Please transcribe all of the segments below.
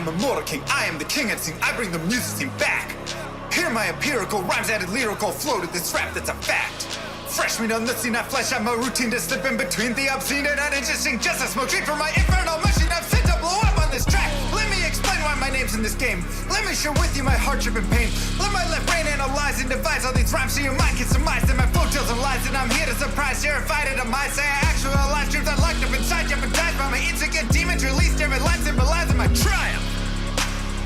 am immortal king, I am the king and sing, I bring the music scene back. Hear my empirical rhymes added lyrical flow to this rap that's a fact. Fresh meat on the scene, I flesh out my routine to slip in between the obscene and uninteresting. Just a smoke treat for my infernal machine, I'm sent to blow up on this track. Let me explain why my name's in this game. Let me share with you my hardship and pain. Let my left brain analyze and devise all these rhymes so your mind can surmise that my flow tells them lies. And I'm here to surprise, terrified at a mind. Say I actualize truth I locked up inside, jeopardized by my insecure demons. Released every line symbolizing my triumph.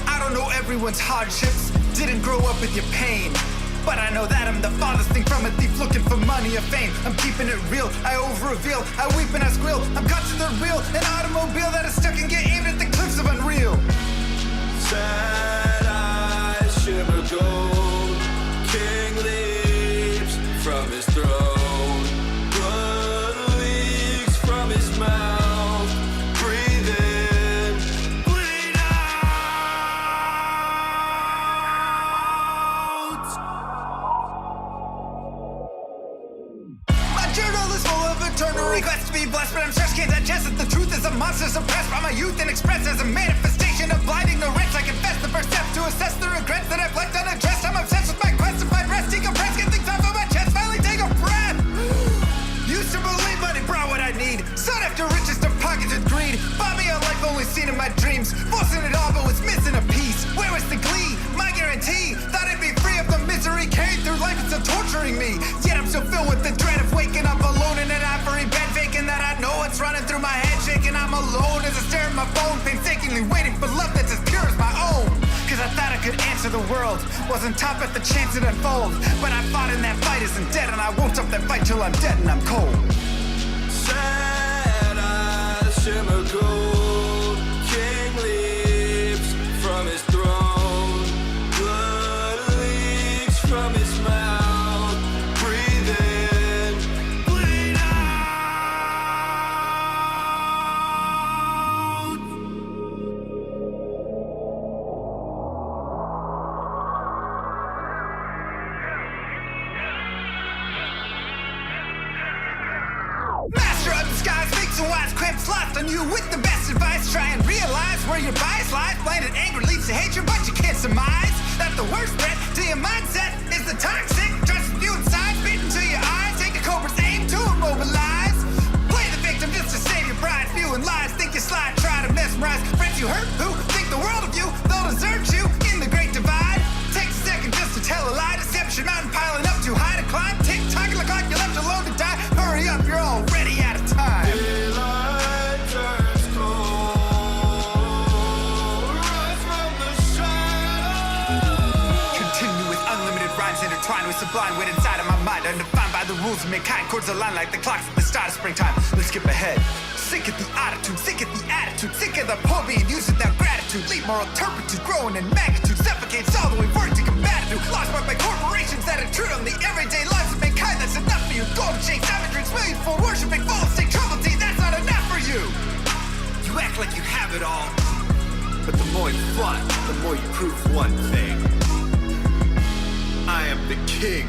I don't know everyone's hardships, didn't grow up with your pain, but I know that I'm the farthest thing from a thief looking for money or fame. I'm keeping it real, I over-reveal, I weep and I squeal. I'm cut to the real, an automobile that is stuck and get aimed at the cliffs of unreal. Sad eyes shimmer gold, king leaps from his throne, blood leaks from his mouth, breathe in, bleed out. My journal is full of eternal requests to be blessed, but I'm stressed, can't digest it. The truth is a monster suppressed by my youth and expressed as a manifestation of blind ignorance. I confess the first step to assess the regrets that I've left unaddressed. I'm obsessed with my quest to find rest, decompress, get things off of my chest, finally take a breath. Used to believe money brought what I need, sought after riches to pockets with greed. Bought me a life only seen in my dreams, forcing it all but was missing a piece. Where was the glee? My guarantee, thought I'd be free of the misery carried through life, it's still torturing me. Yet I'm still filled with the dread of waking up alone in an ivory bed, faking that I know what's running through my head, shaking I'm alone as I stare at my phone, painstakingly waiting for love that's as pure as my own. Cause I thought I could answer the world, wasn't top at the chance it unfold, but I fought in that fight isn't dead, and I won't stop that fight till I'm dead and I'm cold. Sad eyes shimmer gold, king leaps from his throne, blood leaks from his mouth, breathe in, bleed out. Master of the skies, makes some wise quips lost on you with the best advice. Try and realize where your bias lies. Blinded anger leads to hatred, but you can't surmise that the worst threat to your mindset is the toxic trust you inside, spit into your eyes. Take a cobra's aim to immobilize. Play the victim just to save your pride. Spewing lies, think you slide, try to mesmerize friends you hurt who think the world of you. They'll desert you in the great divide. Takes a second just to tell a lie. Deception mountain piling up too high to climb. Tick tock, look like you're left alone to die. Hurry up, you're already out of time. Daylight turns cold, rise from the shadows. Continue with unlimited rhymes intertwined with sublime wit inside of my mind, undefined by the rules of mankind. Chords align like the clocks at the start of springtime. Let's skip ahead. Sick of the attitude, sick of the attitude, sick of the poor being used without gratitude. Leave moral turpitude growing in magnitude, suffocates all the way work to combat it. Lost by corporations that intrude on the everyday lives of mankind. That's enough for you. Golden chain, savage dreams, millions for worshiping, full of state trouble tea. That's not enough for you. You act like you have it all, but the more you flaunt, the more you prove one thing. I am the king.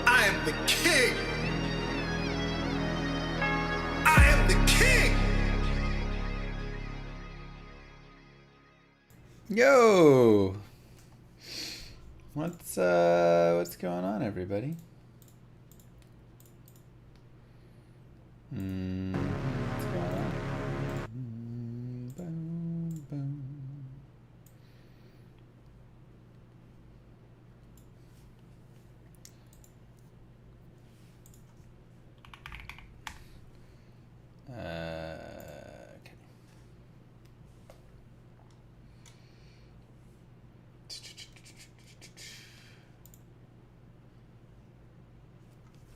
I am the king. I am the king. Yo, what's going on, everybody? What's going on? Boom, boom. Okay.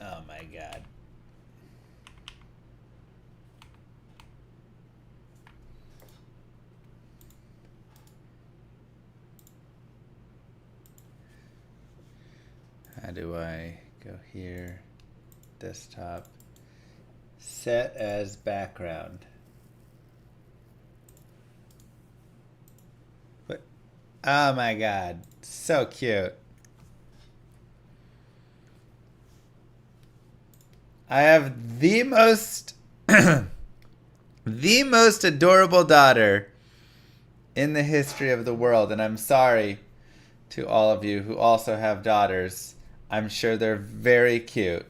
Oh my God. How do I go here? Desktop. Set as background. What? Oh my God. So cute. I have the most The most adorable daughter in the history of the world. And I'm sorry to all of you who also have daughters. I'm sure they're very cute.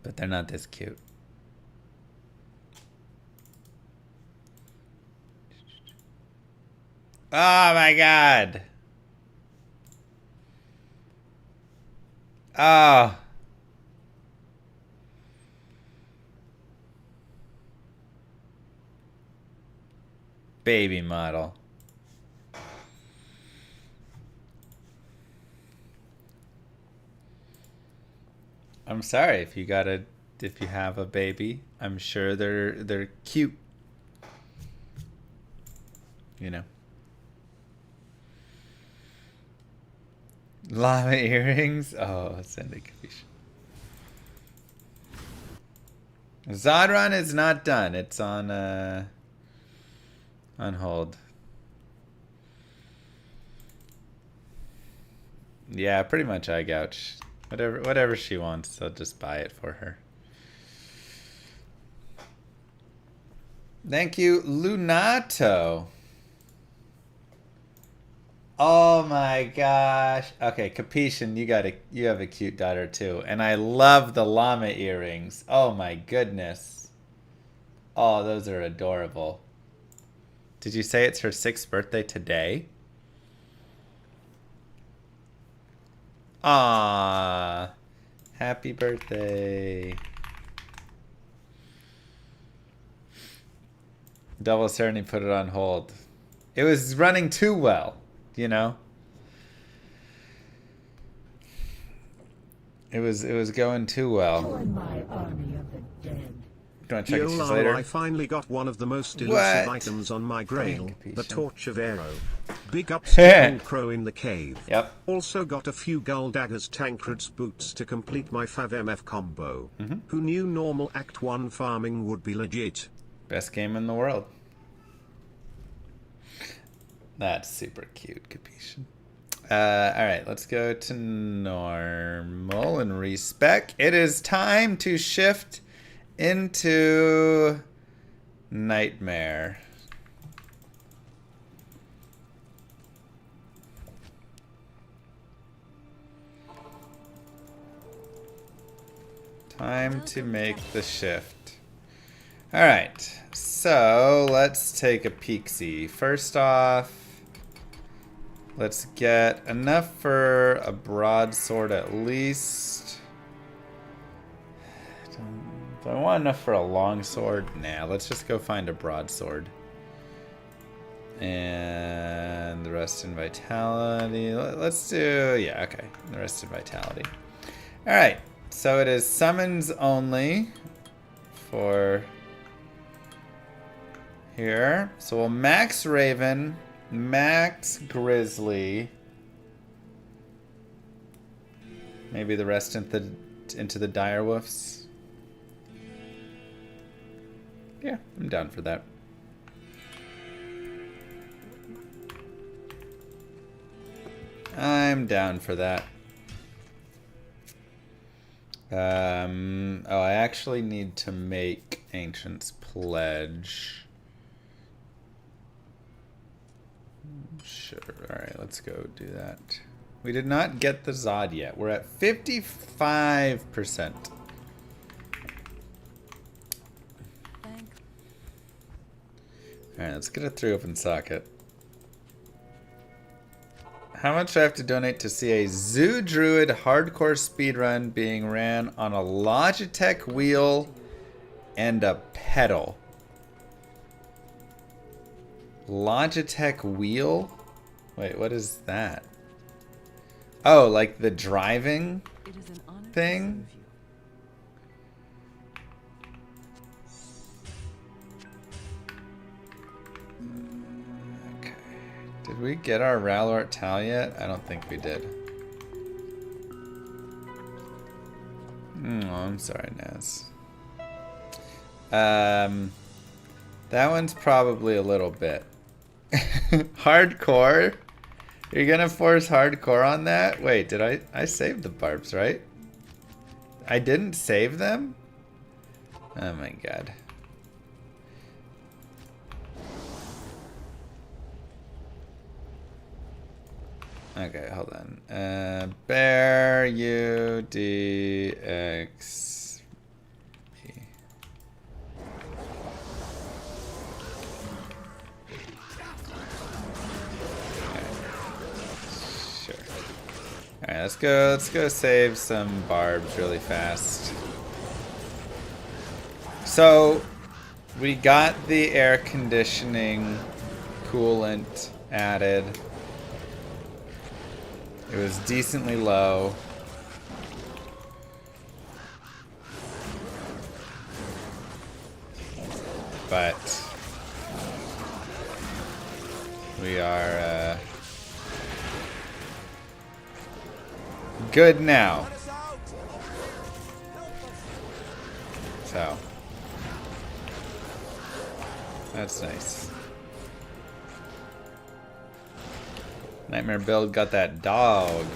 But they're not this cute. Oh my god. Oh. Baby model. I'm sorry if you have a baby. I'm sure they're cute. You know. Llama earrings. Oh, syndication. Zodron is not done. It's on hold. Yeah, pretty much eye gouge. Whatever she wants, I'll just buy it for her. Thank you, Lunato. Oh my gosh. Okay, Capuchin, you have a cute daughter too. And I love the llama earrings. Oh my goodness. Oh, those are adorable. Did you say it's her 6th birthday today? Ah, happy birthday. Double Serenity put it on hold. It was running too well, you know? It was going too well. Join my army of the dead. Do you want to check Yo, it later? I finally got one of the most elusive What? items on my grail, Capuchin. the Torch of Arrow. Big ups to Old Crow in the cave. Yep. Also got a few Gull Daggers Tancred's boots to complete my 5MF combo. Who knew normal Act 1 farming would be legit? Best game in the world. That's super cute, Capuchin. Alright, let's go to normal and respec. It is time to shift into nightmare. Time to make the shift. Alright, so let's take a peek-see. First off, let's get enough for a broadsword at least. Do I want enough for a longsword? Nah, let's just go find a broadsword. And the rest in vitality. Let's do, yeah, okay. The rest in vitality. Alright, so it is summons only for here. So we'll max Raven, max Grizzly. Maybe the rest into the Direwolves. Yeah, I'm down for that. I'm down for that. Oh, I actually need to make Ancient's Pledge. Sure, alright, let's go do that. We did not get the Zod yet. We're at 55%. Alright, let's get a 3 open socket. How much do I have to donate to see a Zoo Druid hardcore speedrun being ran on a Logitech wheel and a pedal? Logitech wheel? Wait, what is that? Oh, like the driving thing? Did we get our Ralort Tal yet? I don't think we did. Oh, I'm sorry, Naz. That one's probably a little bit. Hardcore? You're gonna force hardcore on that? Wait, did I saved the barbs, right? I didn't save them? Oh my god. Okay, hold on. Bear U D X B. Sure. Alright, let's go save some barbs really fast. So we got the air conditioning coolant added. It was decently low. But we are good now. So that's nice. Nightmare build got that dog.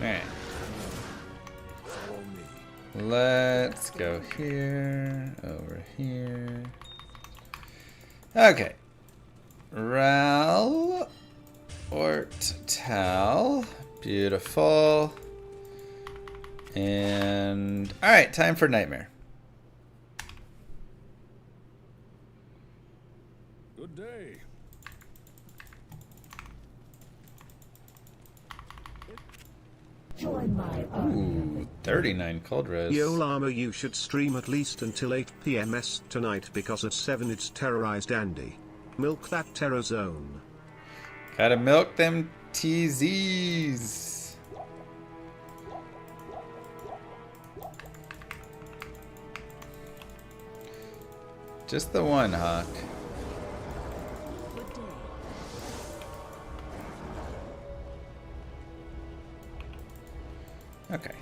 Alright. Let's go here, over here. Okay. Ral Ortel. Beautiful. And alright, time for Nightmare. Good day. Join my army. Ooh, 39 cold res. Yo Llama, you should stream at least until 8 p.m. tonight because at 7 it's terrorized Andy. Milk that terror zone. Gotta milk them TZs. Just the one, Hawk. Okay.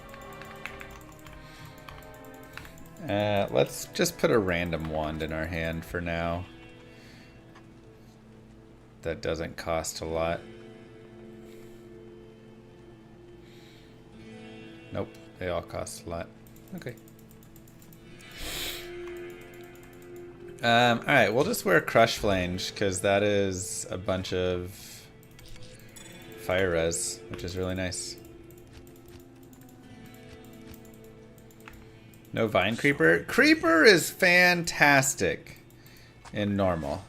Let's just put a random wand in our hand for now. That doesn't cost a lot. Nope, they all cost a lot. Okay. Alright, we'll just wear Crush Flange, because that is a bunch of fire res, which is really nice. No Vine Creeper? Creeper is fantastic in normal.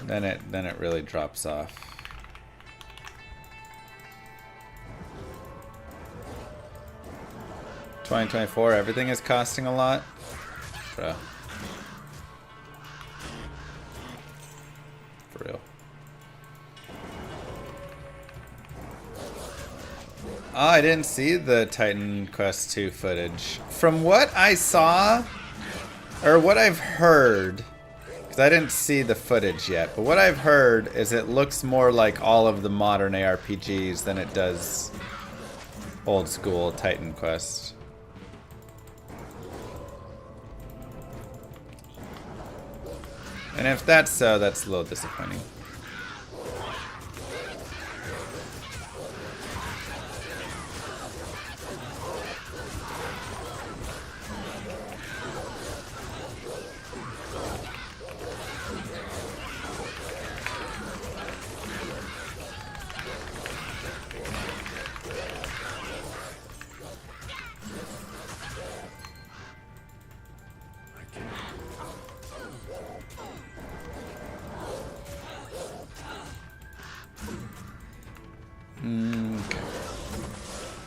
Then it really drops off. $2024, everything is costing a lot? Bro. For real. Oh, I didn't see the Titan Quest 2 footage. From what I saw, or what I've heard, because I didn't see the footage yet, but what I've heard is it looks more like all of the modern ARPGs than it does old school Titan Quest. And if that's so, that's a little disappointing.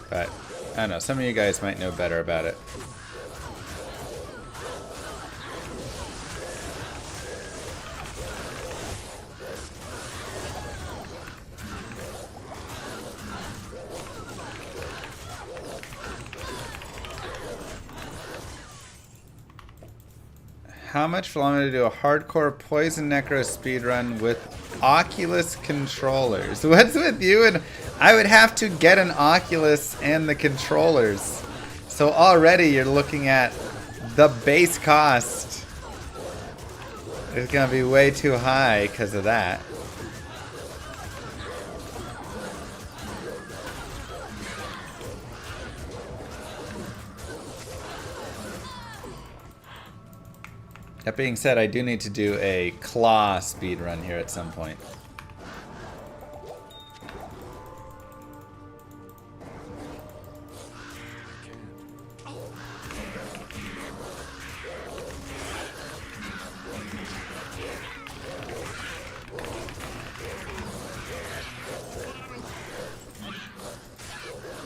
But, I don't know, some of you guys might know better about it. How much for Llama to do a hardcore Poison Necro speedrun with Oculus controllers? What's with you and I would have to get an Oculus and the controllers. So already you're looking at the base cost. It's gonna be way too high because of that. That being said, I do need to do a claw speed run here at some point.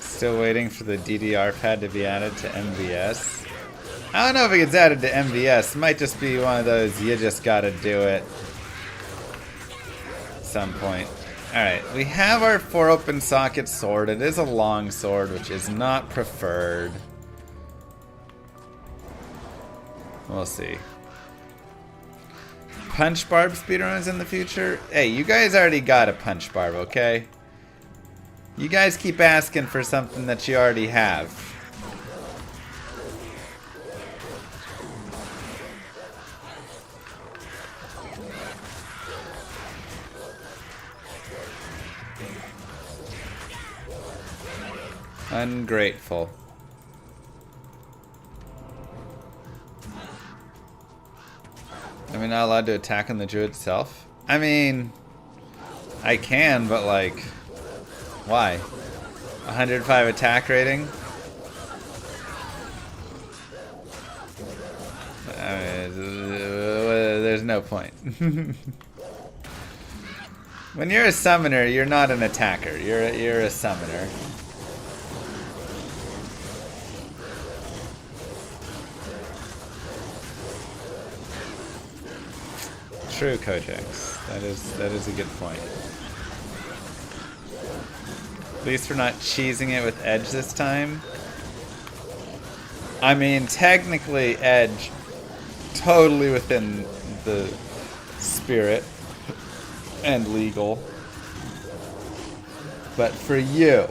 Still waiting for the DDR pad to be added to MVS. I don't know if it gets added to MVS. It might just be one of those you just gotta do it at some point. Alright, we have our 4 open socket sword. It is a long sword, which is not preferred. We'll see. Punch barb speedruns in the future? Hey, you guys already got a punch barb, okay? You guys keep asking for something that you already have. Ungrateful. Am I not allowed to attack on the druid itself? I mean, I can, but like, why? 105 attack rating? I mean, there's no point. When you're a summoner, you're not an attacker. You're a summoner. True, Kojax. That is a good point. At least we're not cheesing it with Edge this time. I mean, technically Edge totally within the spirit and legal. But for you,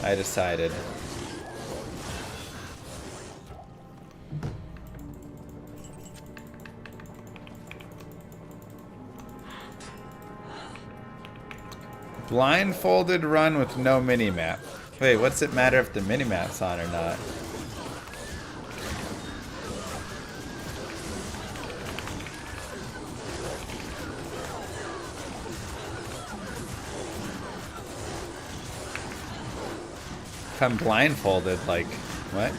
I decided. Blindfolded run with no minimap. Wait, what's it matter if the minimap's on or not? If I'm blindfolded, like, what?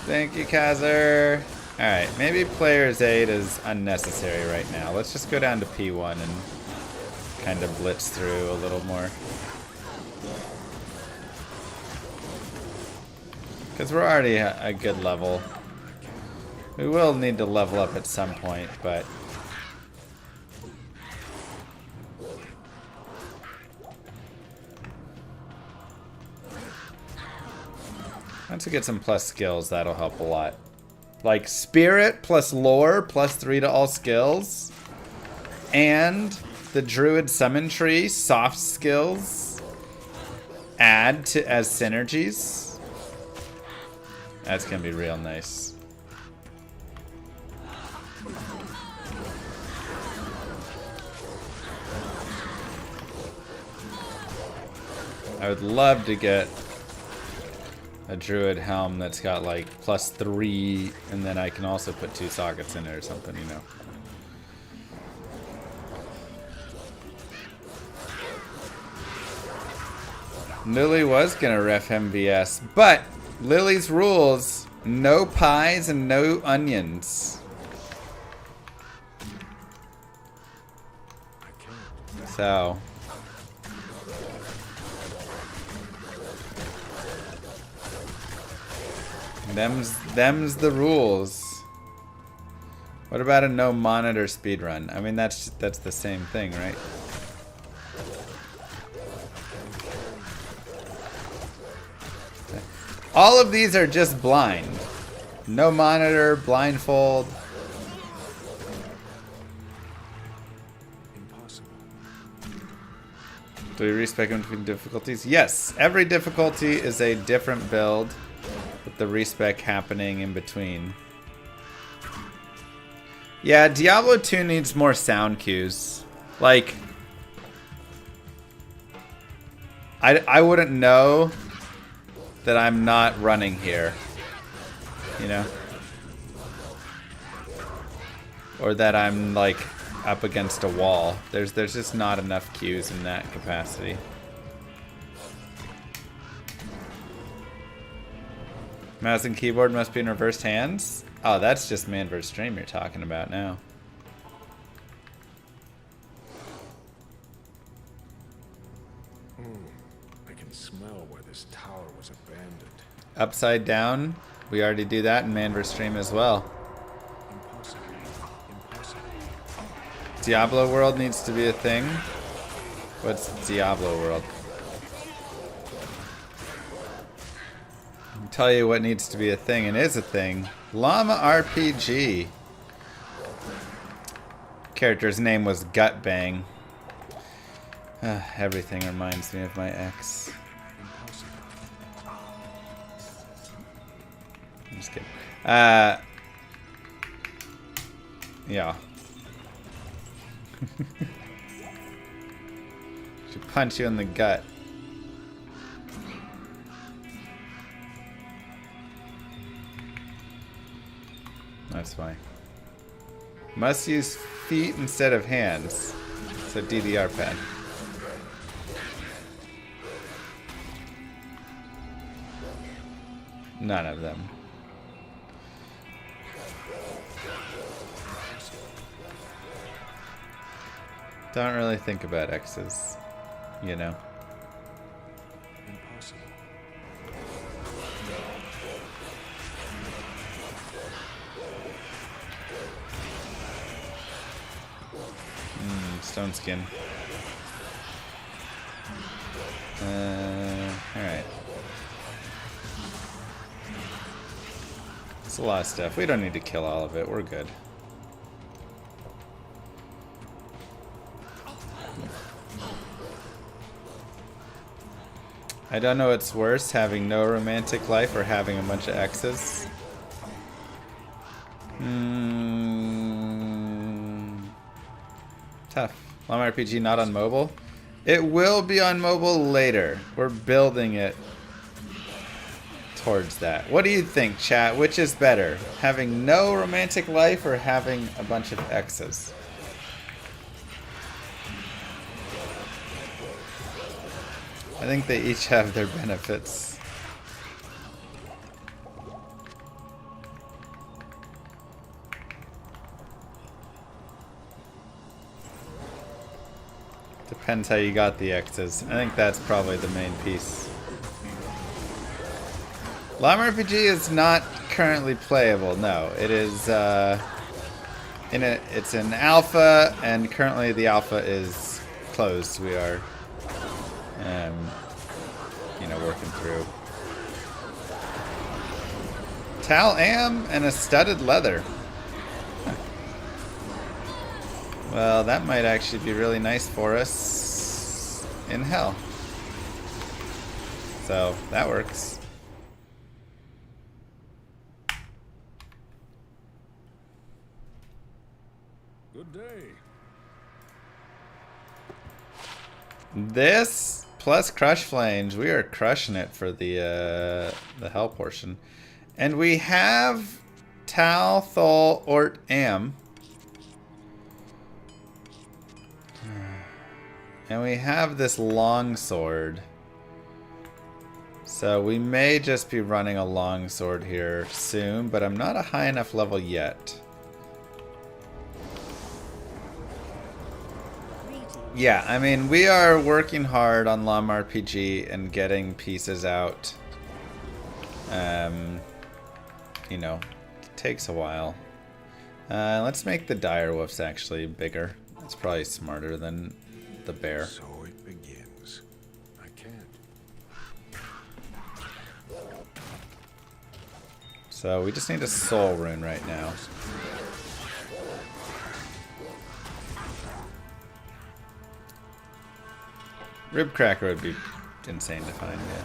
Thank you, Kazir. Alright, maybe player's aid is unnecessary right now. Let's just go down to P1 and kind of blitz through a little more. Because we're already a good level. We will need to level up at some point, but... once we get some plus skills, that'll help a lot. Like spirit plus lore plus 3 to all skills. And the druid summon tree, soft skills. Add to as synergies. That's gonna be real nice. I would love to get a druid helm that's got like +3, and then I can also put 2 sockets in it or something, you know. Lily was gonna ref MVS, but Lily's rules, no pies and no onions. So them's the rules. What about a no monitor speedrun? I mean, that's the same thing, right? All of these are just blind. No monitor, blindfold. Do we respec in between difficulties? Yes, every difficulty is a different build with the respec happening in between. Yeah, Diablo 2 needs more sound cues. Like, I wouldn't know that I'm not running here, you know? Or that I'm like up against a wall. There's just not enough cues in that capacity. Mouse and keyboard must be in reversed hands? Oh, that's just man vs. stream you're talking about now. I can smell where this tower was abandoned. Upside down, we already do that in man vs. stream as well. Impossible. Impossible. Diablo world needs to be a thing. What's Diablo world? I'll tell you what needs to be a thing and is a thing. llamarpg. Character's name was Gutbang. Everything reminds me of my ex. I'm just kidding. Yeah. Should punch you in the gut. That's why. Must use feet instead of hands. So DDR pad. None of them. Don't really think about X's, you know. Impossible. Stone skin. Alright. It's a lot of stuff. We don't need to kill all of it. We're good. I don't know what's worse, having no romantic life or having a bunch of exes. Tough. llamarpg not on mobile? It will be on mobile later. We're building it towards that. What do you think, chat? Which is better? Having no romantic life or having a bunch of exes? I think they each have their benefits. Depends how you got the X's. I think that's probably the main piece. llamarpg is not currently playable. No, it is it's in alpha, and currently the alpha is closed. We are you know, working through. Tal-Am and a studded leather. Huh. Well, that might actually be really nice for us in hell. So, that works. Good day. This plus crush flames, we are crushing it for the hell portion, and we have Tal, Thol, Ort, Am, and we have this long sword. So we may just be running a long sword here soon, but I'm not a high enough level yet. Yeah, I mean, we are working hard on llamarpg and getting pieces out. You know, it takes a while. Let's make the direwolves actually bigger. It's probably smarter than the bear. So it begins. I can't. So we just need a soul rune right now. Rib cracker would be insane to find, yeah.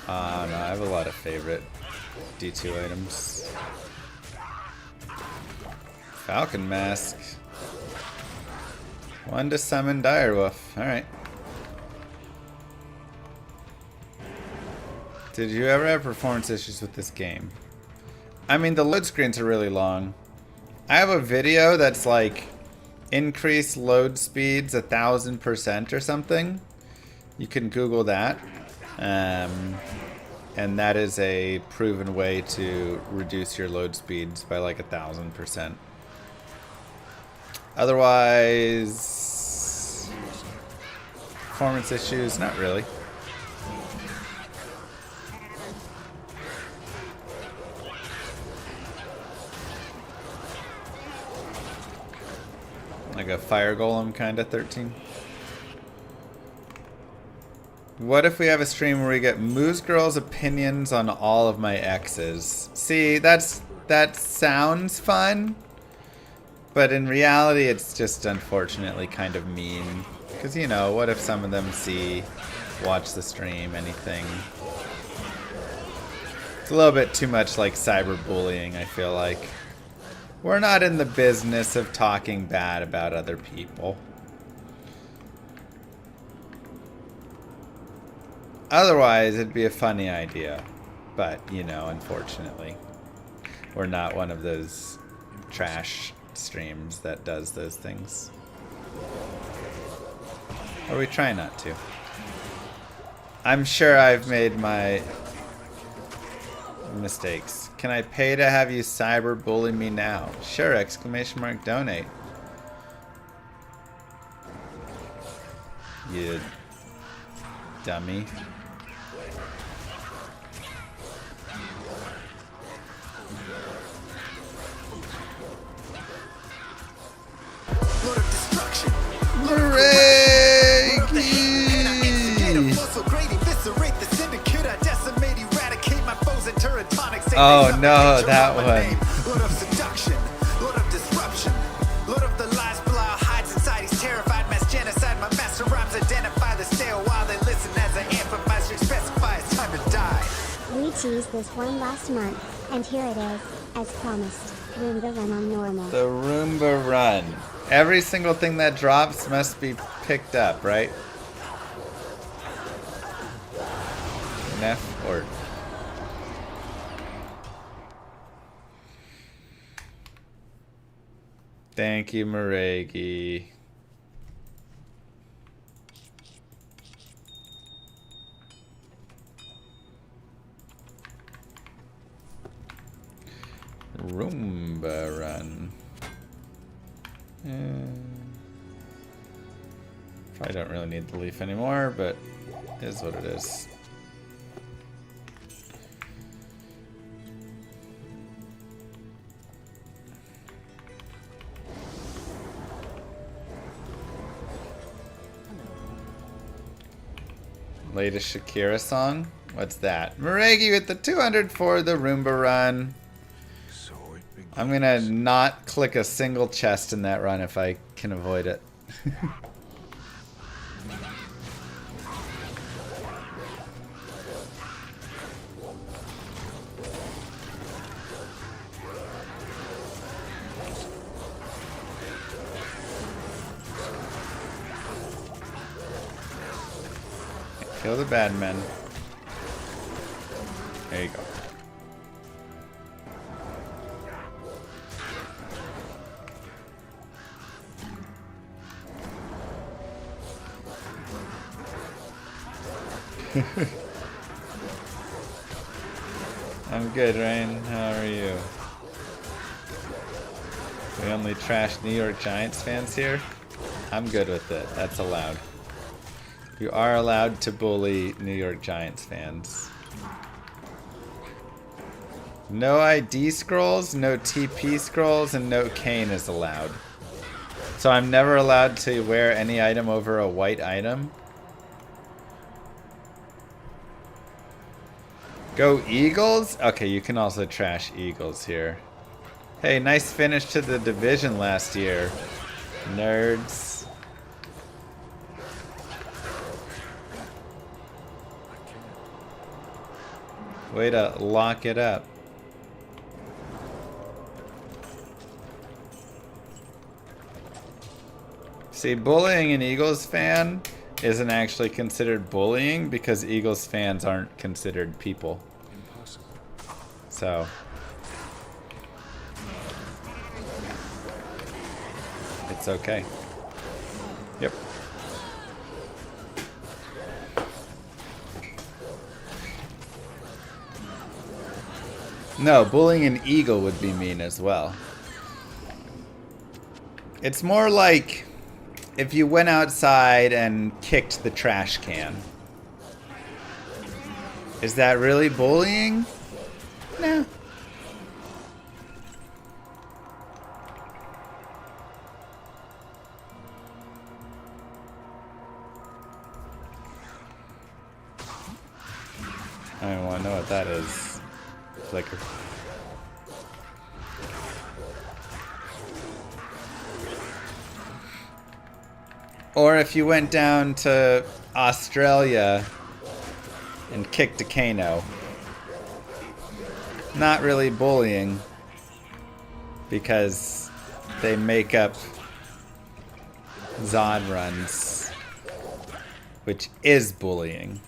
No, I have a lot of favorite D2 items. Falcon Mask. One to summon Direwolf. Alright. Did you ever have performance issues with this game? I mean, the load screens are really long. I have a video that's like increase load speeds 1000% or something. You can Google that. And that is a proven way to reduce your load speeds by like 1000%. Otherwise, performance issues, not really. Like a fire golem kind of 13. What if we have a stream where we get Moose Girl's opinions on all of my exes? See, that sounds fun, but in reality it's just unfortunately kind of mean. Because, you know, what if some of them watch the stream, anything. It's a little bit too much like cyberbullying, I feel like. We're not in the business of talking bad about other people. Otherwise, it'd be a funny idea. But, you know, unfortunately, we're not one of those trash streams that does those things. Or we try not to. I'm sure I've made my mistakes. Can I pay to have you cyberbully me now? Sure, exclamation mark donate. You dummy. Lord of destruction. Hooray! Oh no, that one. Lord of seduction, Lord of disruption, Lord of the lies, blah, hides inside. He's terrified, mass genocide. My master rhymes identify the stale while they listen as I amplify, specify it's time to die. We teased this one last month, and here it is, as promised. Roomba run on normal. The Roomba run. Every single thing that drops must be picked up, right? Neff or... Thank you, Maregi. Roomba run. Probably don't really need the leaf anymore, but it is what it is. Latest Shakira song? What's that? Maregi with the 200 for the Roomba run. So it begins. I'm gonna not click a single chest in that run if I can avoid it. Kill the bad men. There you go. I'm good, Rain. How are you? We only trash New York Giants fans here? I'm good with it. That's allowed. You are allowed to bully New York Giants fans. No ID scrolls, no TP scrolls, and no cane is allowed. So I'm never allowed to wear any item over a white item. Go Eagles? Okay, you can also trash Eagles here. Hey, nice finish to the division last year, nerds. Way to lock it up. See, bullying an Eagles fan isn't actually considered bullying because Eagles fans aren't considered people. Impossible. So it's okay. Yep. No, bullying an eagle would be mean as well. It's more like if you went outside and kicked the trash can. Is that really bullying? No. I don't want to know what that is. Flicker. Or if you went down to Australia and kicked a Kano. Not really bullying because they make up Zod runs, which is bullying.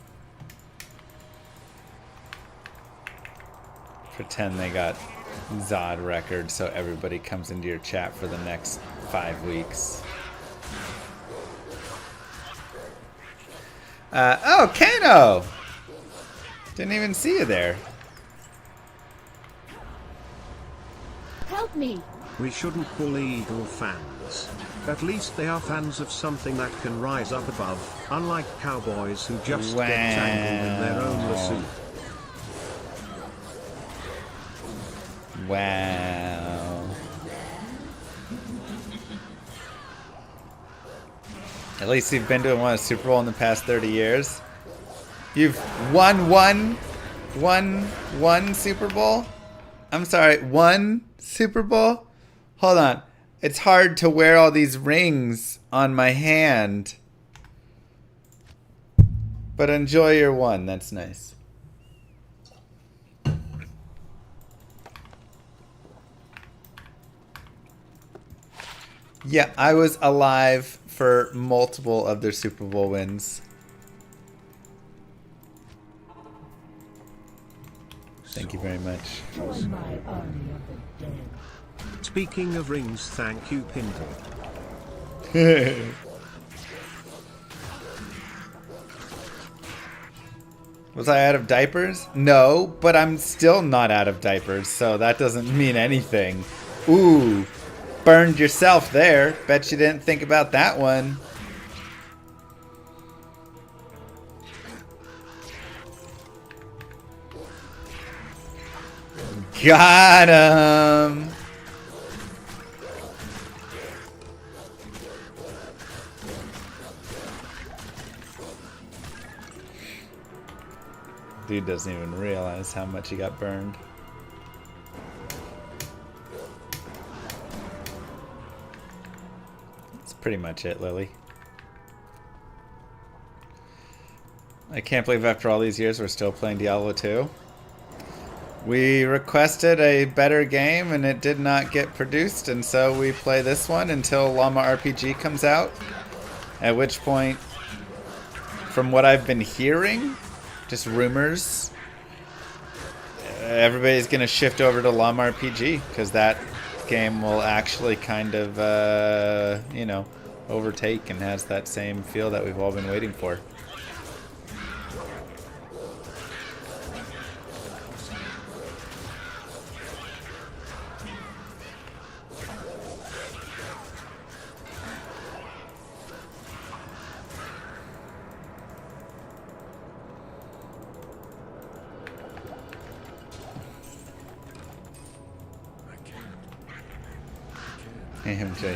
Pretend they got Zod records so everybody comes into your chat for the next 5 weeks. Oh, Kano! Didn't even see you there. Help me! We shouldn't bully Eagle fans. At least they are fans of something that can rise up above, unlike cowboys who just get tangled in their own lasso. Wow. At least you've been to a Super Bowl in the past 30 years. You've won one Super Bowl? I'm sorry, one Super Bowl? Hold on. It's hard to wear all these rings on my hand. But enjoy your one. That's nice. Yeah, I was alive for multiple of their Super Bowl wins. Thank you very much. Join my army of the dead. Speaking of rings, thank you, Pinto. Was I out of diapers? No, but I'm still not out of diapers, so that doesn't mean anything. Ooh, burned yourself there. Bet you didn't think about that one. Got him! Dude doesn't even realize how much he got burned. That's pretty much it, Lily. I can't believe after all these years we're still playing Diablo 2. We requested a better game and it did not get produced, and so we play this one until llamarpg comes out. At which point, from what I've been hearing, just rumors, everybody's gonna shift over to llamarpg because that game will actually kind of, you know, overtake and has that same feel that we've all been waiting for. Hey, MJ.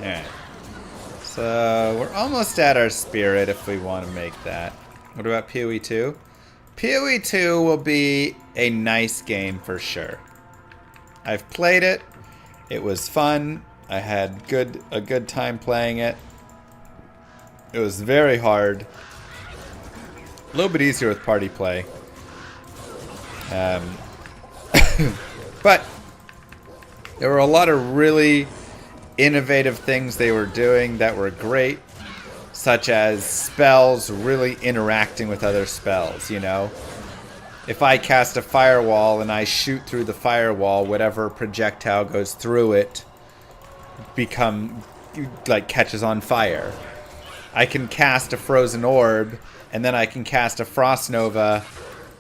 Alright. So, we're almost at our spirit if we want to make that. What about PoE 2? PoE 2 will be a nice game for sure. I've played it. It was fun. I had a good time playing it. It was very hard. A little bit easier with party play. But there were a lot of really innovative things they were doing that were great, such as spells really interacting with other spells, you know? If I cast a firewall and I shoot through the firewall, whatever projectile goes through it catches on fire. I can cast a frozen orb, and then I can cast a frost nova,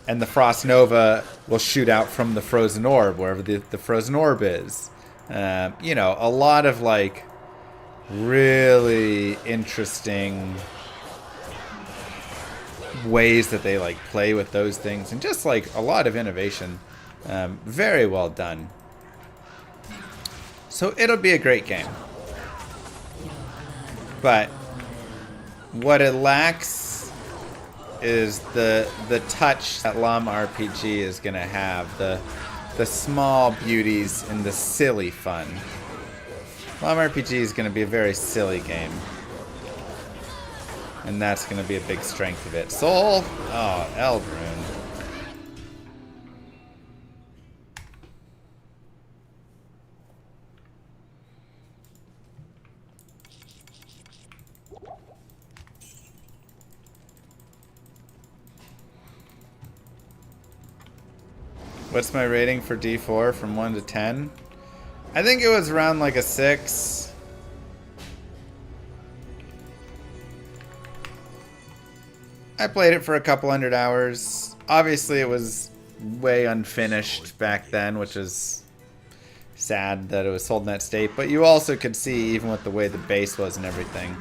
and the frost nova will shoot out from the frozen orb, wherever the frozen orb is. You know, a lot of like really interesting ways that they like play with those things, and just like a lot of innovation. Very well done. So it'll be a great game. But what it lacks is the touch that llamarpg is gonna have, the small beauties and the silly fun. llamarpg is gonna be a very silly game. And that's going to be a big strength of it. Soul? Oh, Eldrune. What's my rating for D4 from 1 to 10? I think it was around like a 6. I played it for a couple hundred hours. Obviously, it was way unfinished back then, which is sad that it was sold in that state. But you also could see, even with the way the base was and everything,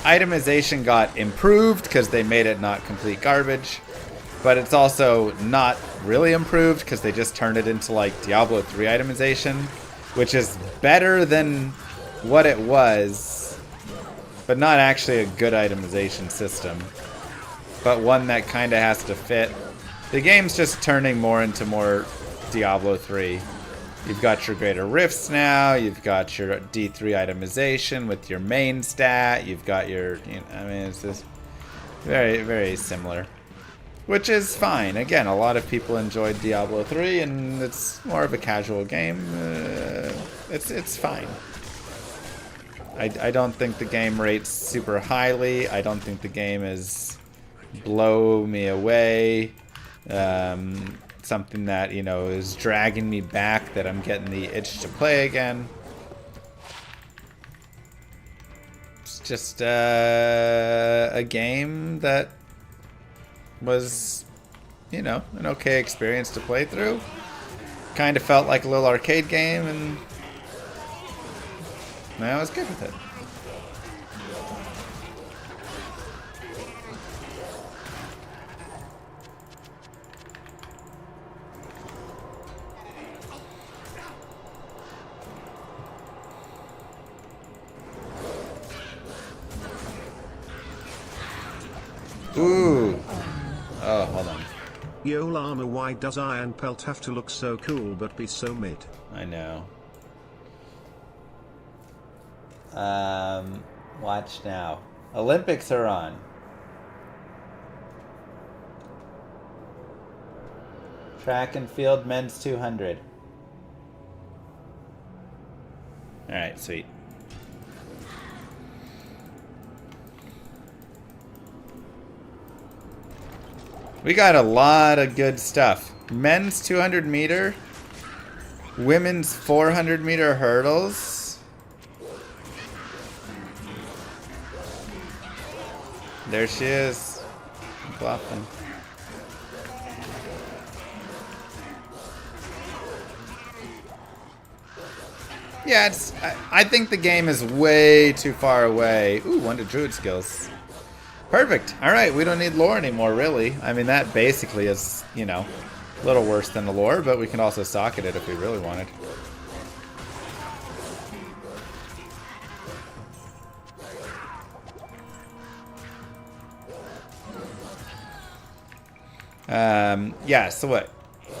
itemization got improved because they made it not complete garbage. But it's also not really improved because they just turned it into like Diablo 3 itemization, which is better than what it was, but not actually a good itemization system. But one that kind of has to fit. The game's just turning more into more Diablo 3. You've got your greater rifts now. You've got your D3 itemization with your main stat. You've got your, I mean, it's just very, very similar. Which is fine. Again, a lot of people enjoyed Diablo 3, and it's more of a casual game. It's fine. I don't think the game rates super highly. I don't think the game is blow me away, something that, you know, is dragging me back, that I'm getting the itch to play again. It's just a game that was, you know, an okay experience to play through. Kind of felt like a little arcade game, and I was good with it. Ooh. Oh, hold on. Yo llama, why does Iron Pelt have to look so cool but be so mid? I know. Watch now. Olympics are on. Track and field men's 200. Alright, sweet. We got a lot of good stuff. Men's 200 meter. Women's 400 meter hurdles. There she is. Bluffing. Yeah, it's. I think the game is way too far away. Ooh, 1 to druid skills. Perfect. All right, we don't need lore anymore, really. I mean, that basically is, you know, a little worse than the lore, but we can also socket it if we really wanted. Yeah, so what?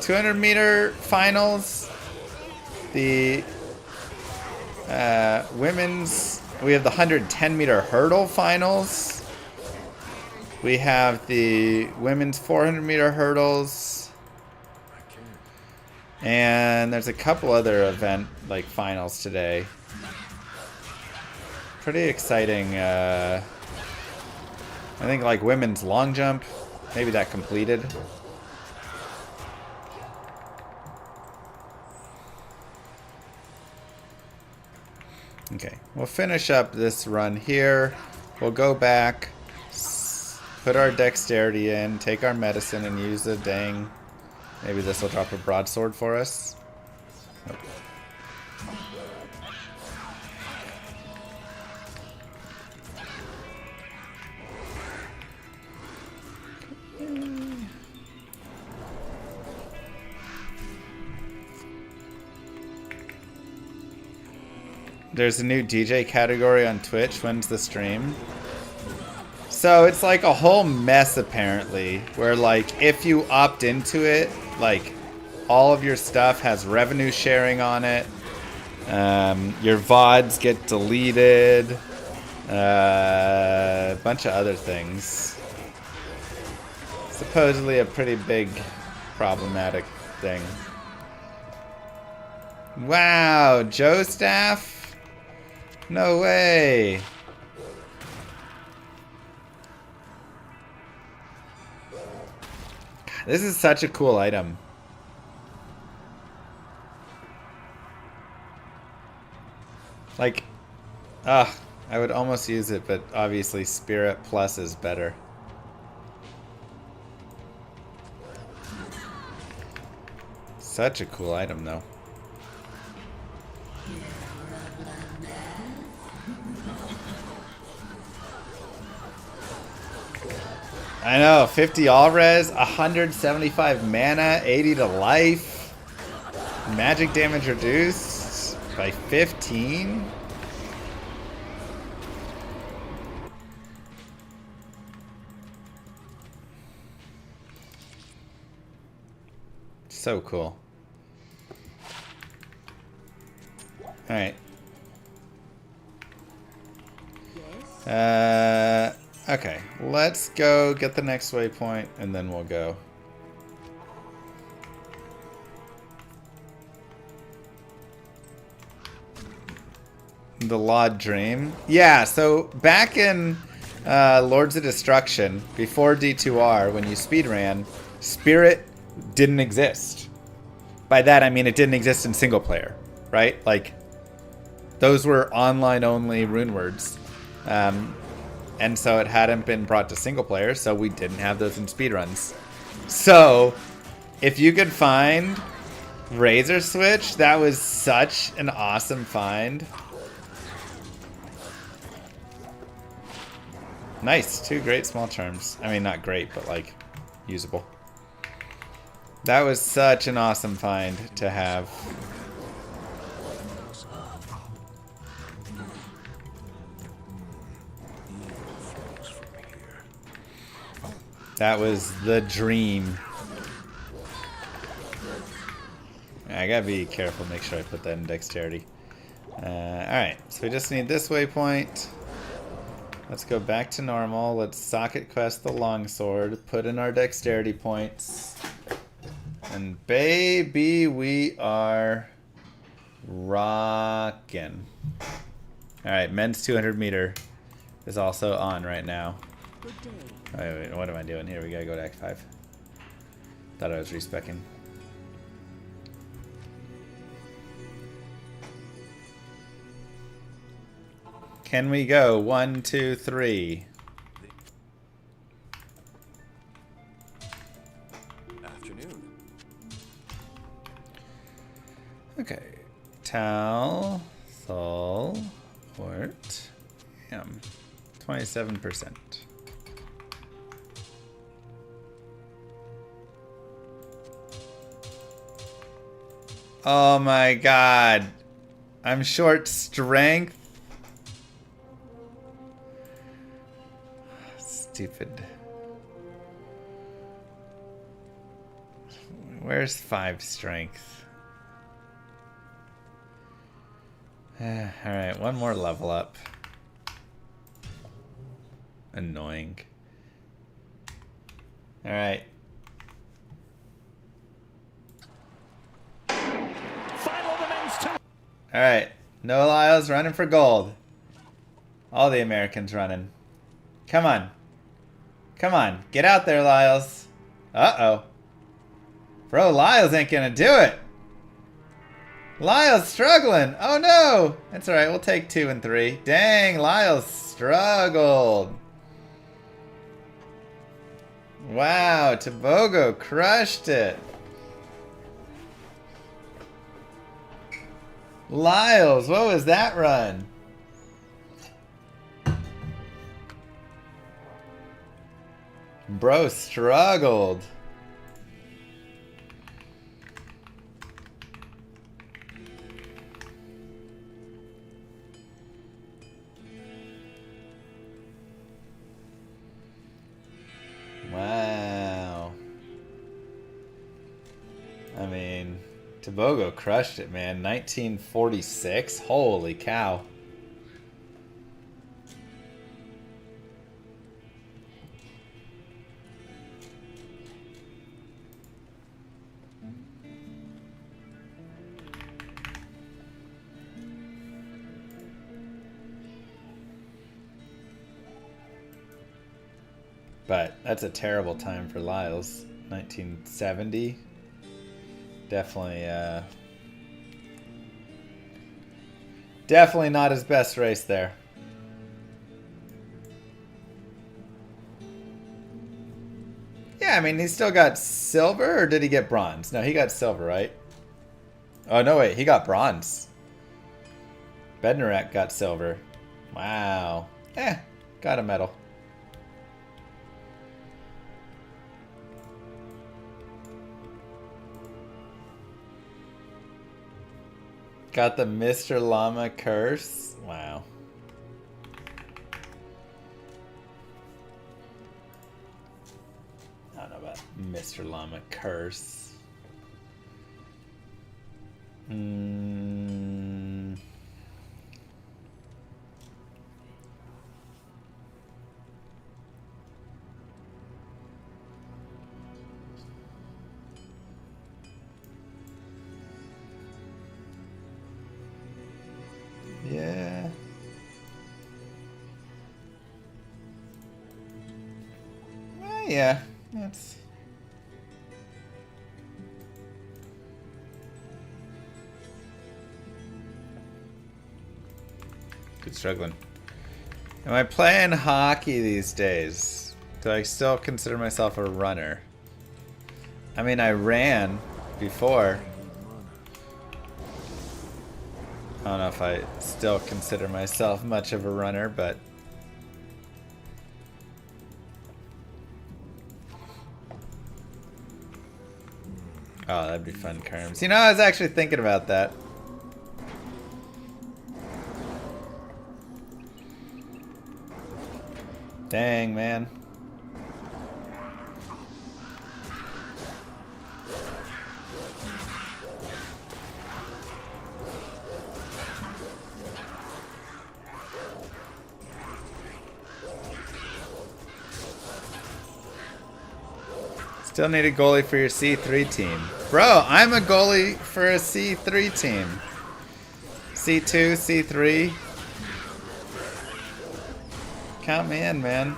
200 meter finals. The women's, we have the 110 meter hurdle finals. We have the women's 400 meter hurdles. And there's a couple other event like finals today. Pretty exciting. I think like women's long jump, maybe that completed. Okay, we'll finish up this run here. We'll go back, put our dexterity in, take our medicine, and use the dang. Maybe this will drop a broadsword for us. Nope. There's a new DJ category on Twitch. When's the stream? So it's like a whole mess apparently, where like if you opt into it, like all of your stuff has revenue sharing on it. Your VODs get deleted. A bunch of other things. Supposedly a pretty big problematic thing. Wow, Joe staff? No way. This is such a cool item. Like, I would almost use it, but obviously Spirit Plus is better. Such a cool item, though. I know, 50 all res, 175 mana, 80 to life, magic damage reduced by 15. So cool. Alright. Okay, let's go get the next waypoint and then we'll go. The Law Dream. Yeah, so back in Lords of Destruction, before D2R, when you speedran, Spirit didn't exist. By that I mean it didn't exist in single player, right? Like, those were online only rune words. And so it hadn't been brought to single player, so we didn't have those in speedruns. So, if you could find Razor Switch, that was such an awesome find. Nice, 2 great small charms. I mean, not great, but like, usable. That was such an awesome find to have. That was the dream. I gotta be careful, make sure I put that in dexterity. Alright, so we just need this waypoint. Let's go back to normal. Let's socket quest the longsword, put in our dexterity points. And baby, we are rockin'. Alright, men's 200 meter is also on right now. Wait, what am I doing here? We gotta go to Act 5. Thought I was respeccing. Can we go? 1, 2, 3. Afternoon. Okay. Tal, Thal, Hort, Ham. 27%. Oh my god. I'm short strength. Stupid. Where's 5 strength? Alright, one more level up. Annoying. Alright. Alright. No Lyles running for gold. All the Americans running. Come on. Come on. Get out there, Lyles. Uh-oh. Bro, Lyles ain't gonna do it. Lyles struggling. Oh no. That's alright. We'll take 2 and 3. Dang, Lyles struggled. Wow, Tobogo crushed it. Lyles, what was that run? Bro struggled. Wow. I mean, Tobogo crushed it, man. 1946? Holy cow. But that's a terrible time for Lyles. 1970. Definitely, definitely not his best race there. Yeah, I mean, he still got silver, or did he get bronze? No, he got silver, right? Oh, no, wait, he got bronze. Bednarak got silver. Wow. Got a medal. Got the Mr. Llama curse. Wow. I don't know about Mr. Llama curse. Yeah. Yeah. That's... Good struggling. Am I playing hockey these days? Do I still consider myself a runner? I mean, I ran before. I don't know if I still consider myself much of a runner, but... Oh, that'd be fun, Kerms. You know, I was actually thinking about that. Dang, man. Still need a goalie for your C3 team. Bro, I'm a goalie for a C3 team. C2, C3. Count me in, man.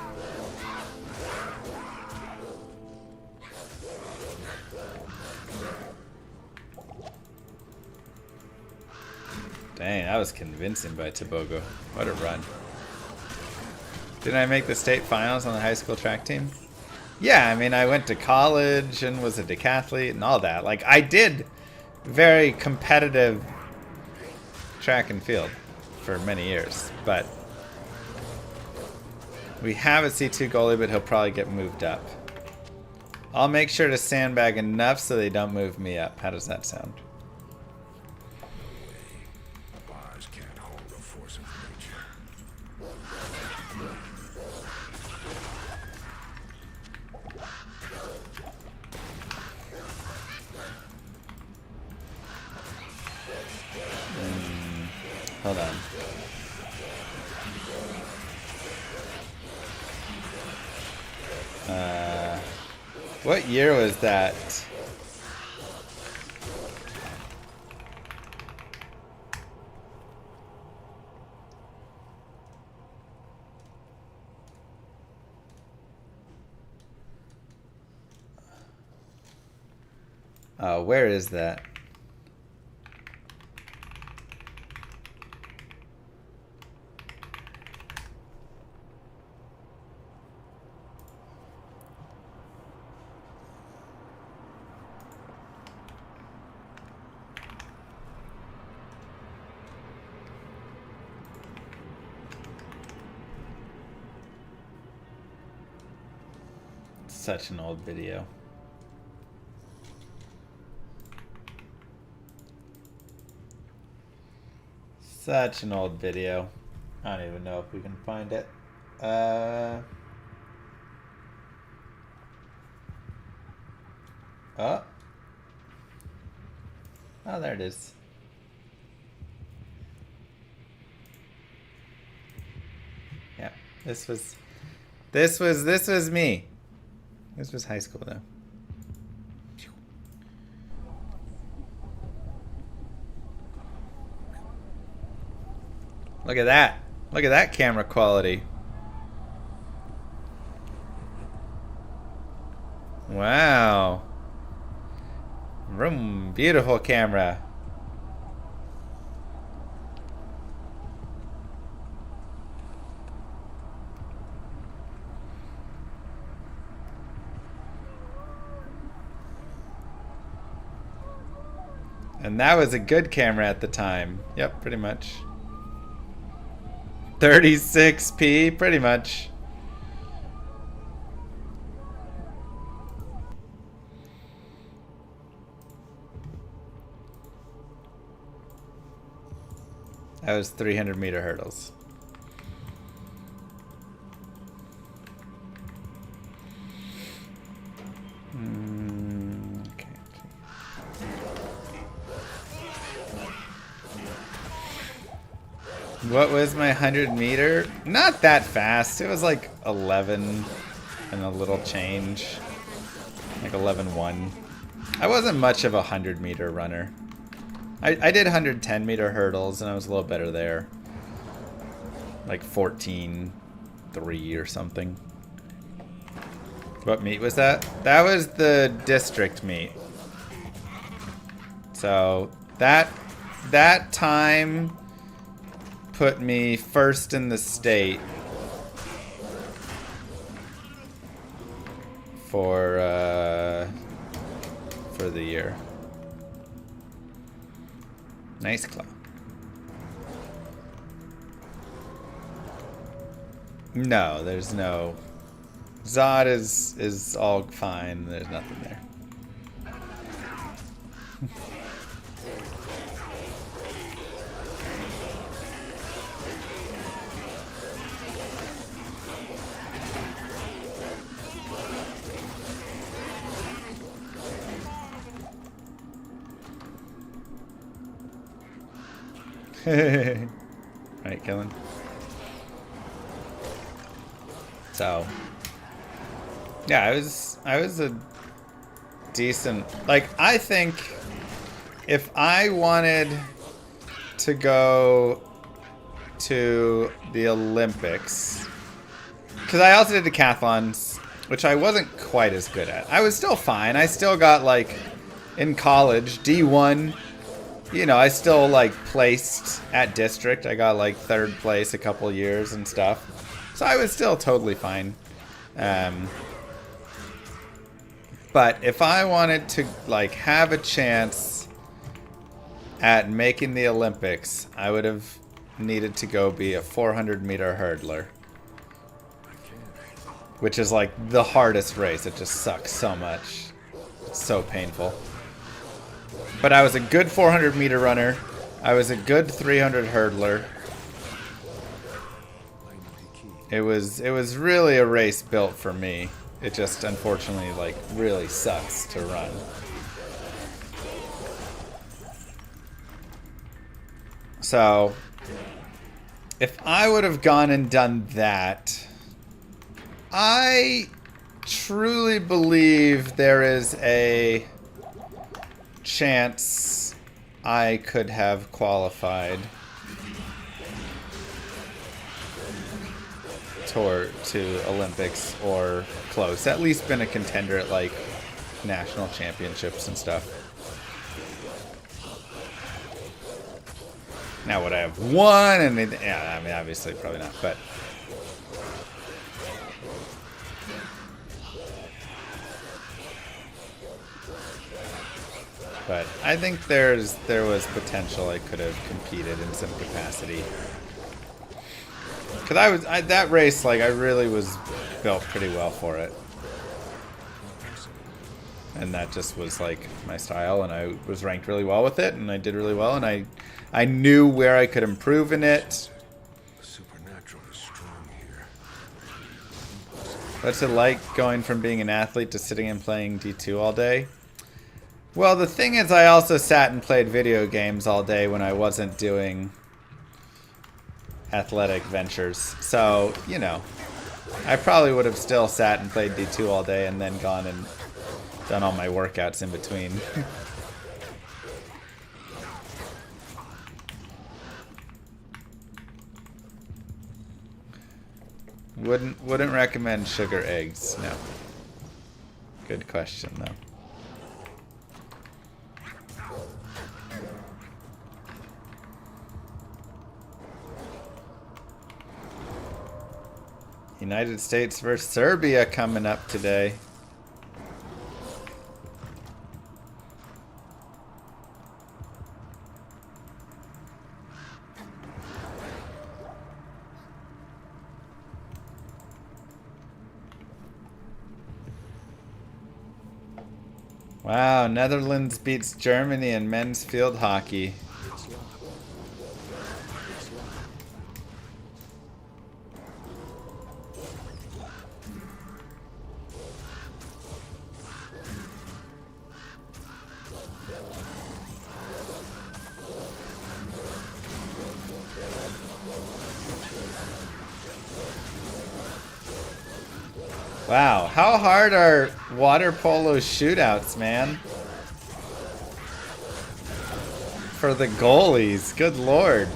Dang, that was convincing by Tobogo. What a run. Didn't I make the state finals on the high school track team? Yeah, I mean, I went to college and was a decathlete and all that. Like, I did very competitive track and field for many years, but we have a C2 goalie, but he'll probably get moved up. I'll make sure to sandbag enough so they don't move me up. How does that sound? Bars can't hold the force of nature. What year was that? Where is that? Such an old video. Such an old video. I don't even know if we can find it. Oh. Oh, there it is. Yeah, this was me. This was high school though. Look at that. Look at that camera quality. Wow. Beautiful camera. And that was a good camera at the time. Yep, pretty much. 36p, pretty much. That was 300-meter hurdles. Okay. What was my 100-meter? Not that fast. It was like 11 and a little change. Like 11.1. I wasn't much of a 100-meter runner. I did 110-meter hurdles, and I was a little better there. Like 14.3 or something. What meet was that? That was the district meet. So that time put me first in the state for the year. Nice claw. No, there's no. Zod is all fine. There's nothing there. Right, Kellen. So, yeah, I was a decent. Like, I think if I wanted to go to the Olympics, because I also did decathlons, which I wasn't quite as good at. I was still fine. I still got, like, in college, D1. You know, I still, like, placed at district. I got, like, 3rd place a couple years and stuff. So I was still totally fine. But if I wanted to, like, have a chance at making the Olympics, I would have needed to go be a 400-meter hurdler. Which is, like, the hardest race. It just sucks so much. It's so painful. But I was a good 400-meter runner. I was a good 300 hurdler. It was really a race built for me. It just unfortunately like really sucks to run. So if I would have gone and done that, I truly believe there is a chance I could have qualified to Olympics or close. At least been a contender at like national championships and stuff. Now would I have won? And yeah, I mean obviously probably not, but I think there was potential I could have competed in some capacity. Cause that race, like I really was built pretty well for it, and that just was like my style, and I was ranked really well with it, and I did really well, and I knew where I could improve in it. The supernatural is strong here. What's it like going from being an athlete to sitting and playing D2 all day? Well, the thing is, I also sat and played video games all day when I wasn't doing athletic ventures. So, you know, I probably would have still sat and played D2 all day and then gone and done all my workouts in between. Wouldn't recommend sugar eggs, no. Good question, though. United States versus Serbia coming up today. Wow, Netherlands beats Germany in men's field hockey. Wow, how hard are water polo shootouts, man? For the goalies, good lord.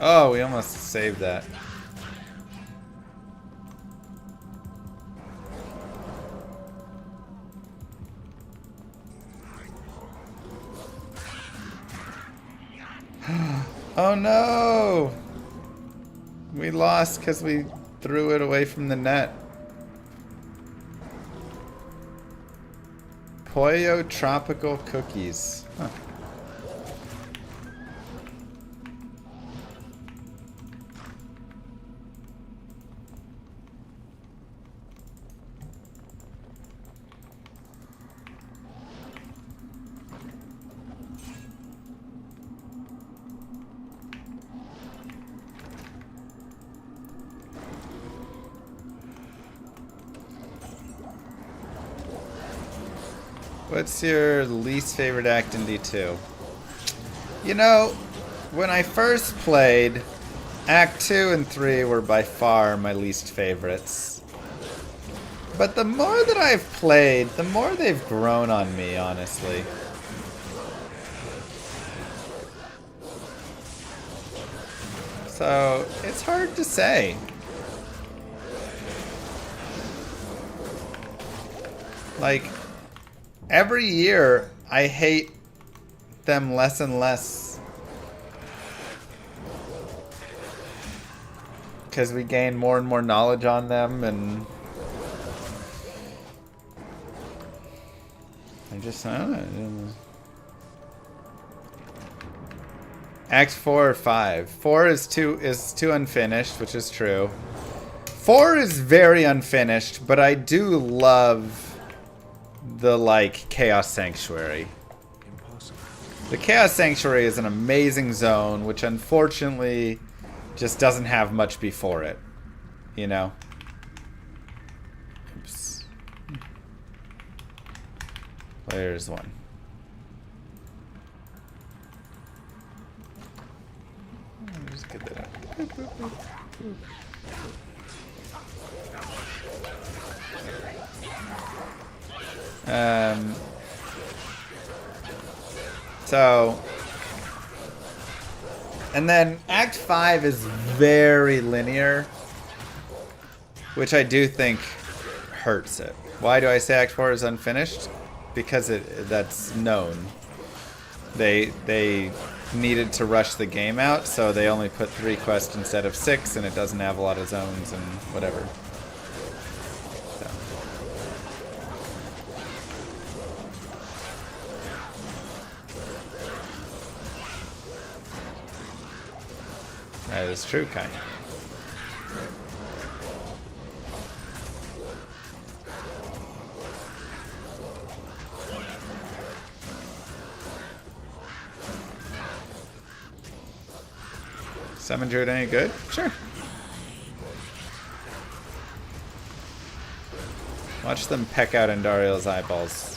Oh, we almost saved that. Oh no! We lost because we threw it away from the net. Pollo tropical cookies. Huh. What's your least favorite act in D2? You know, when I first played, Act 2 and 3 were by far my least favorites. But the more that I've played, the more they've grown on me, honestly. So, it's hard to say. Like, every year, I hate them less and less. Because we gain more and more knowledge on them, and I don't know. Act 4 or 5. 4 is too unfinished, which is true. 4 is very unfinished, but I do love the, like, Chaos Sanctuary. Impossible. The Chaos Sanctuary is an amazing zone, which unfortunately just doesn't have much before it, you know? There's one. Just get that out. So, and then Act 5 is very linear, which I do think hurts it. Why do I say Act 4 is unfinished? Because that's known. They needed to rush the game out, so they only put 3 quests instead of 6, and it doesn't have a lot of zones and whatever. So. That is true, kind of. Summon Druid any good? Sure. Watch them peck out Andariel's eyeballs.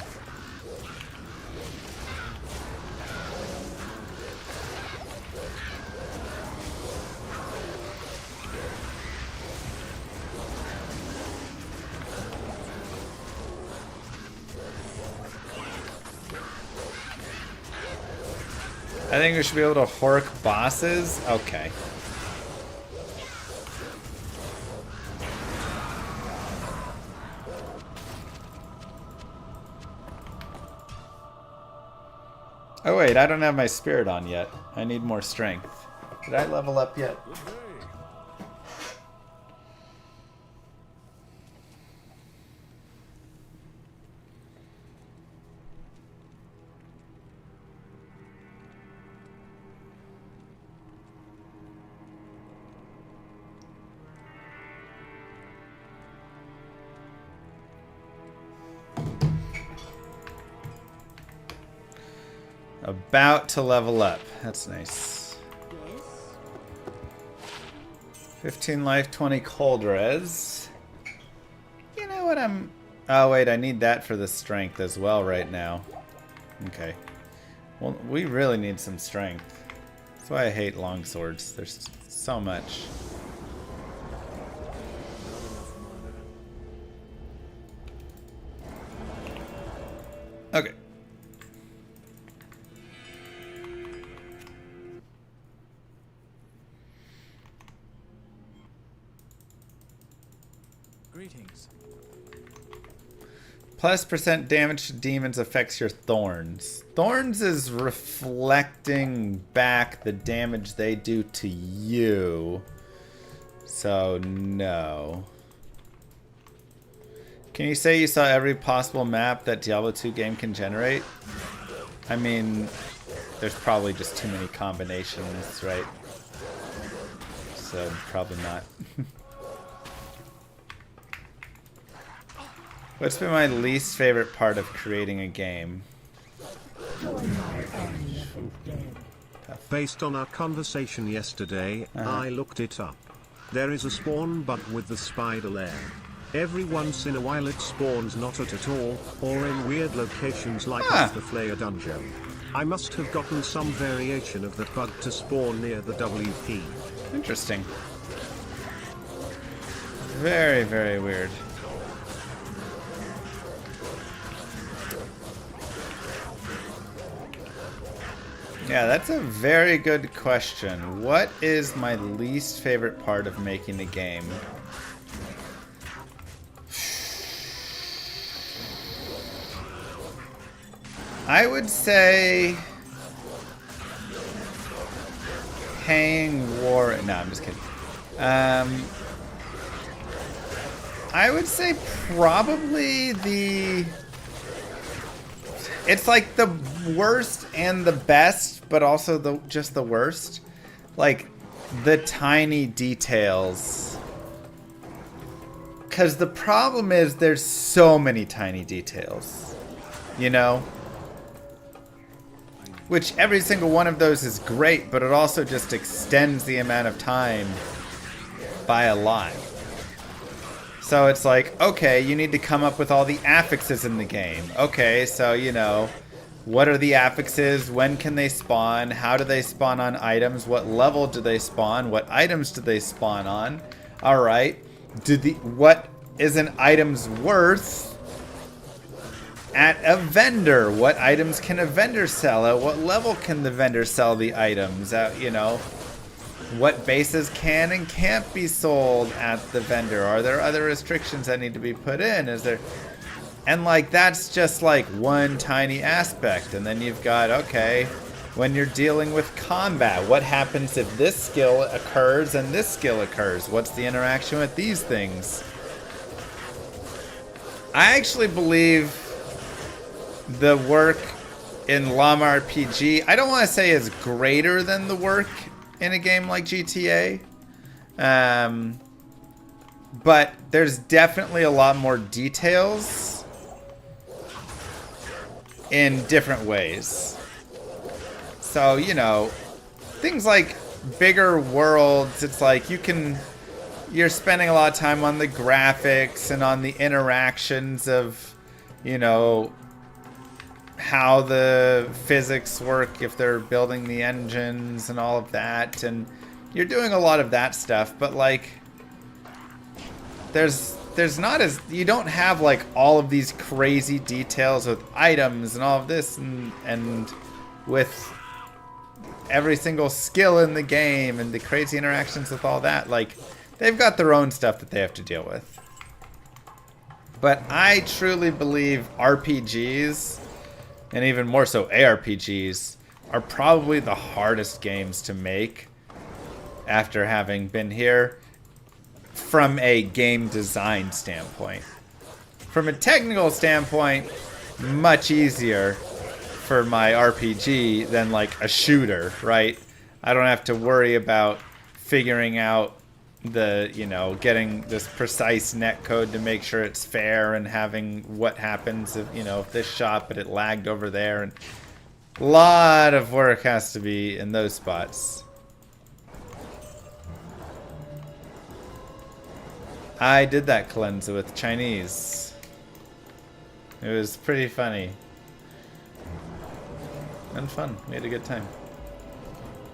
I think we should be able to hork bosses. Okay. Oh wait, I don't have my spirit on yet. I need more strength. Did I level up yet? About to level up. That's nice. 15 life, 20 cold res. You know what I'm... Oh wait, I need that for the strength as well right now. Okay. Well, we really need some strength. That's why I hate long swords. There's so much. Okay. Greetings. Plus % damage to demons affects your thorns. Thorns is reflecting back the damage they do to you. So, no. Can you say you saw every possible map that Diablo 2 game can generate? I mean, there's probably just too many combinations, right? So, probably not. What's been my least favorite part of creating a game? Based on our conversation yesterday, I looked it up. There is a spawn bug with the spider lair. Every once in a while it spawns not at all, or in weird locations like off the Flayer dungeon. I must have gotten some variation of that bug to spawn near the WP. Interesting. Very, very weird. Yeah, that's a very good question. What is my least favorite part of making a game? I would say paying war. No, I'm just kidding. I would say probably the... It's like the worst and the best, but also just the worst. Like, the tiny details. Because the problem is there's so many tiny details. You know? Which every single one of those is great, but it also just extends the amount of time by a lot. So it's like, okay, you need to come up with all the affixes in the game. Okay, so, you know, what are the affixes? When can they spawn? How do they spawn on items? What level do they spawn? What items do they spawn on? All right. What is an item's worth at a vendor? What items can a vendor sell? At what level can the vendor sell the items? You know, what bases can and can't be sold at the vendor? Are there other restrictions that need to be put in? Is there... And like, that's just like one tiny aspect. And then you've got, okay, when you're dealing with combat, what happens if this skill occurs and this skill occurs? What's the interaction with these things? I actually believe the work in llamarpg, I don't want to say is greater than the work in a game like GTA. But there's definitely a lot more details in different ways. So, you know, things like bigger worlds, it's like you're spending a lot of time on the graphics and on the interactions of, you know, how the physics work if they're building the engines and all of that, and you're doing a lot of that stuff, but like there's not as, you don't have like all of these crazy details with items and all of this, and with every single skill in the game and the crazy interactions with all that. Like, they've got their own stuff that they have to deal with. But I truly believe RPGs, and even more so ARPGs, are probably the hardest games to make after having been here from a game design standpoint. From a technical standpoint, much easier for my RPG than like a shooter, right? I don't have to worry about figuring out the, you know, getting this precise netcode to make sure it's fair, and having what happens if, you know, if this shot but it lagged over there, and a lot of work has to be in those spots. I did that cleanse with Chinese. It was pretty funny. And fun. We had a good time.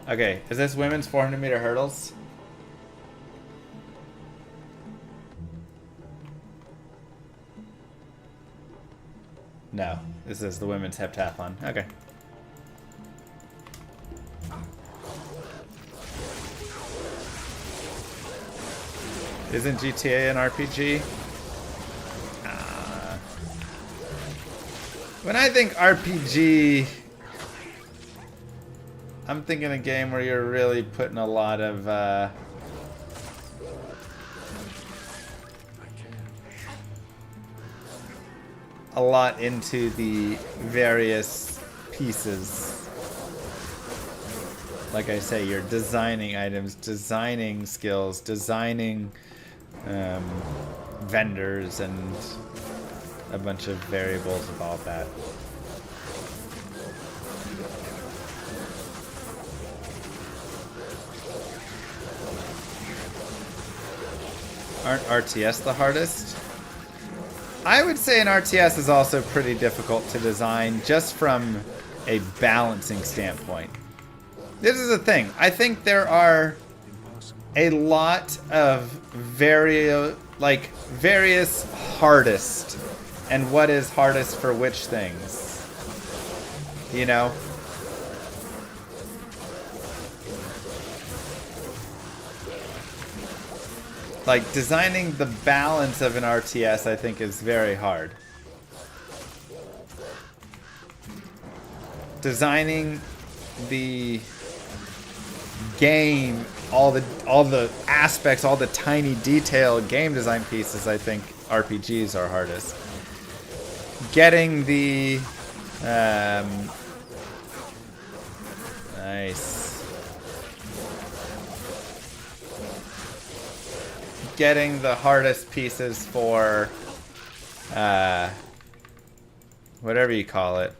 Okay, is this women's 400-meter hurdles? No, this is the women's heptathlon. Okay. Isn't GTA an RPG? When I think RPG, I'm thinking a game where you're really putting a lot of into the various pieces. Like I say, you're designing items, designing skills, designing vendors, and a bunch of variables of all that. Aren't RTS the hardest? I would say an RTS is also pretty difficult to design, just from a balancing standpoint. This is the thing. I think there are a lot of various hardest, and what is hardest for which things, you know? Like, designing the balance of an RTS, I think, is very hard. Designing the game, all the aspects, all the tiny detailed game design pieces, I think RPGs are hardest. Getting the nice. Getting the hardest pieces for whatever you call it.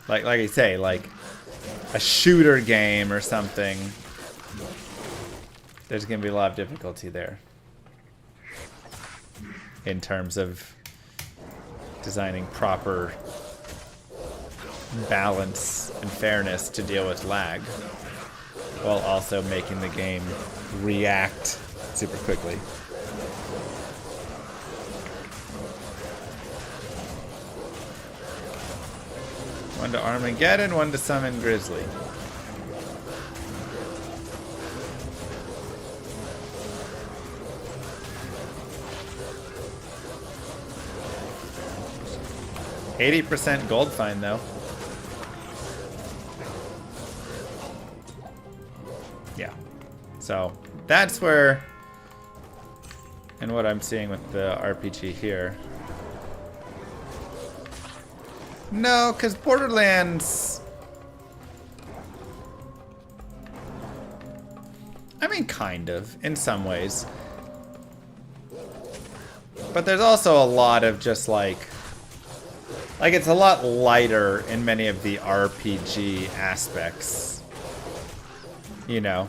Like I say, like a shooter game or something. There's gonna be a lot of difficulty there. in terms of designing proper balance and fairness to deal with lag, while also making the game react super quickly. One to Armageddon, one to summon Grizzly. %80 gold find though. Yeah. So that's where, and what I'm seeing with the RPG here. No, because Borderlands, I mean, kind of, in some ways. But there's also a lot of just like it's a lot lighter in many of the RPG aspects. You know?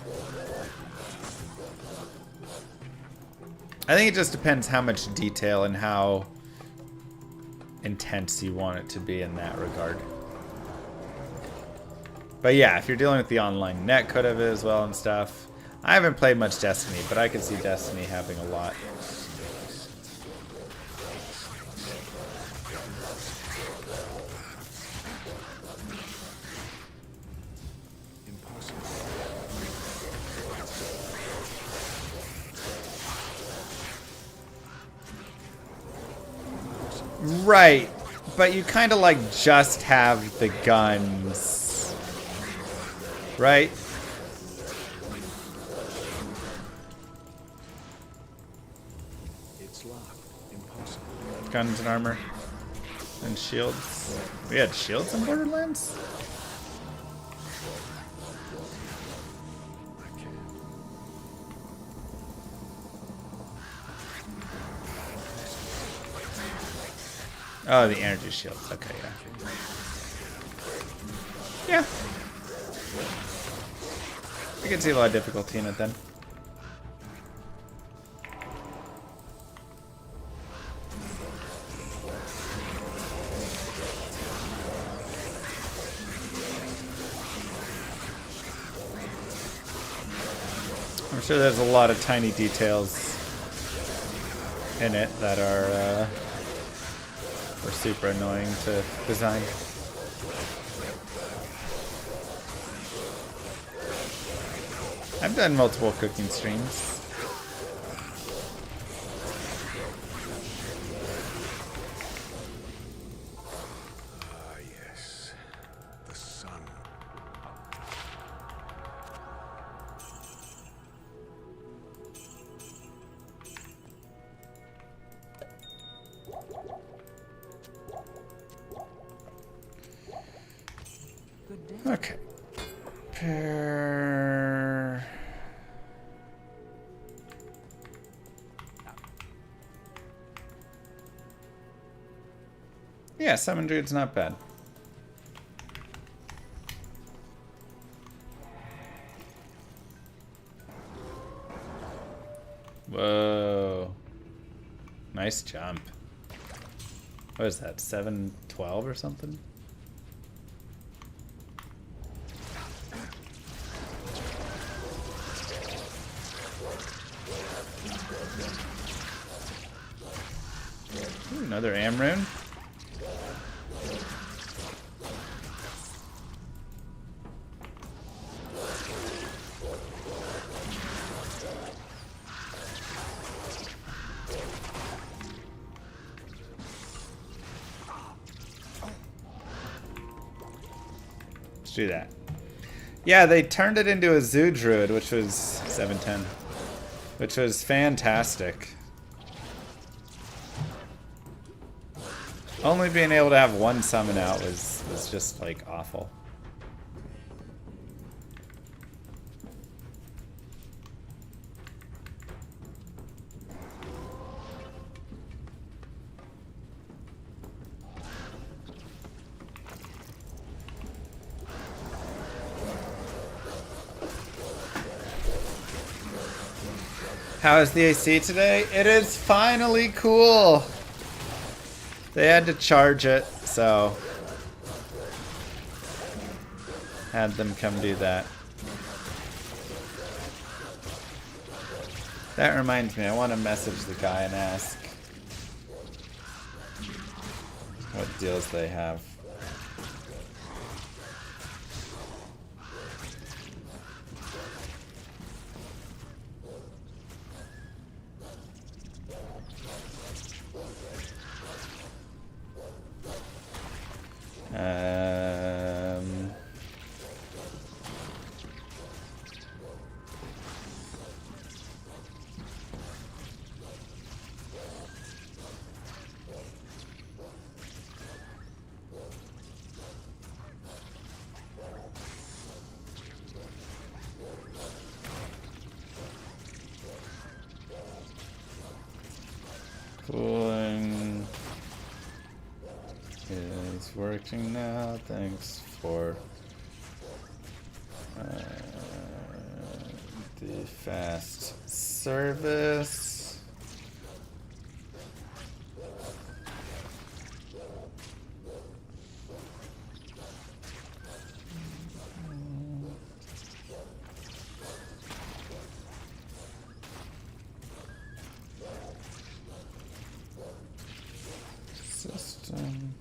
I think it just depends how much detail and how intense you want it to be in that regard. But yeah, if you're dealing with the online net code of it as well and stuff. I haven't played much Destiny, but I can see Destiny having a lot. Right, but you kind of like just have the guns, right? It's locked. Impossible. Guns and armor and shields. We had shields in Borderlands? I can't. Oh, the energy shields. Okay, yeah. Yeah. I can see a lot of difficulty in it then. I'm sure there's a lot of tiny details in it that are super annoying to design. I've done multiple cooking streams. Ah, yes. The sun. Okay. Yeah, Summon Druid's not bad. Whoa. Nice jump. What is that, 712 or something? Ooh, another Amrune. Let's do that. Yeah, they turned it into a Zoo Druid, which was 710, which was fantastic. Only being able to have one summon out was just like awful. How is the AC today? It is finally cool. They had to charge it, so had them come do that. That reminds me, I want to message the guy and ask what deals they have. Cooling is working now. Thanks for the fast service. System.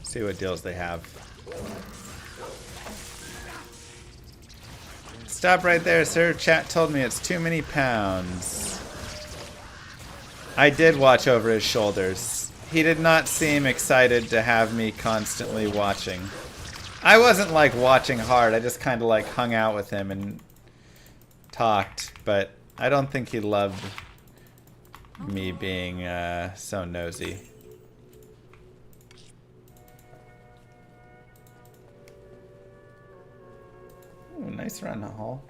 See what deals they have. Stop right there, sir. Chat told me it's too many pounds. I did watch over his shoulders. He did not seem excited to have me constantly watching. I wasn't like watching hard. I just kind of like hung out with him and talked, but I don't think he loved me being so nosy. Ooh, nice run, Hall.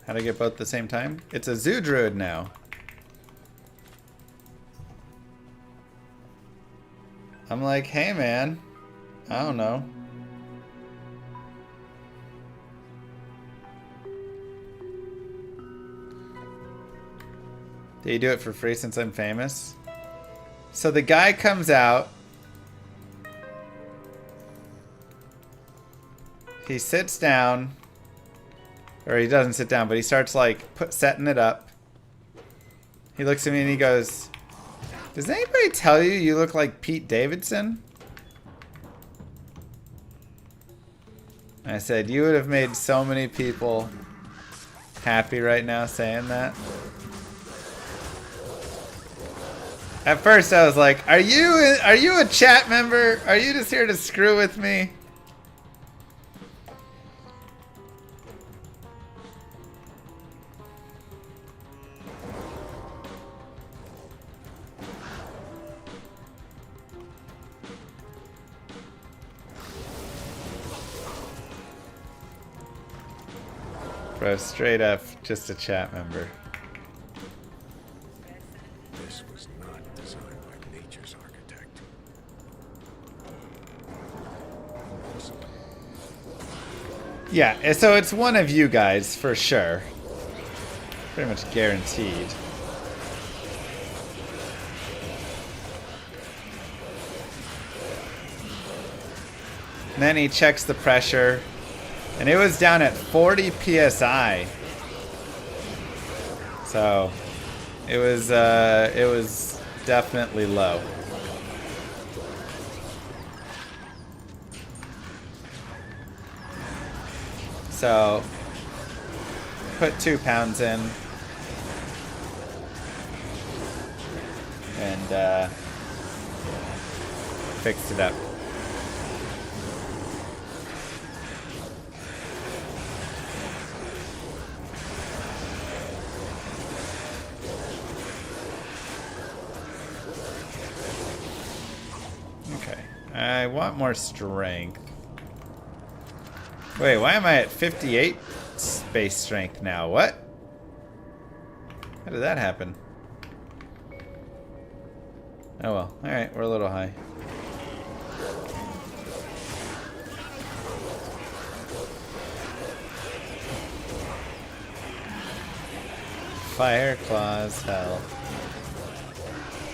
How'd I get both at the same time? It's a zoo druid now. I'm like, hey man, I don't know. Do you do it for free since I'm famous? So the guy comes out. He sits down. Or he doesn't sit down, but he starts like setting it up. He looks at me and he goes, "Does anybody tell you you look like Pete Davidson?" I said, "You would have made so many people happy right now saying that." At first I was like, are you a chat member? Are you just here to screw with me? Bro, straight up, just a chat member. This was not designed by nature's architect. Yeah, so it's one of you guys, for sure. Pretty much guaranteed. And then he checks the pressure. And it was down at 40 PSI. So it was definitely low. So put 2 pounds in and fixed it up. I want more strength. Wait, why am I at 58 space strength now? What? How did that happen? Oh well. Alright, we're a little high. Fire claws, hell.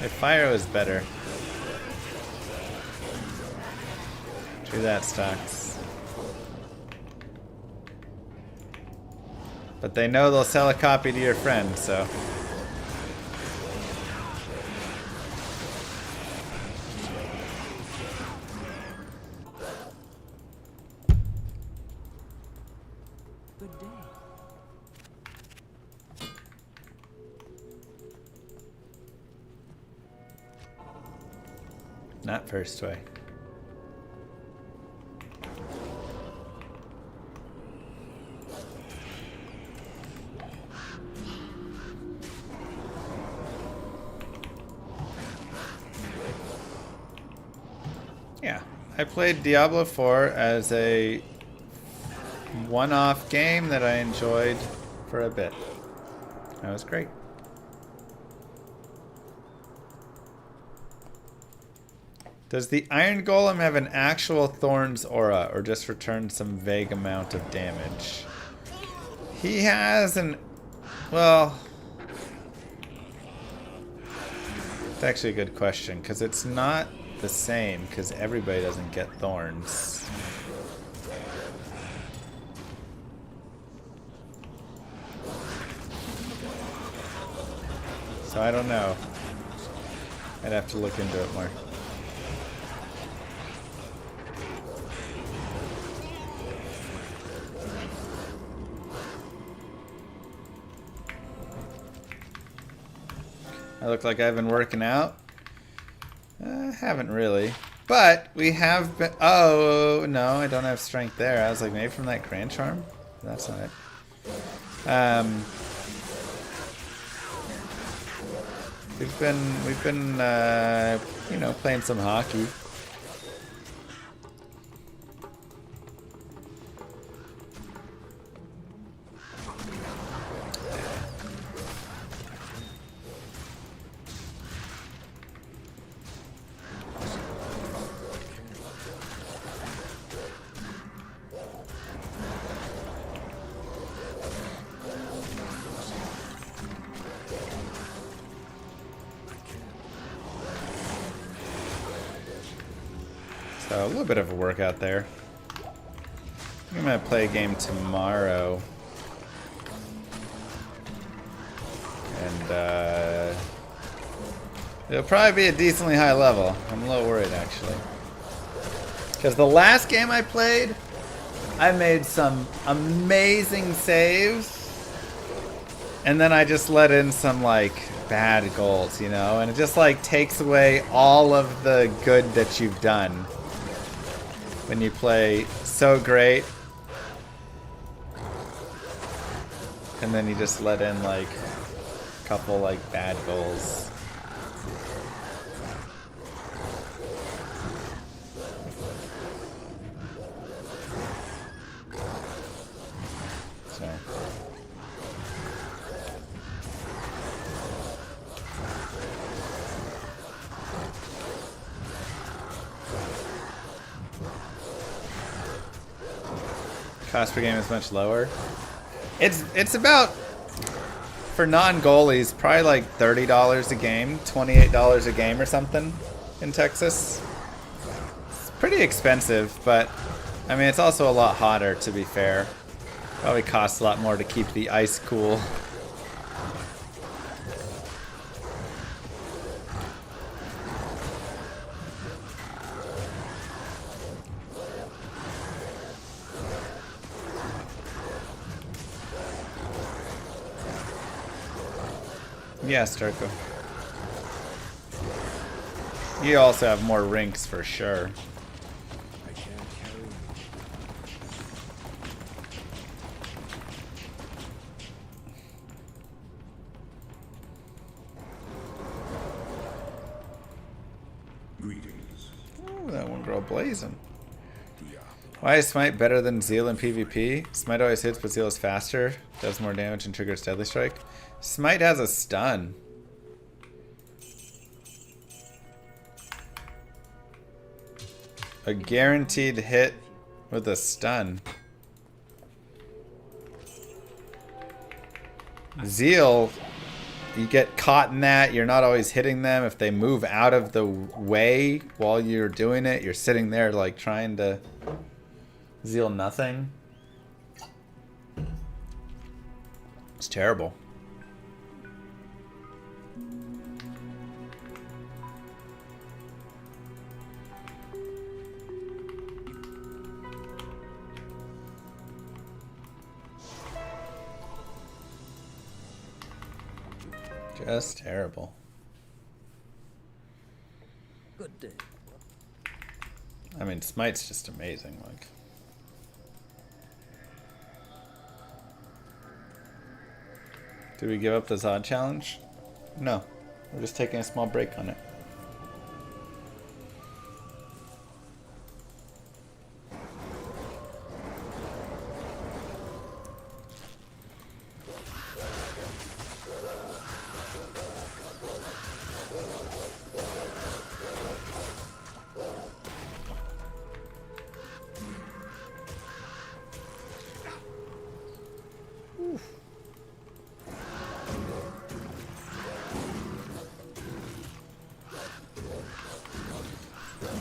If fire was better. True that, stocks. But they know they'll sell a copy to your friend, so. Good day. Not first way. Yeah, I played Diablo 4 as a one-off game that I enjoyed for a bit. That was great. Does the Iron Golem have an actual Thorns aura or just return some vague amount of damage? He has an... well... it's actually a good question, because it's not the same, because everybody doesn't get Thorns. So I don't know. I'd have to look into it more. I look like I've been working out. Haven't really. But we have been... oh, no, I don't have strength there. I was like, maybe from that Grand Charm? That's not it. We've been, you know, playing some hockey. So a little bit of a workout there. I think I'm gonna play a game tomorrow. And it'll probably be a decently high level. I'm a little worried actually. Because the last game I played, I made some amazing saves. And then I just let in some like bad goals, you know? And it just like takes away all of the good that you've done. When you play so great, and then you just let in like a couple like bad goals. So. Cost per game is much lower. It's about, for non-goalies, probably like $30 a game, $28 a game or something in Texas. It's pretty expensive, but I mean it's also a lot hotter, to be fair. Probably costs a lot more to keep the ice cool. Yeah, Starko. You also have more rinks for sure. I can't carry Greetings. Ooh, that one girl blazing. Diablo. Why is Smite better than Zeal in PvP? Smite always hits, but Zeal is faster, does more damage, and triggers Deadly Strike. Smite has a stun. A guaranteed hit with a stun. Zeal, you get caught in that. You're not always hitting them. If they move out of the way while you're doing it, you're sitting there like trying to Zeal nothing. It's terrible. Just terrible. Good day. I mean, Smite's just amazing. Like, do we give up the Zod challenge? No, we're just taking a small break on it.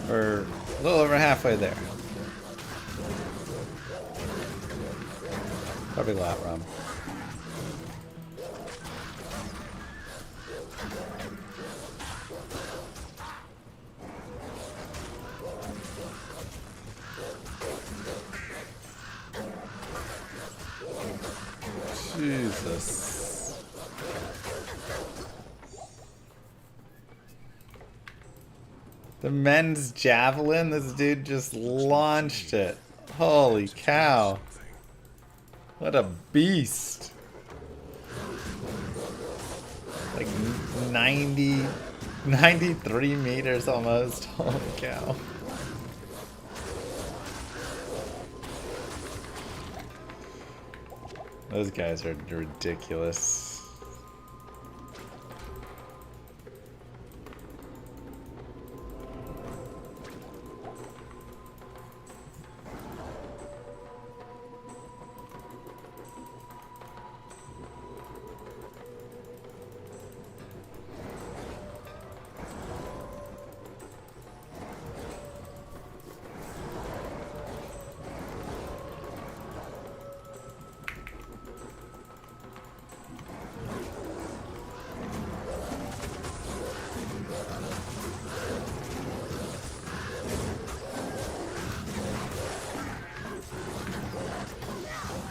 We're a little over halfway there. Probably a lot, Rom. Jesus. The men's javelin, this dude just launched it. Holy cow. What a beast. Like 93 meters almost. Holy cow. Those guys are ridiculous.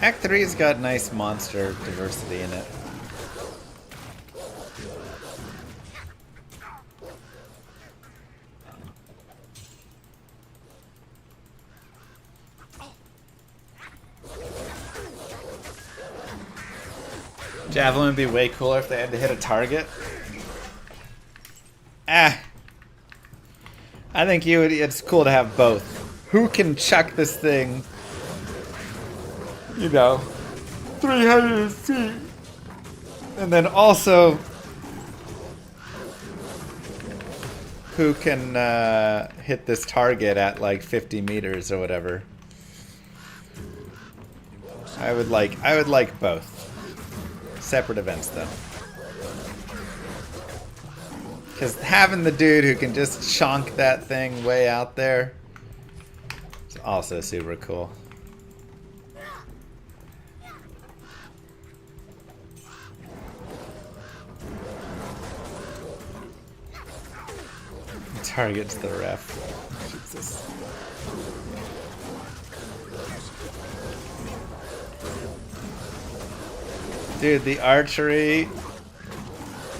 Act 3's got nice monster diversity in it. Javelin would be way cooler if they had to hit a target. I think it's cool to have both. Who can chuck this thing, you know, 300 feet? And then also, who can hit this target at like 50 meters or whatever? I would like both. Separate events though. Because having the dude who can just chonk that thing way out there is also super cool. Targets the ref. Jesus. Dude, the archery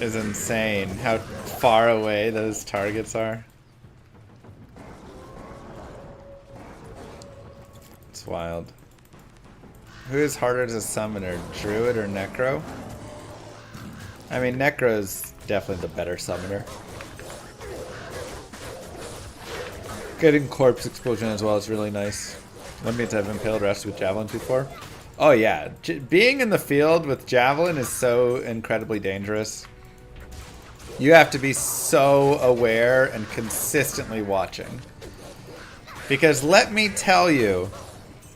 is insane. How far away those targets are. It's wild. Who is harder as a summoner, Druid or Necro? I mean, Necro's definitely the better summoner. Getting corpse explosion as well is really nice. One means I've impaled rest with javelins before. Oh yeah, being in the field with javelin is so incredibly dangerous. You have to be so aware and consistently watching. Because let me tell you,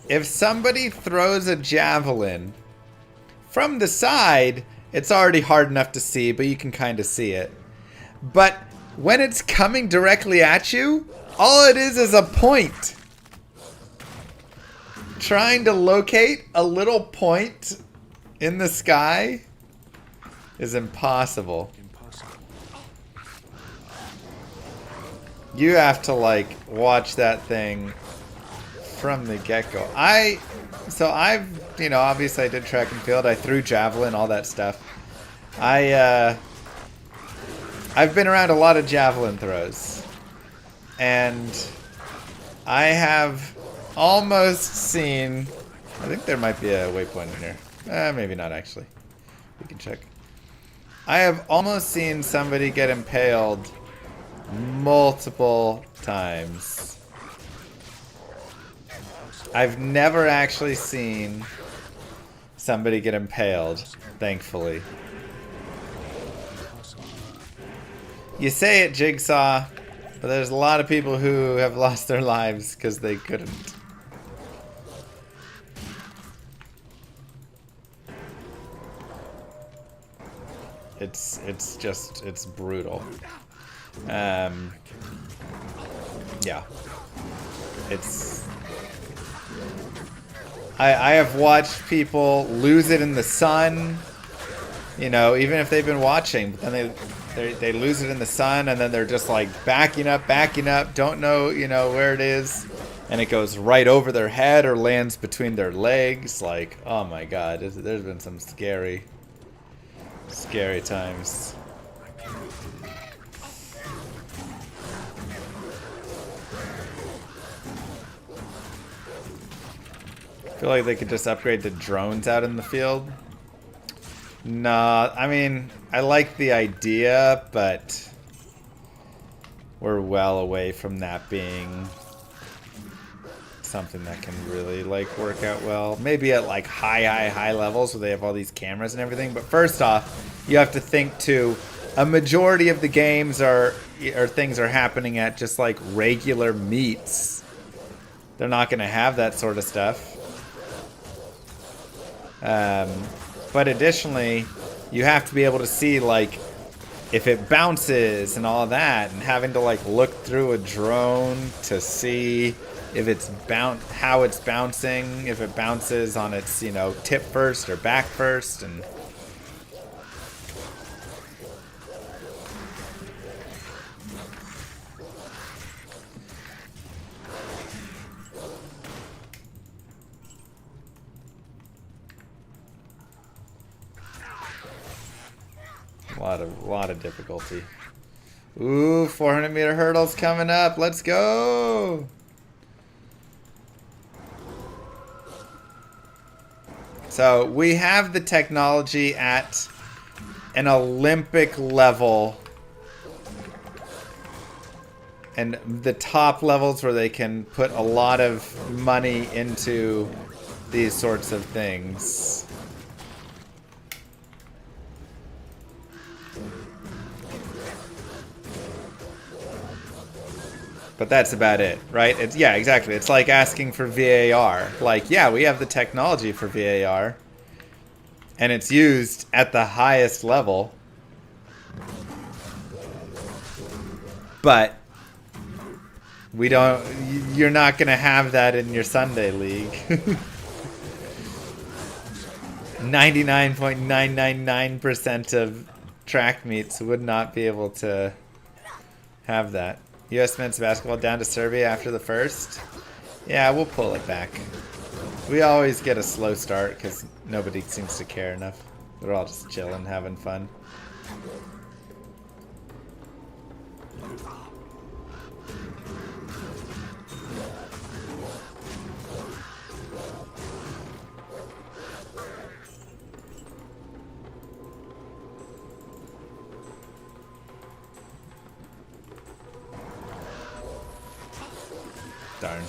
if somebody throws a javelin from the side, it's already hard enough to see, but you can kind of see it. But when it's coming directly at you, all it is a point. Trying to locate a little point in the sky is impossible. You have to like watch that thing from the get-go. You know, obviously I did track and field. I threw javelin, all that stuff. I've been around a lot of javelin throws, and I have almost seen. I think there might be a waypoint in here. Maybe not actually. We can check. I have almost seen somebody get impaled multiple times. I've never actually seen somebody get impaled, thankfully. You say it, Jigsaw, but there's a lot of people who have lost their lives because they couldn't. It's brutal. Yeah. I have watched people lose it in the sun, you know, even if they've been watching, but then they lose it in the sun, and then they're just like backing up, don't know, you know, where it is, and it goes right over their head or lands between their legs. Like, oh my god, there's been some scary times. I feel like they could just upgrade to drones out in the field. Nah, I mean, I like the idea, but we're well away from that being something that can really like work out well. Maybe at like high levels where they have all these cameras and everything. But first off, you have to think too, a majority of the games or things are happening at just like regular meets. They're not going to have that sort of stuff. But additionally, you have to be able to see like if it bounces and all that, and having to like look through a drone to see if it's how it's bouncing, if it bounces on its, you know, tip first or back first, and a lot of difficulty. Ooh, 400-meter hurdles coming up. Let's go. So we have the technology at an Olympic level, and the top levels where they can put a lot of money into these sorts of things. But that's about it, right? Yeah, exactly. It's like asking for VAR. Like, yeah, we have the technology for VAR, and it's used at the highest level. But we don't. You're not going to have that in your Sunday league. 99.999% of track meets would not be able to have that. U.S. men's basketball down to Serbia after the first. Yeah, we'll pull it back. We always get a slow start because nobody seems to care enough. They're all just chilling, having fun. Darn.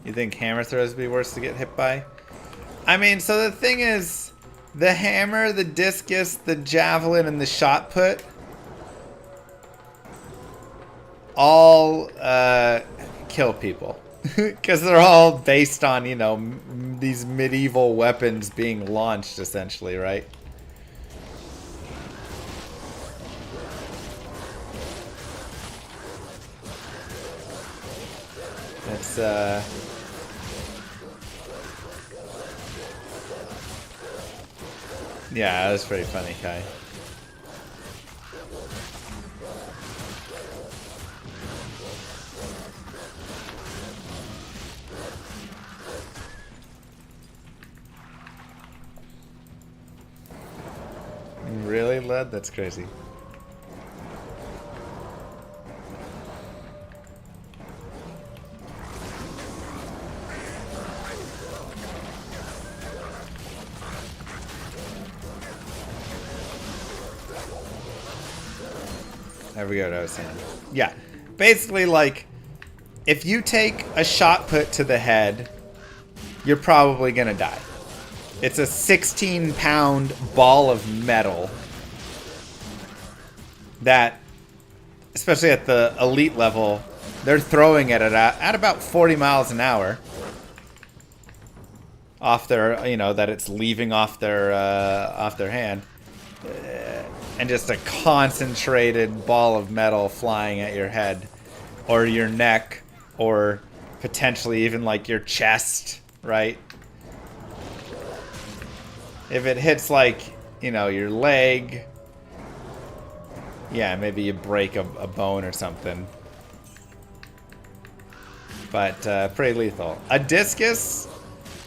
You think hammer throws would be worse to get hit by? I mean, so the thing is, the hammer, the discus, the javelin, and the shot put all kill people. Because they're all based on, you know, these medieval weapons being launched, essentially, right? It's, yeah, that was pretty funny, Kai. Really, Led? That's crazy. There we go, what I was saying. Yeah, basically, like, if you take a shot put to the head, you're probably gonna die. It's a 16-pound ball of metal that, especially at the elite level, they're throwing it at about 40 miles an hour off their, you know, that it's leaving off their hand. And just a concentrated ball of metal flying at your head or your neck or potentially even like your chest, right? If it hits like, you know, your leg, yeah, maybe you break a bone or something. But pretty lethal. A discus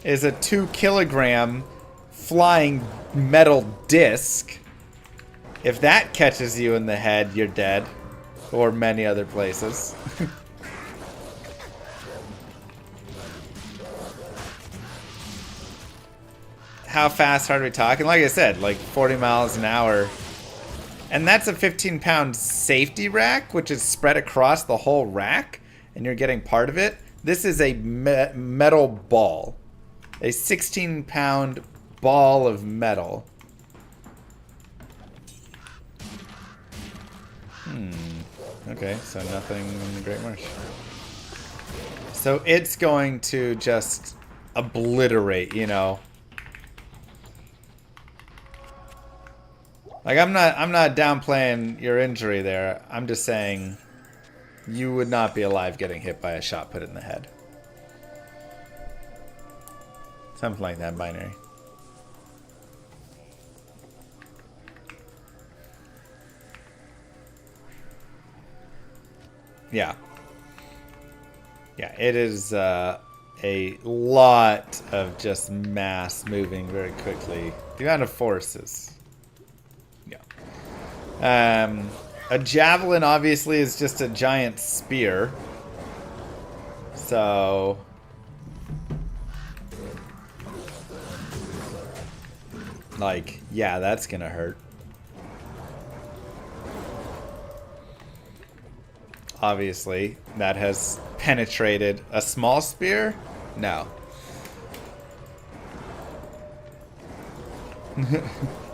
is a 2-kilogram flying metal disc. If that catches you in the head, you're dead. Or many other places. How fast are we talking? Like I said, like 40 miles an hour. And that's a 15-pound safety rack, which is spread across the whole rack. And you're getting part of it. This is a metal ball. A 16-pound ball of metal. Okay, so nothing in the Great Marsh. So it's going to just obliterate, you know. Like I'm not downplaying your injury there. I'm just saying you would not be alive getting hit by a shot put in the head. Something like that, binary. Yeah. Yeah, it is a lot of just mass moving very quickly. The amount of forces. Yeah. A javelin obviously is just a giant spear. So... like, yeah, that's gonna hurt. Obviously, that has penetrated a small spear? No.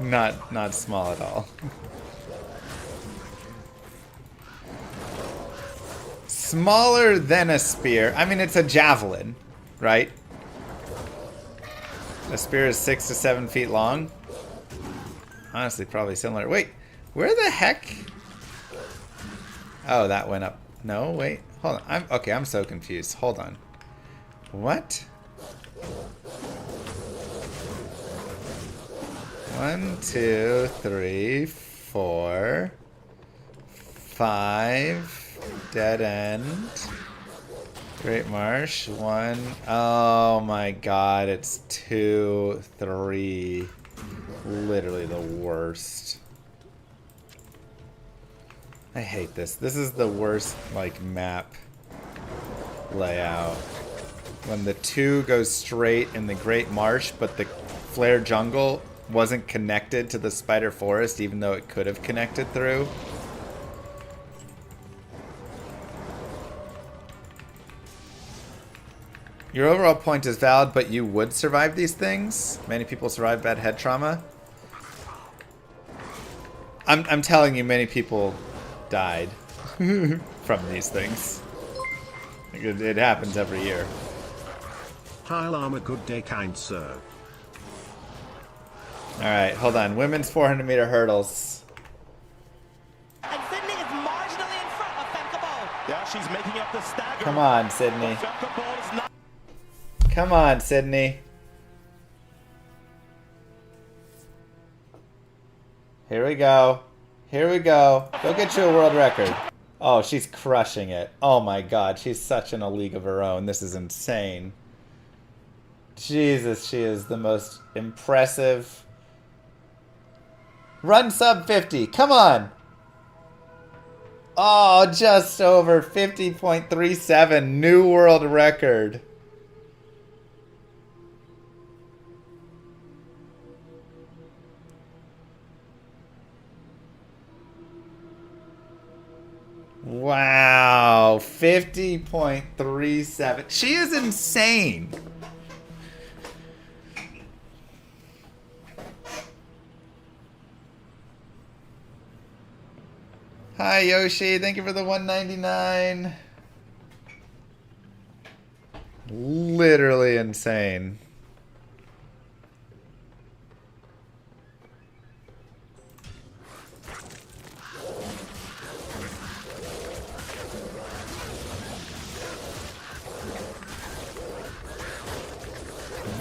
Not small at all. Smaller than a spear. I mean, it's a javelin, right? A spear is 6 to 7 feet long. Honestly, probably similar. Wait, where the heck? Oh, that went up. No, wait. Hold on. I'm so confused. Hold on. What? 1, 2, 3, 4, 5. Dead end. Great Marsh. 1. Oh my god, it's 2, 3. Literally the worst. I hate this. This is the worst, like, map layout. When the 2 goes straight in the Great Marsh, but the Flare Jungle wasn't connected to the Spider Forest, even though it could have connected through. Your overall point is valid, but you would survive these things. Many people survive bad head trauma. I'm telling you, many people died from these things. It happens every year. Hi Llama, good day kind sir. Alright, hold on. Women's 400 meter hurdles. And Sydney is marginally in front of Femke Bol. Yeah, she's making up the stagger. Come on, Sydney. Femke Bol is not. Come on, Sydney. Here we go. Here we go. Go get you a world record. Oh, she's crushing it. Oh my god, she's such in a league of her own. This is insane. Jesus, she is the most impressive. Run sub 50. Come on. Oh, just over 50.37. New world record. Wow, 50.37. She is insane. Hi Yoshi, thank you for the 199. Literally insane.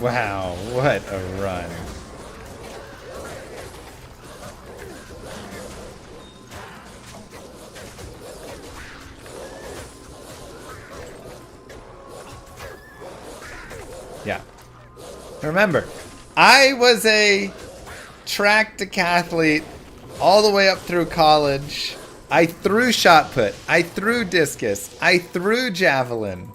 Wow, what a run. Yeah. Remember, I was a track decathlete all the way up through college. I threw shot put. I threw discus. I threw javelin.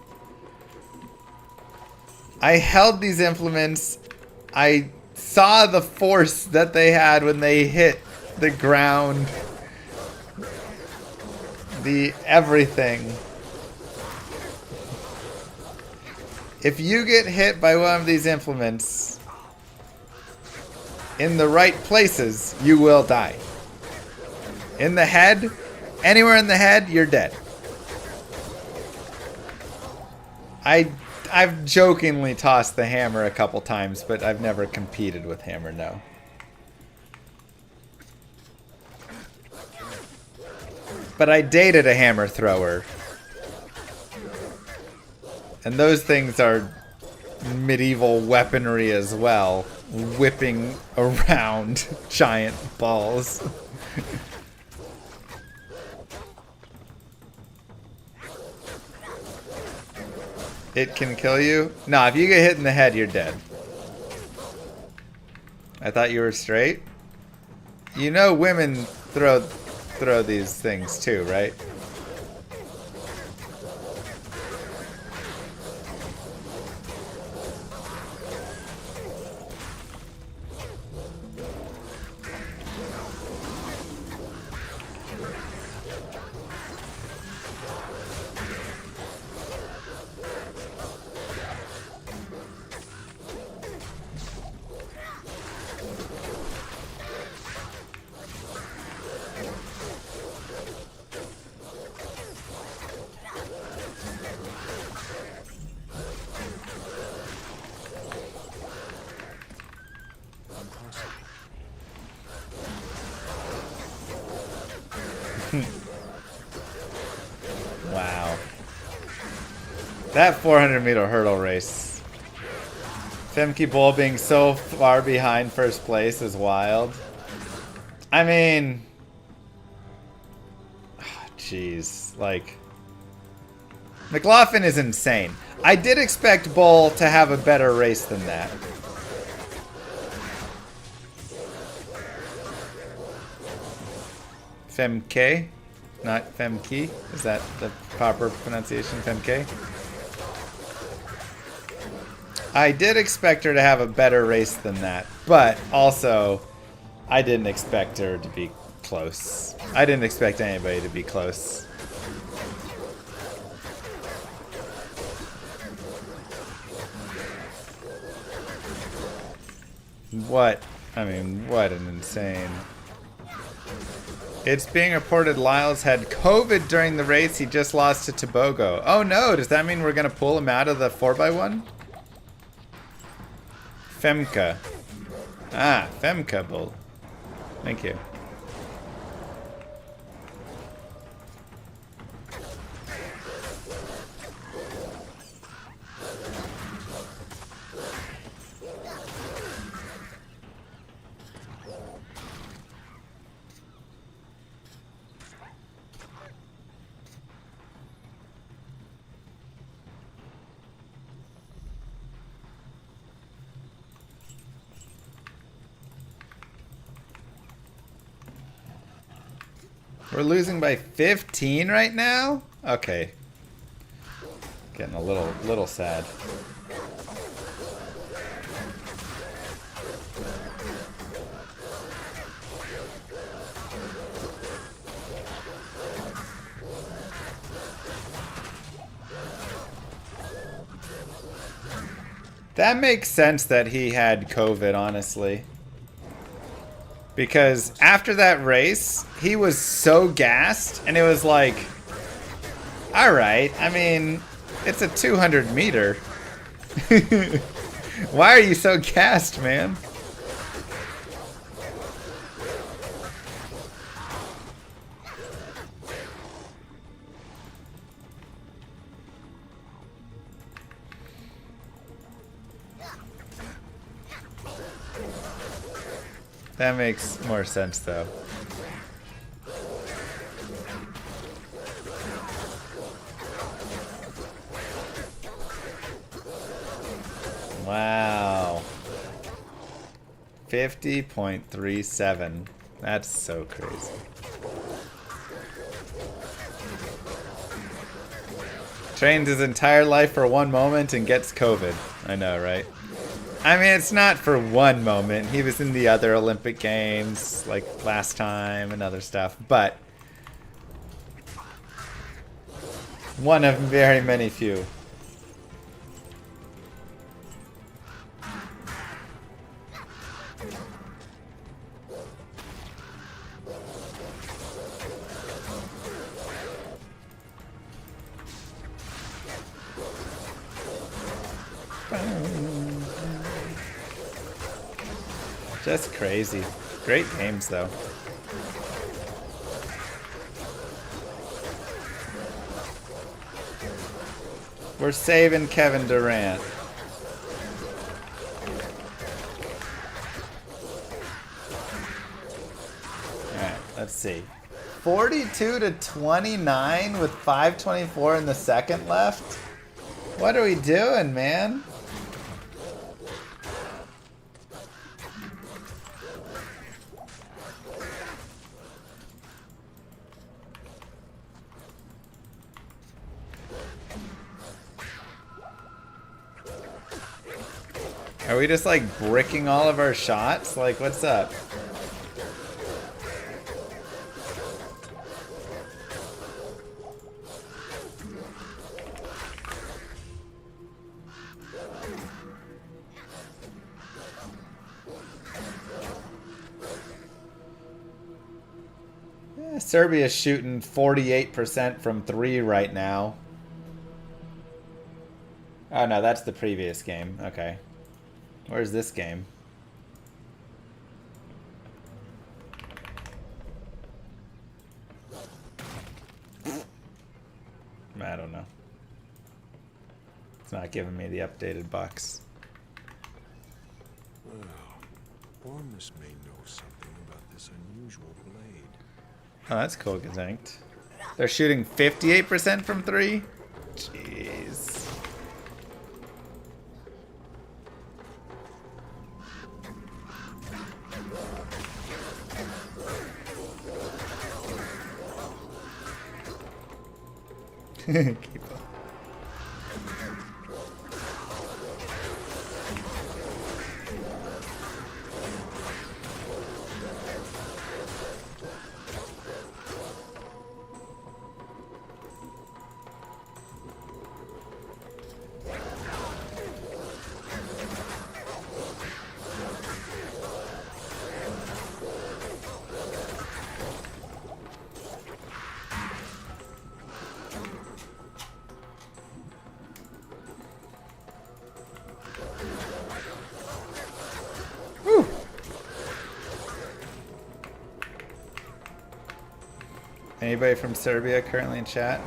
I held these implements. I saw the force that they had when they hit the ground. The everything. If you get hit by one of these implements in the right places, you will die. In the head, anywhere in the head, you're dead. I've jokingly tossed the hammer a couple times, but I've never competed with hammer, no. But I dated a hammer thrower. And those things are medieval weaponry as well, whipping around giant balls. It can kill you? No, if you get hit in the head, you're dead. I thought you were straight. You know women throw these things too, right? Wow. That 400 meter hurdle race. Femke Bol being so far behind first place is wild. I mean, jeez, like, McLaughlin is insane. I did expect Bol to have a better race than that. Femke, not Femke. Is that the proper pronunciation? Femke? I did expect her to have a better race than that, but also I didn't expect her to be close. I didn't expect anybody to be close. What? I mean, what an insane. It's being reported Lyles had COVID during the race. He just lost to Tobogo. Oh no, does that mean we're gonna pull him out of the 4x1? Femka. Ah, Femka bull. Thank you. We're losing by 15 right now? Okay. Getting a little sad. That makes sense that he had COVID, honestly. Because after that race, he was so gassed, and it was like, alright, I mean, it's a 200 meter. Why are you so gassed, man? That makes more sense, though. Wow. 50.37. That's so crazy. Trains his entire life for one moment and gets COVID. I know, right? I mean, it's not for one moment. He was in the other Olympic Games, like last time and other stuff, but one of very many few. Just crazy. Great games, though. We're saving Kevin Durant. Alright, let's see. 42 to 29 with 5:24 in the second left? What are we doing, man? Are we just like bricking all of our shots? Like, what's up? Serbia's shooting 48% from 3 right now. Oh no, that's the previous game. Okay. Where's this game? I don't know. It's not giving me the updated box. Well, Ormus may know something about this unusual blade. Oh, that's cool, gazanked. They're shooting 58% from 3? Jeez. Keep up. Anybody from Serbia currently in chat?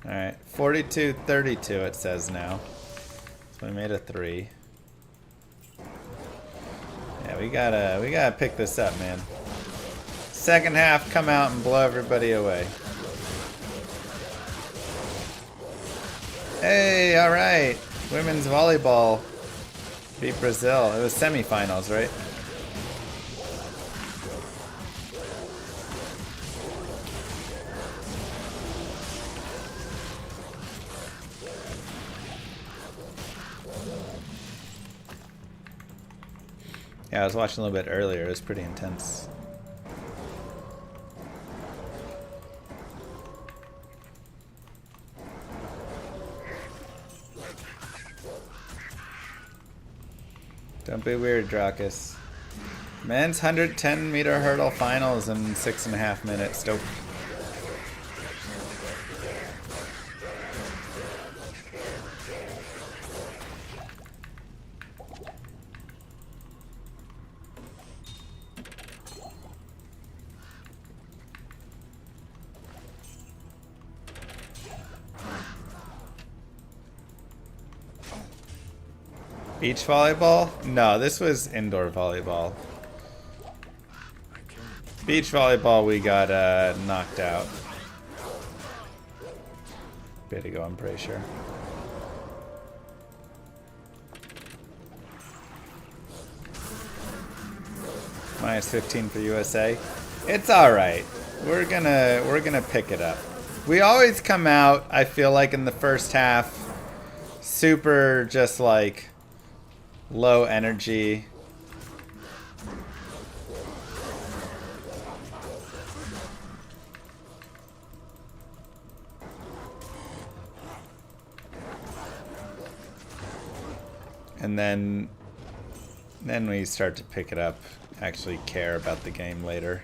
Alright, 42-32 it says now. So we made a 3. Yeah, we gotta pick this up, man. Second half, come out and blow everybody away. Hey, alright. Women's volleyball beat Brazil. It was semifinals, right? Yeah, I was watching a little bit earlier. It was pretty intense. Don't be weird, Dracus. Men's 110-meter hurdle finals in 6.5 minutes. Dope. Beach volleyball? No, this was indoor volleyball. Beach volleyball, we got knocked out. Bit ago, I'm pretty sure. Minus 15 for USA. It's all right. We're gonna pick it up. We always come out, I feel like, in the first half, super just like low energy. And then we start to pick it up, actually care about the game later.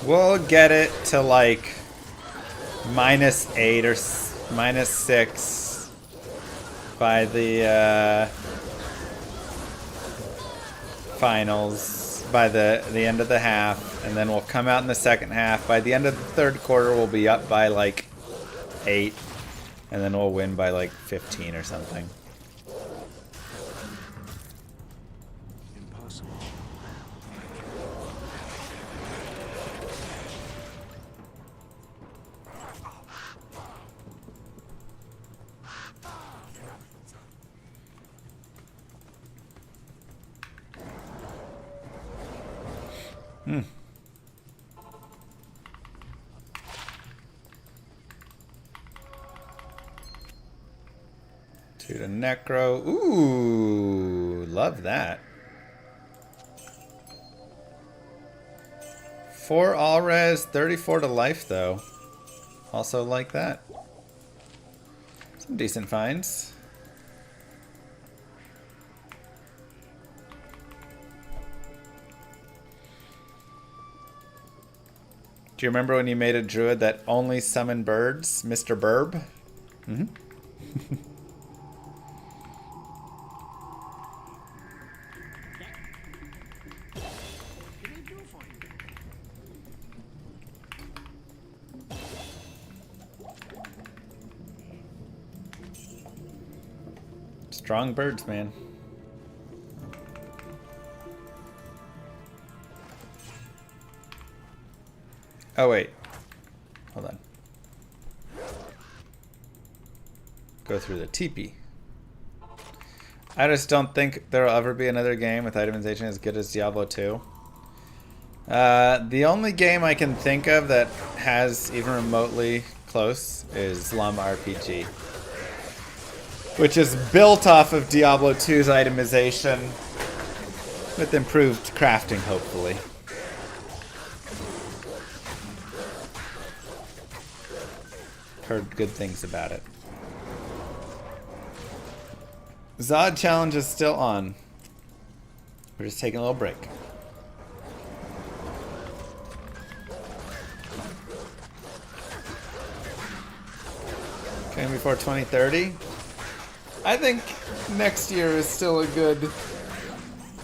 We'll get it to like -8 or -6 by the finals, by the end of the half, and then we'll come out in the second half. By the end of the third quarter, we'll be up by like 8, and then we'll win by like 15 or something. To the Necro. Ooh, love that. 4 all res, 34 to life though. Also like that. Some decent finds. Do you remember when you made a druid that only summoned birds, Mr. Burb? Mm-hmm. Strong birds, man. Oh, wait. Hold on. Go through the teepee. I just don't think there will ever be another game with itemization as good as Diablo 2. The only game I can think of that has even remotely close is llamarpg, which is built off of Diablo 2's itemization with improved crafting, hopefully. Heard good things about it. Zod challenge is still on. We're just taking a little break. Okay, before 2030? I think next year is still a good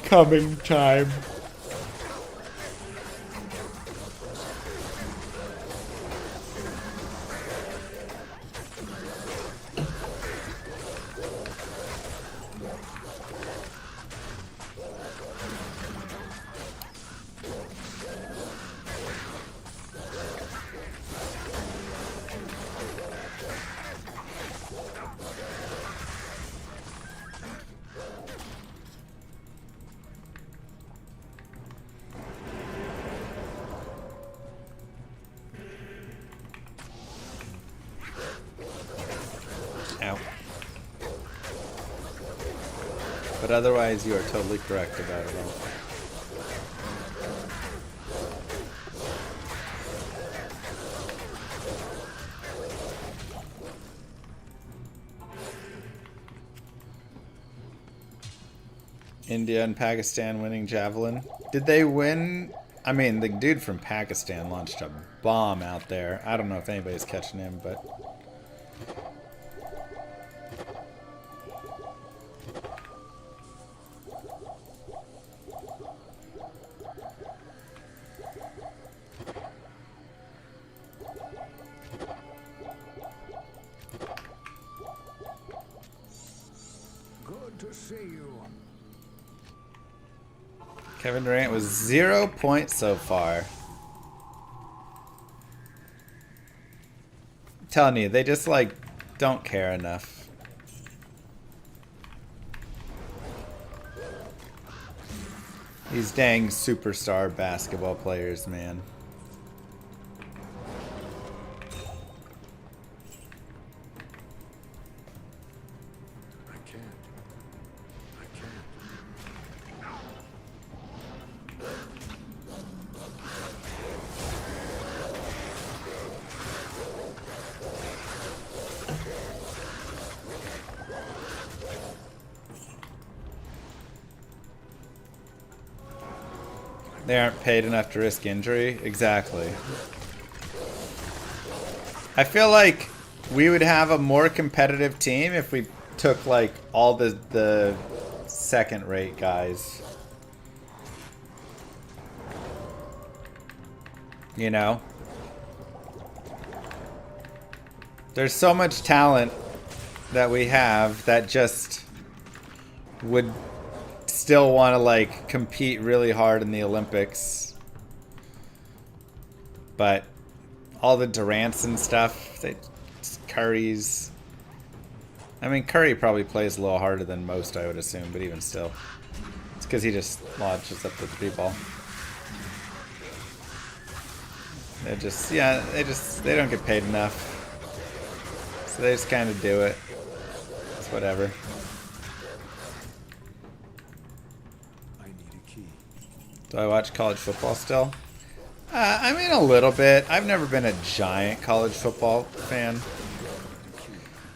coming time. But otherwise, you are totally correct about it all. India and Pakistan winning javelin. Did they win? I mean, the dude from Pakistan launched a bomb out there. I don't know if anybody's catching him, but... Good to see you. Kevin Durant was 0 points so far. I'm telling you, they just like don't care enough. These dang superstar basketball players, man. They aren't paid enough to risk injury? Exactly. I feel like we would have a more competitive team if we took like all the second rate guys. You know? There's so much talent that we have that just would still want to like compete really hard in the Olympics, but all the Durants and stuff, Curry's. I mean, Curry probably plays a little harder than most, I would assume, but even still, it's because he just launches up the three ball. They just, yeah, they don't get paid enough, so they just kind of do it. It's whatever. Do I watch college football still? I mean, a little bit. I've never been a giant college football fan.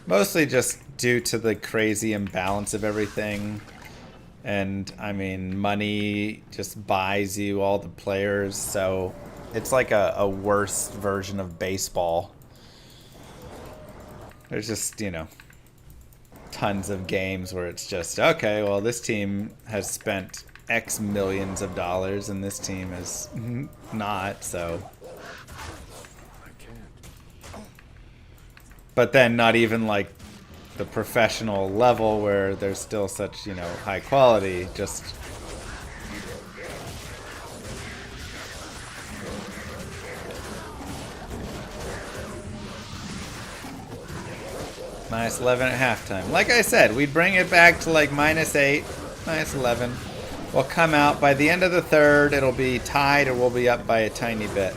Mostly just due to the crazy imbalance of everything. And, I mean, money just buys you all the players. So it's like a worse version of baseball. There's just, you know, tons of games where it's just, okay, well, this team has spent X millions of dollars and this team is not, so. But then not even like the professional level where there's still such, you know, high quality, just -11 at halftime. Like I said, we'd bring it back to like -8, -11. We'll come out by the end of the third, it'll be tied or we'll be up by a tiny bit.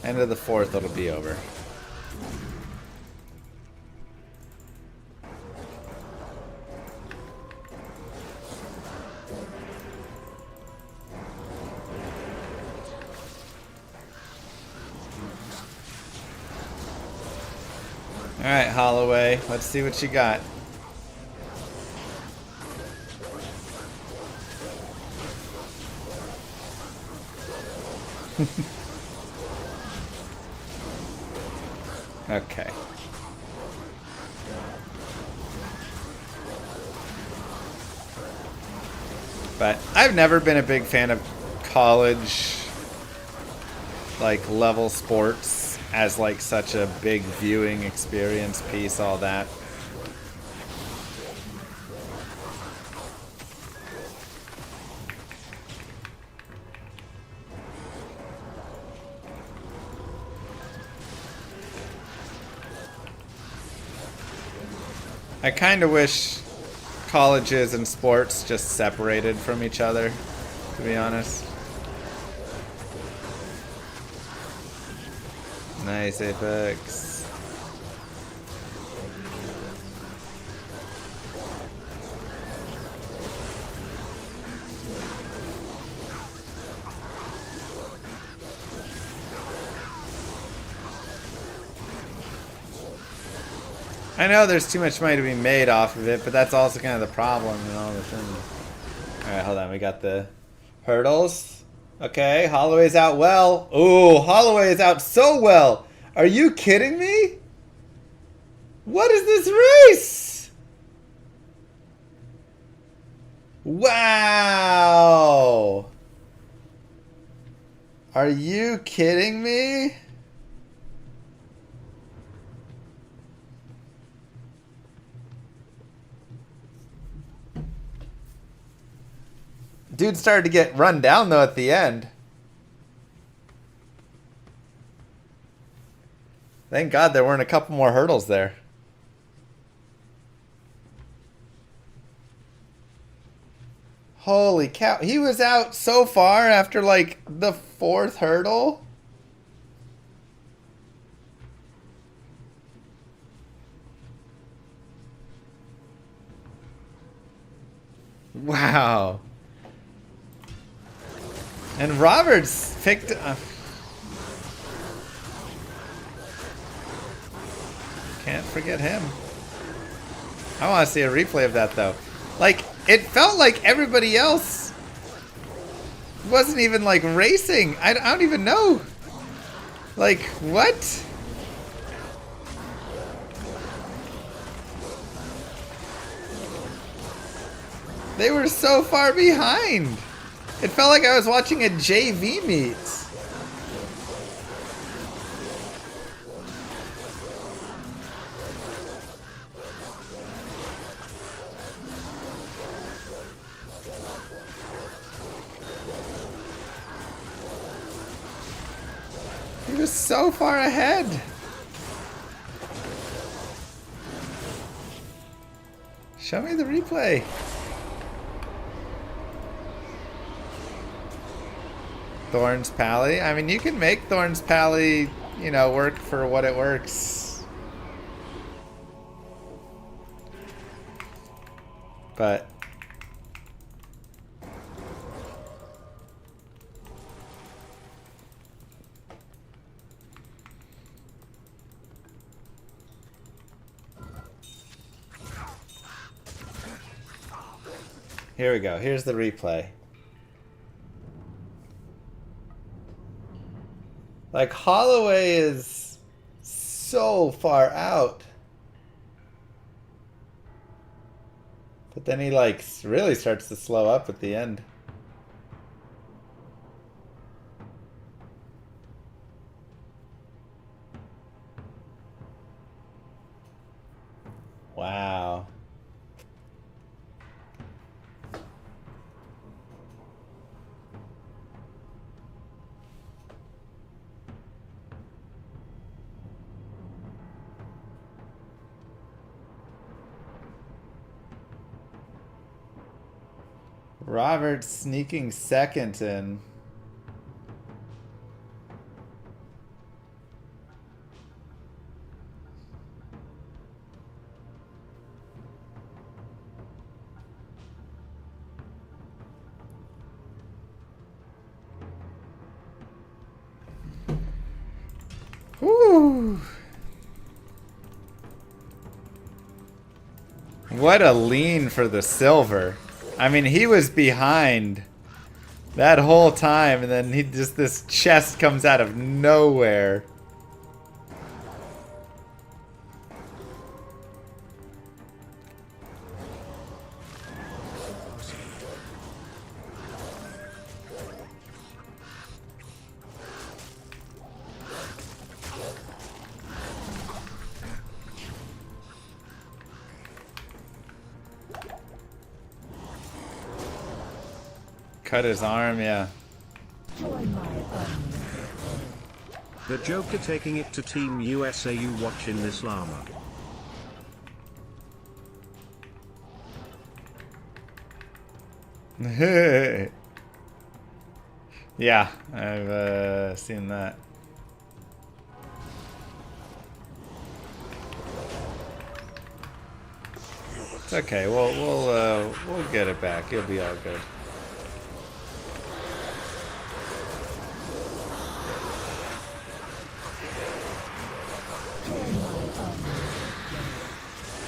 End of the fourth, it'll be over. Alright, Holloway. Let's see what you got. Okay. But I've never been a big fan of college like level sports as like such a big viewing experience piece, all that. I kind of wish colleges and sports just separated from each other, to be honest. Nice, Apex. I know there's too much money to be made off of it, but that's also kind of the problem and all the things. Alright, hold on. We got the hurdles. Okay, Holloway's out well. Ooh, Holloway is out so well. Are you kidding me? What is this race? Wow. Are you kidding me? Dude started to get run down though at the end. Thank God there weren't a couple more hurdles there. Holy cow. He was out so far after like the 4th hurdle. Wow. And Roberts picked... can't forget him. I want to see a replay of that, though. Like, it felt like everybody else wasn't even, like, racing. I don't even know. Like, what? They were so far behind. It felt like I was watching a JV meet. He was so far ahead. Show me the replay. Thorns Pally. I mean, you can make Thorns Pally, you know, work for what it works. But here we go. Here's the replay. Like, Holloway is so far out. But then he, like, really starts to slow up at the end. Wow. Robert sneaking second in. Whew. What a lean for the silver. I mean, he was behind that whole time, and then he just, this chest comes out of nowhere. Cut his arm, yeah. Join my army. The Joker taking it to Team USA. You watching this llama? Yeah, I've seen that. It's okay. We'll get it back. It'll be all good.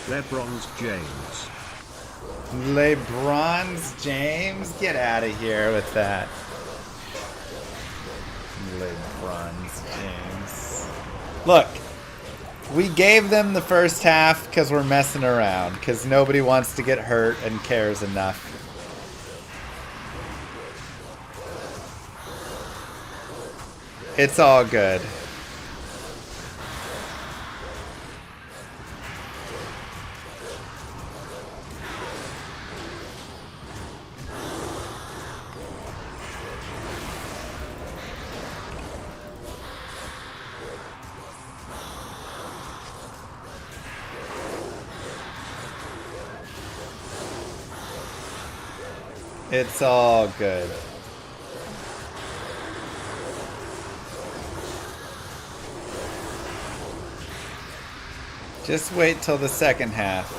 LeBron's James. LeBron's James? Get out of here with that. LeBron's James. Look, we gave them the first half because we're messing around, because nobody wants to get hurt and cares enough. It's all good. It's all good. Just wait till the second half.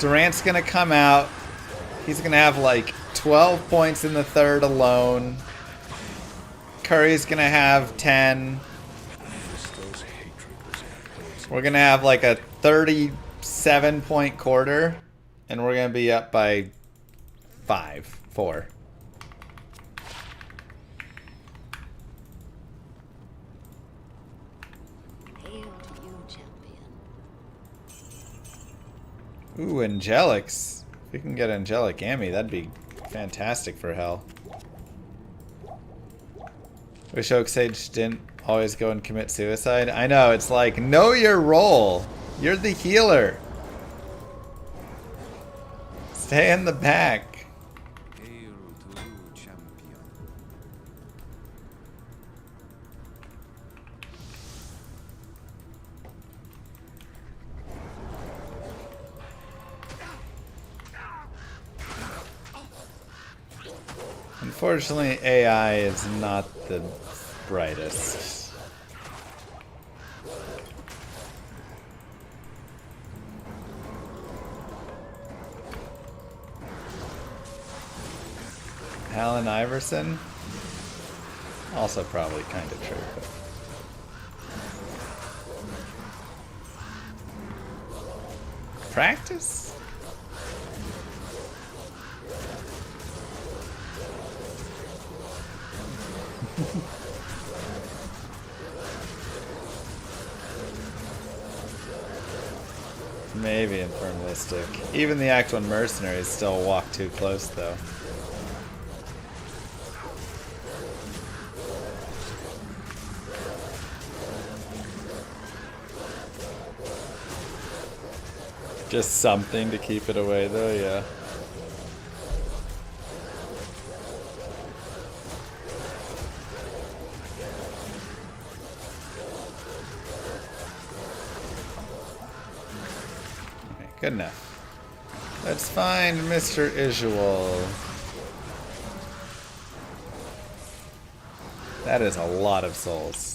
Durant's gonna come out. He's gonna have like 12 points in the third alone. Curry's gonna have 10. We're gonna have like a 37-point quarter. And we're going to be up by 4. Hail to you, champion. Ooh, Angelics. If we can get Angelic Ammy, that'd be fantastic for Hell. Wish Oak Sage didn't always go and commit suicide. I know, it's like, know your role. You're the healer. Stay in the back. Hail to you, champion. Unfortunately, AI is not the brightest. Allen Iverson? Also probably kind of true, but... Practice? Maybe Infernalistic. Even the Act 1 Mercenaries still walk too close, though. Just something to keep it away, though, yeah. Okay, good enough. Let's find Mr. Isual. That is a lot of souls.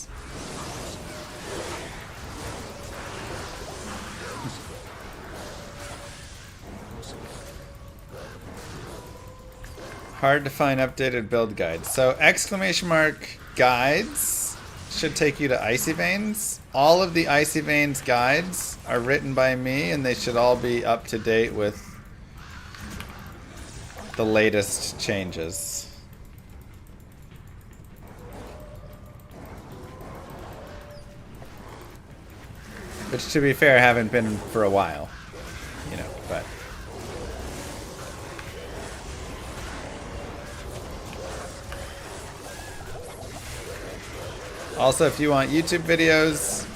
Hard to find updated build guides. So exclamation mark guides should take you to Icy Veins. All of the Icy Veins guides are written by me, and they should all be up to date with the latest changes. Which, to be fair, haven't been for a while, you know, but... Also, if you want YouTube videos,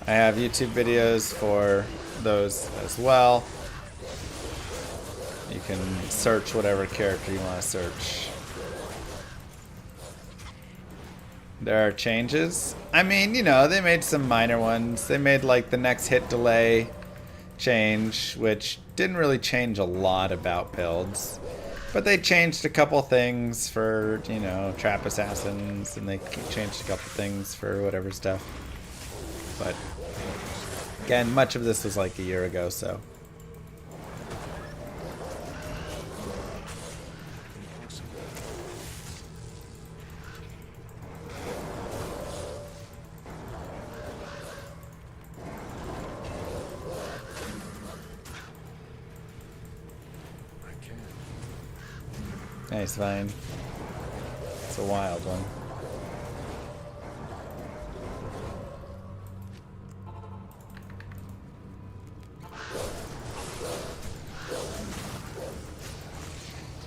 I have YouTube videos for those as well. You can search whatever character you want to search. There are changes. I mean, you know, they made some minor ones. They made like the next hit delay change, which didn't really change a lot about builds. But they changed a couple things for, you know, trap assassins, and they changed a couple things for whatever stuff. But again, much of this was like a year ago, so. Nice vine. It's a wild one.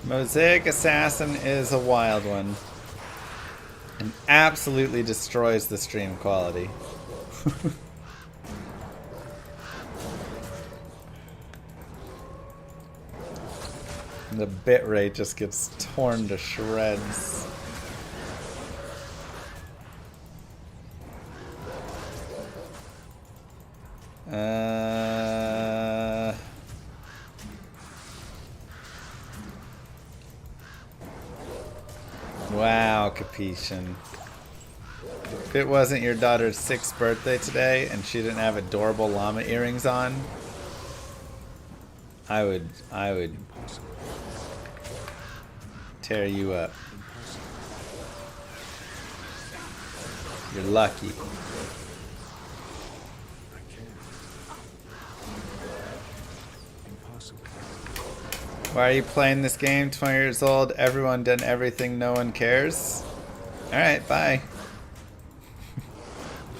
Mosaic Assassin is a wild one. And absolutely destroys the stream quality. The bitrate just gets torn to shreds. Wow, Capetian. If it wasn't your daughter's 6th birthday today and she didn't have adorable llama earrings on, I would tear you up. You're lucky. Why are you playing this game? 20 years old, everyone done everything, no one cares. Alright, bye.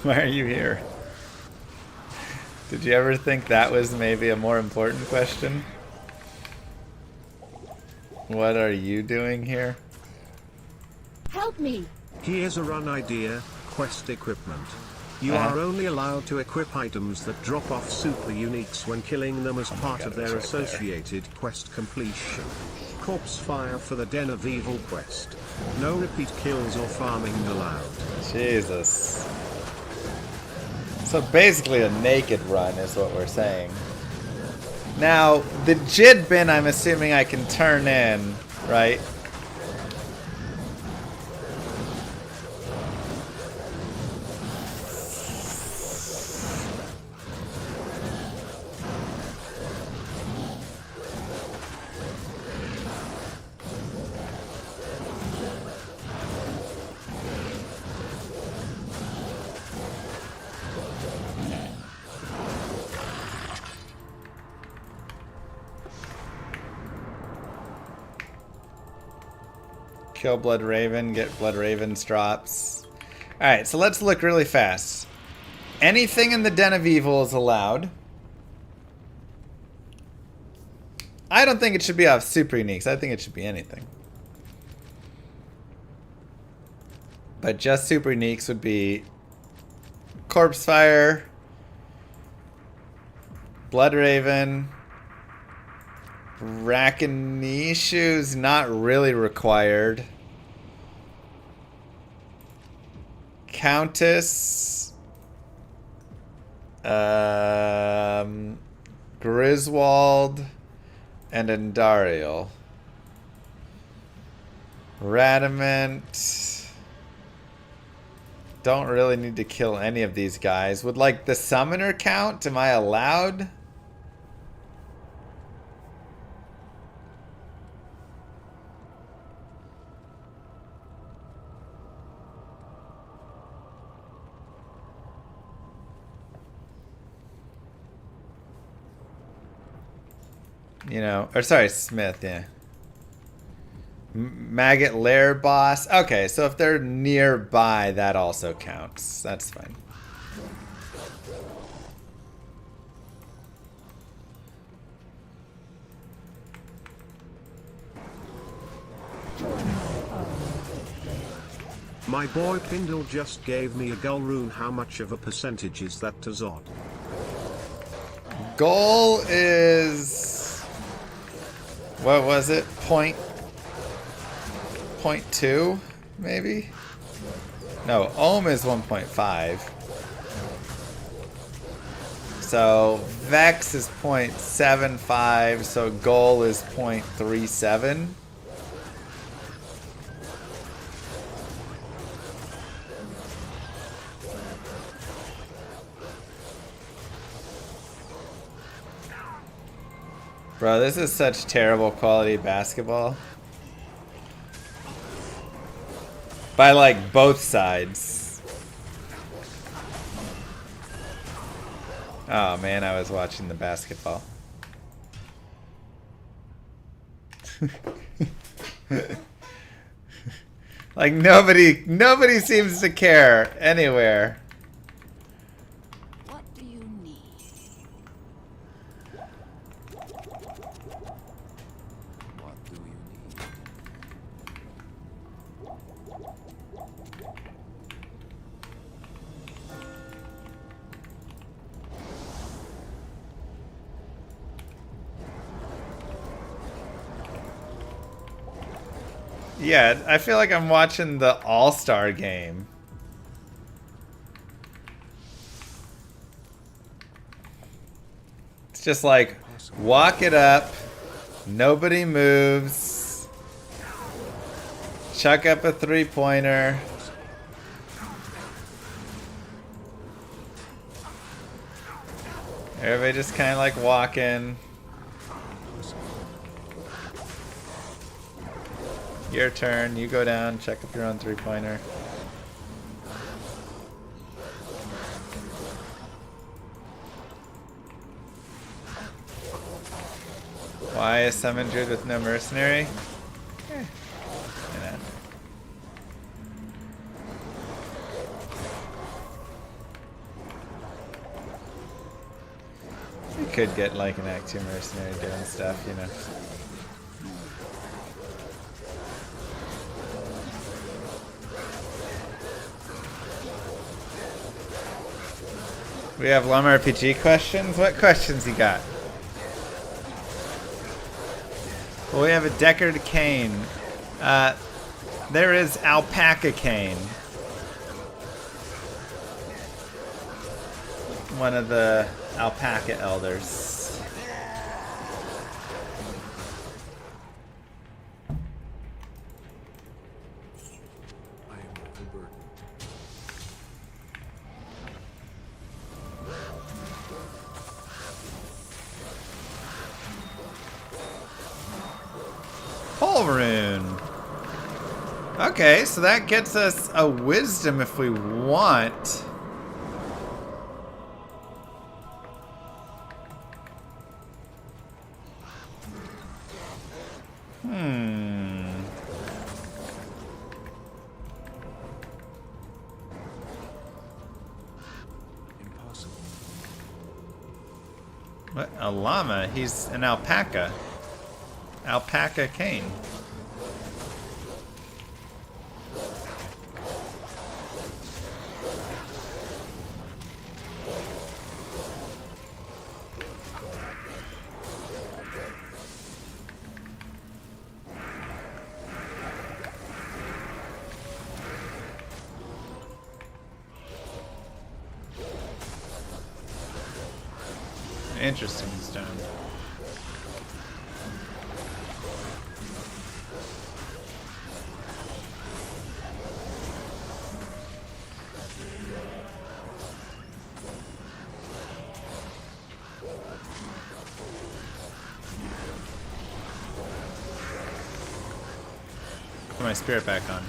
Why are you here? Did you ever think that was maybe a more important question? What are you doing here? Help me! Here's a run idea: quest equipment. You are only allowed to equip items that drop off super uniques when killing them as part of their associated quest completion. Corpse fire for the Den of Evil quest. No repeat kills or farming allowed. Jesus. So basically a naked run is what we're saying. Now, the Jid bin I'm assuming I can turn in, right? Kill Blood Raven, get Blood Raven's drops. Alright, so let's look really fast. Anything in the Den of Evil is allowed. I don't think it should be off super uniques. I think it should be anything. But just super uniques would be Corpse Fire, Blood Raven, Rakinishu's not really required. Countess, Griswold, and Andariel. Radamant. Don't really need to kill any of these guys. Would like the summoner count? Am I allowed? You know, or sorry, Smith, yeah. Maggot lair boss. Okay, so if they're nearby, that also counts. That's fine. My boy Pindle just gave me a gull rune. How much of a percentage is that to Zod? Goal is... What was it? Point 2, maybe? No, ohm is 1.5. So vex is 0.75, so goal is 0.37. Bro, this is such terrible quality basketball. By like both sides. Oh man, I was watching the basketball. Like nobody seems to care anywhere. What do you need? What do you need? Yeah, I feel like I'm watching the All-Star game. It's just like, walk it up, nobody moves, chuck up a three-pointer. Everybody just kind of like walking. Your turn, you go down, check up your own three-pointer. Why a summon druid with no mercenary? You know. You could get like an Act 2 mercenary doing stuff, you know. We have llamarpg questions? What questions you got? Well, we have a Deckard Cane. There is Alpaca Cane. One of the alpaca elders. I am overburdened. Pole rune. Okay, so that gets us a wisdom if we want. Impossible. What? A llama? He's an alpaca. Alpaca cane. Interesting stone. Put my spirit back on.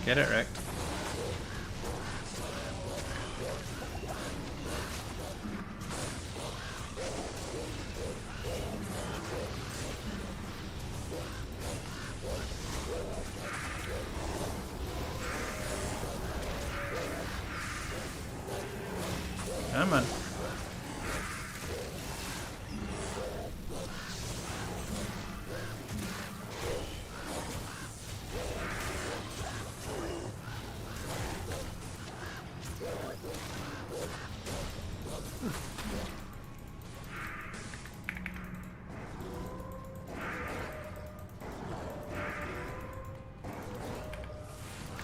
Get it wrecked.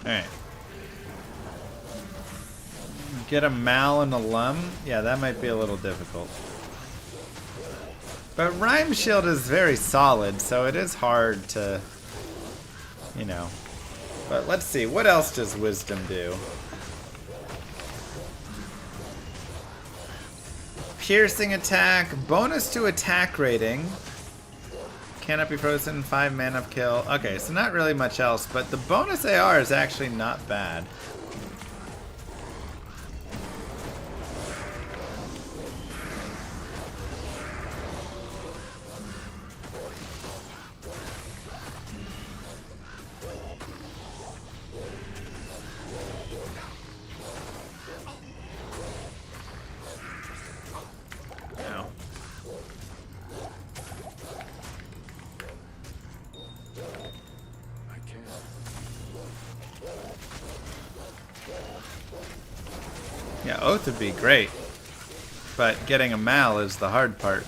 Alright. Get a Mal and a Lum? Yeah, that might be a little difficult. But Rhyme Shield is very solid, so it is hard to, you know. But let's see, what else does Wisdom do? Piercing attack, bonus to attack rating. Cannot be frozen, 5 mana kill. Okay, so not really much else, but the bonus AR is actually not bad. Yeah, Oath would be great, but getting a Mal is the hard part.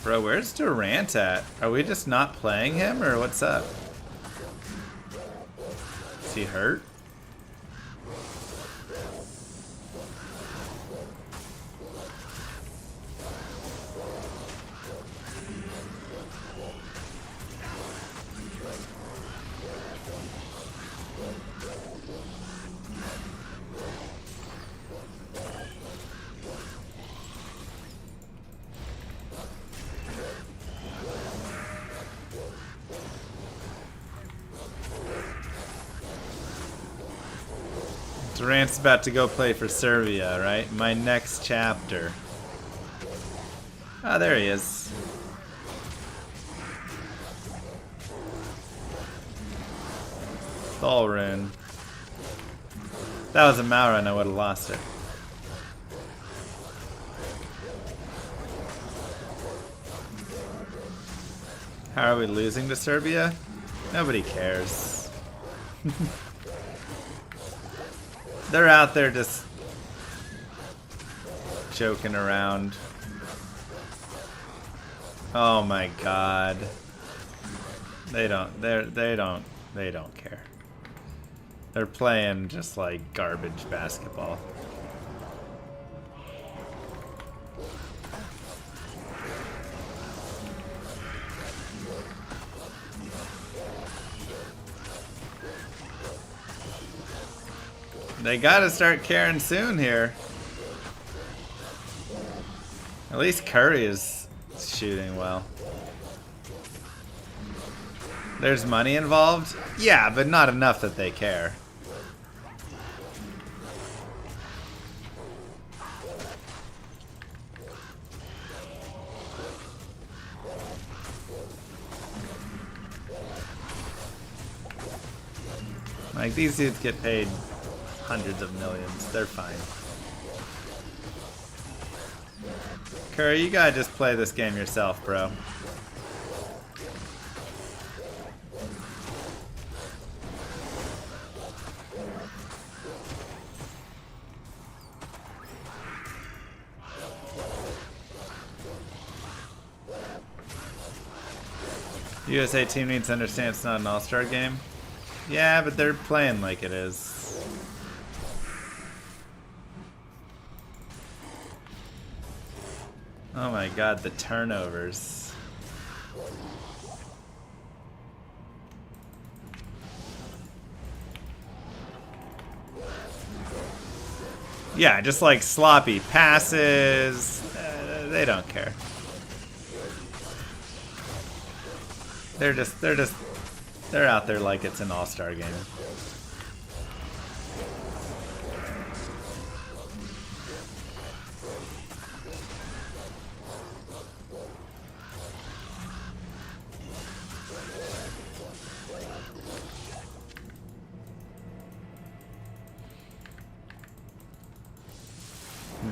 Bro, where's Durant at? Are we just not playing him, or what's up? Is he hurt? Durant's about to go play for Serbia, right? My next chapter. Ah, there he is. Thalrune. If that was a Maurun, I would have lost it. How are we losing to Serbia? Nobody cares. They're out there just joking around. Oh my god. They don't care. They're playing just like garbage basketball. They gotta start caring soon here. At least Curry is shooting well. There's money involved? Yeah, but not enough that they care. Like, these dudes get paid hundreds of millions. They're fine. Curry, you gotta just play this game yourself, bro. USA team needs to understand it's not an all-star game. Yeah, but they're playing like it is. Oh my god, the turnovers. Yeah, just like sloppy passes. They don't care. They're out there like it's an all-star game.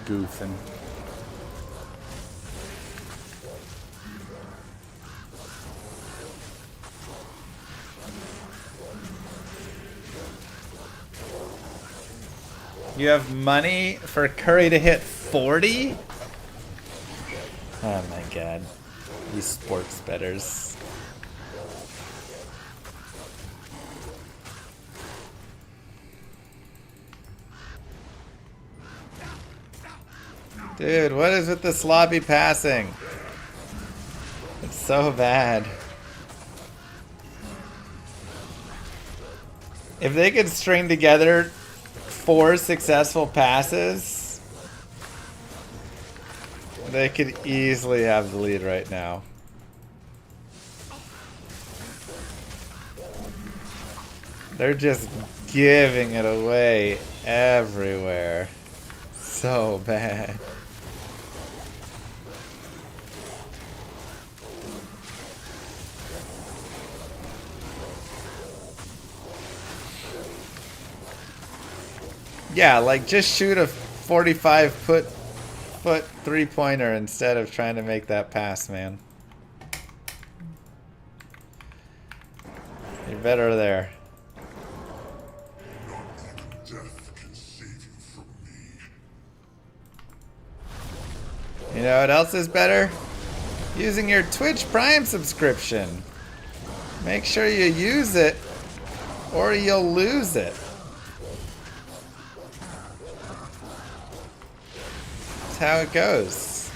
Goofing. You have money for Curry to hit 40? Oh my god. You sports betters. Dude, what is with the sloppy passing? It's so bad. If they could string together 4 successful passes, they could easily have the lead right now. They're just giving it away everywhere. So bad. Yeah, like just shoot a 45-foot 3-pointer instead of trying to make that pass, man. You're better there. You know what else is better? Using your Twitch Prime subscription. Make sure you use it or you'll lose it. That's how it goes.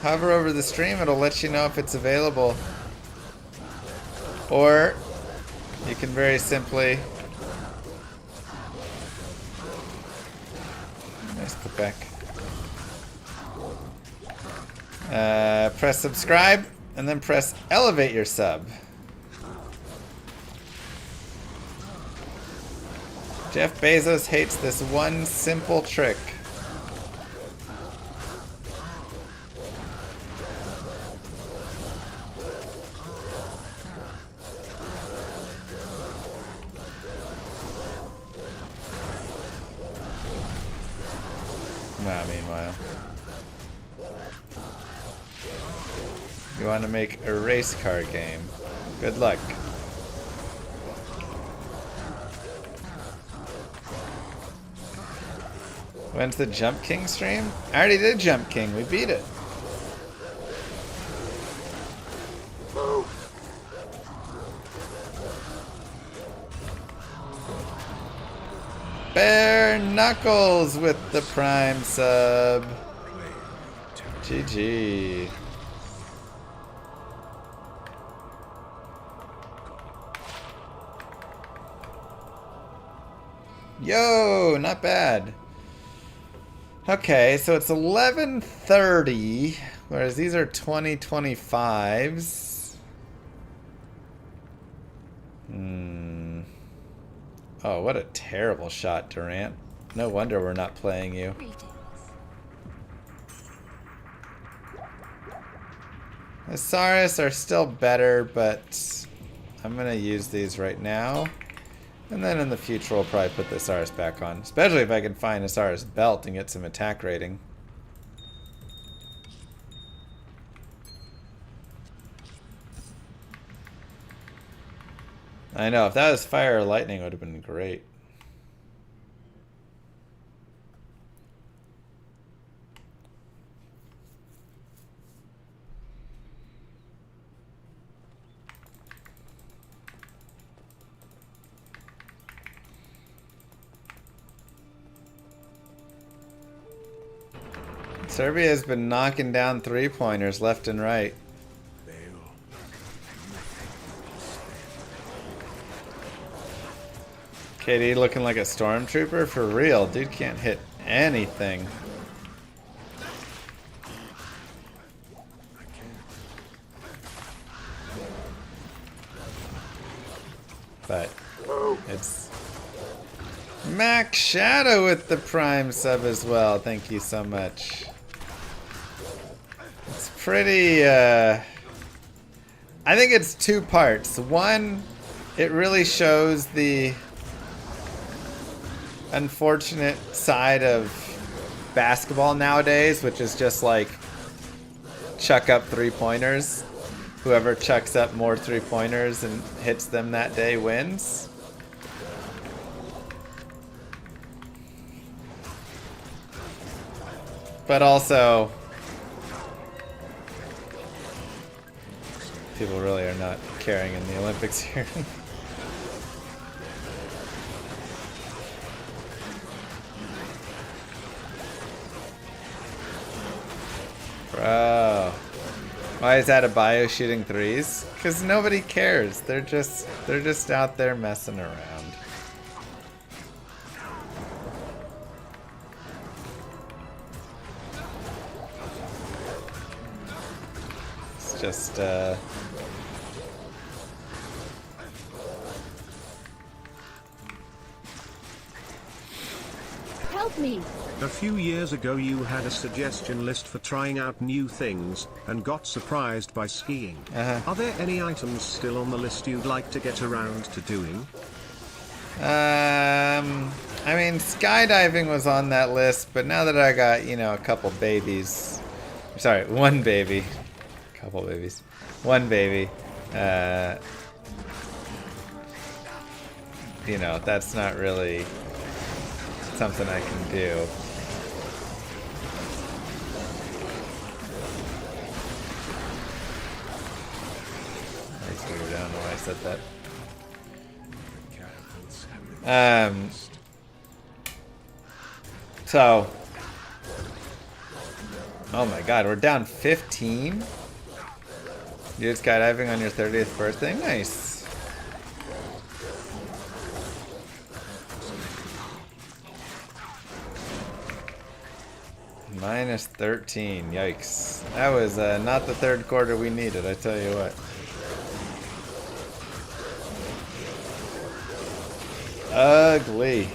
Hover over the stream, it'll let you know if it's available. Or you can very simply... Nice putback. Press subscribe and then press elevate your sub. Jeff Bezos hates this one simple trick. Meanwhile. You want to make a race car game. Good luck. When's the Jump King stream? I already did Jump King. We beat it. Bare Knuckles with the Prime sub. GG. Yo, not bad. Okay, so it's 11:30, whereas these are 2025s. Oh, what a terrible shot, Durant. No wonder we're not playing you. Osiris are still better, but I'm going to use these right now. And then in the future, we'll probably put the Osiris back on. Especially if I can find Osiris belt and get some attack rating. I know, if that was fire or lightning, it would have been great. Serbia has been knocking down 3-pointers left and right. KD looking like a stormtrooper? For real, dude can't hit anything. But it's Max Shadow with the Prime sub as well. Thank you so much. It's pretty, I think it's 2 parts. One, it really shows the unfortunate side of basketball nowadays, which is just like chuck up 3-pointers. Whoever chucks up more 3-pointers and hits them that day wins. But also, people really are not caring in the Olympics here. Bro. Why is that a bio shooting threes? Because nobody cares. They're just out there messing around. It's just Help me! A few years ago you had a suggestion list for trying out new things, and got surprised by skiing. Are there any items still on the list you'd like to get around to doing? I mean, skydiving was on that list, but now that I got, you know, a couple babies. Sorry, one baby. Couple babies. One baby. You know, that's not really something I can do. I don't know why I said that. So, oh my god, we're down 15? You did skydiving on your 30th birthday? Nice. Minus 13, yikes. That was not the third quarter we needed, I tell you what. Ugly.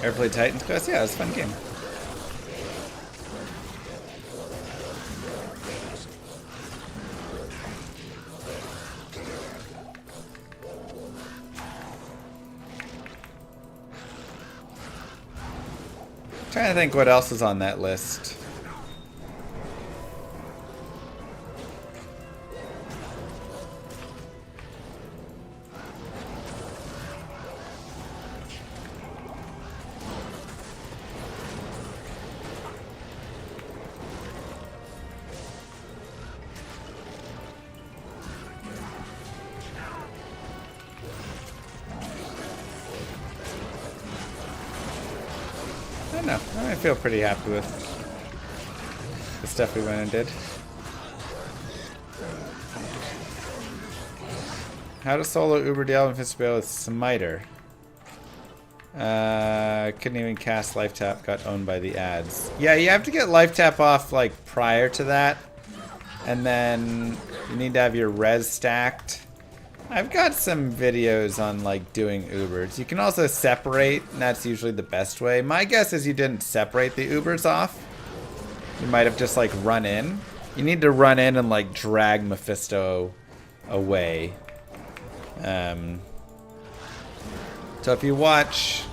Ever played Titan's Quest? Yeah, it was a fun game. Trying to think what else is on that list. I don't know. I feel pretty happy with the stuff we went and did. How to solo Uber Diablo and Fitzgerald with Smiter. Couldn't even cast Life Tap, got owned by the ads. Yeah, you have to get Life Tap off like prior to that. And then you need to have your res stacked. I've got some videos on like doing Ubers. You can also separate, and that's usually the best way. My guess is you didn't separate the Ubers off. You might have just like run in. You need to run in and like drag Mephisto away. So if you watch,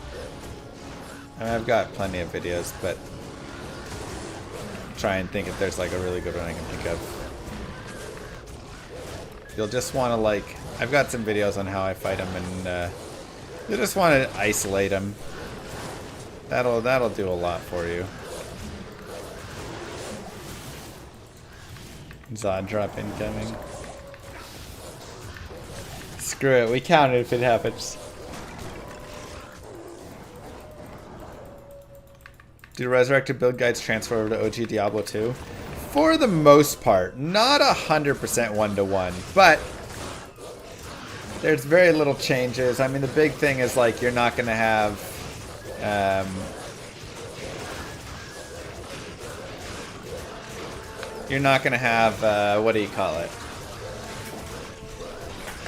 I mean, I've got plenty of videos, but try and think if there's like a really good one I can think of. You'll just want to like, I've got some videos on how I fight them, and you just want to isolate them. That'll do a lot for you. Zod drop incoming. Screw it, we count it if it happens. Do resurrected build guides transfer over to OG Diablo 2? For the most part, not 100% one-to-one, but there's very little changes. I mean, the big thing is like you're not gonna have what do you call it?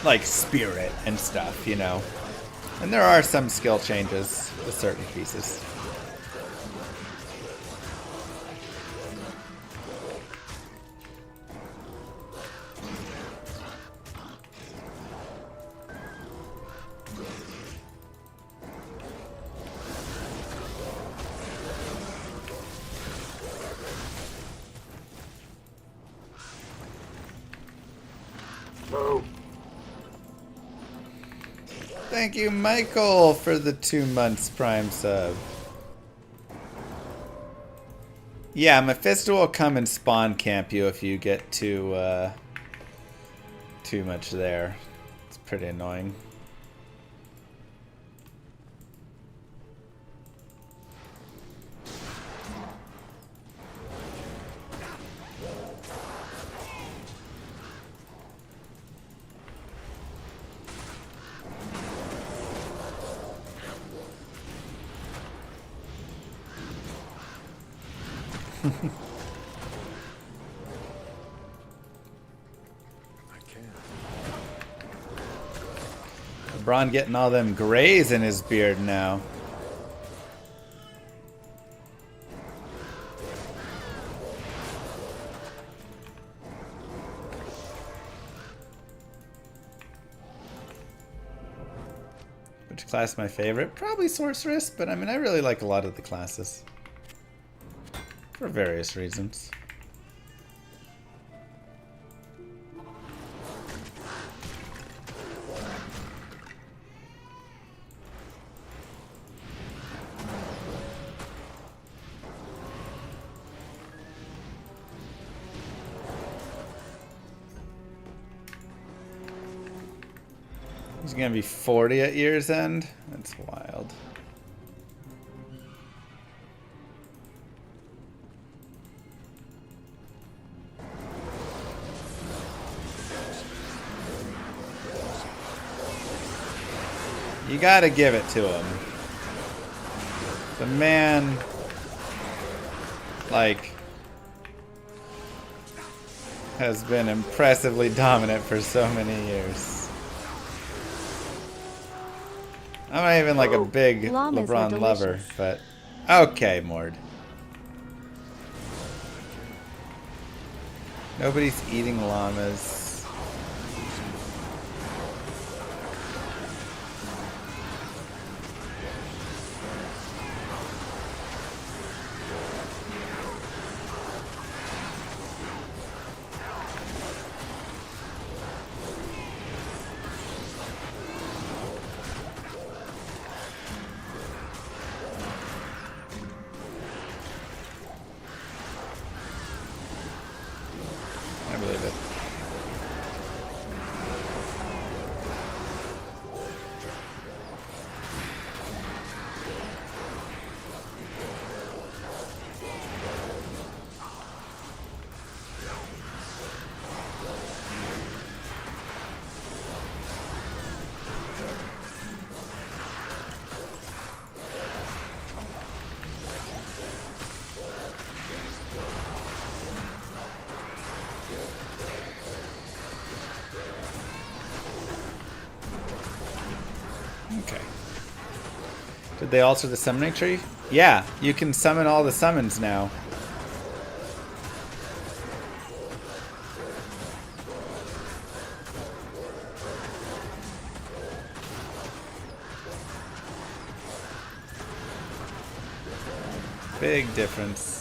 Like spirit and stuff, you know. And there are some skill changes with certain pieces. Thank you, Michael, for the 2 months Prime sub. Yeah, Mephisto will come and spawn camp you if you get too much there. It's pretty annoying. LeBron getting all them grays in his beard now. Which class is my favorite? Probably Sorceress, but I mean, I really like a lot of the classes. For various reasons. He's gonna be 40 at year's end? That's wild. You gotta give it to him. The man, like, has been impressively dominant for so many years. I'm not even like a big LeBron lover, but okay, Mord. Nobody's eating llamas. I believe it. Okay. Did they alter the summoning tree? Yeah, you can summon all the summons now. Big difference.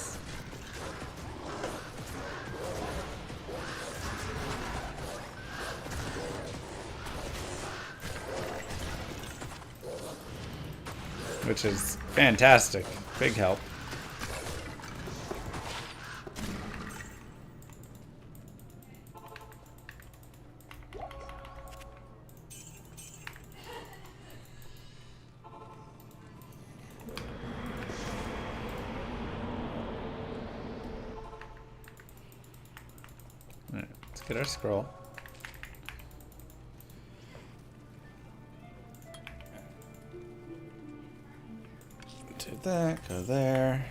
Which is fantastic. Big help. Alright, let's get our scroll. Do that, go there.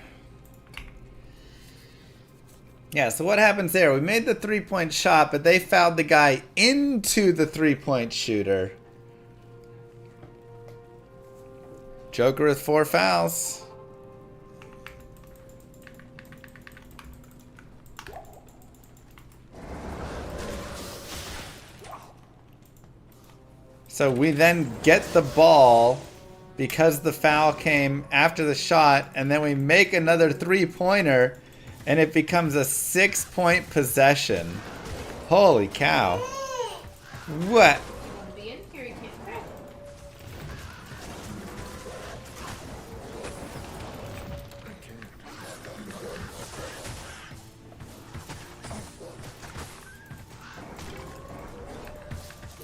Yeah, so what happens there? We made the 3-point shot, but they fouled the guy into the 3-point shooter. Joker with 4 fouls. So we then get the ball because the foul came after the shot, and then we make another 3-pointer, and it becomes a 6-point possession. Holy cow. What?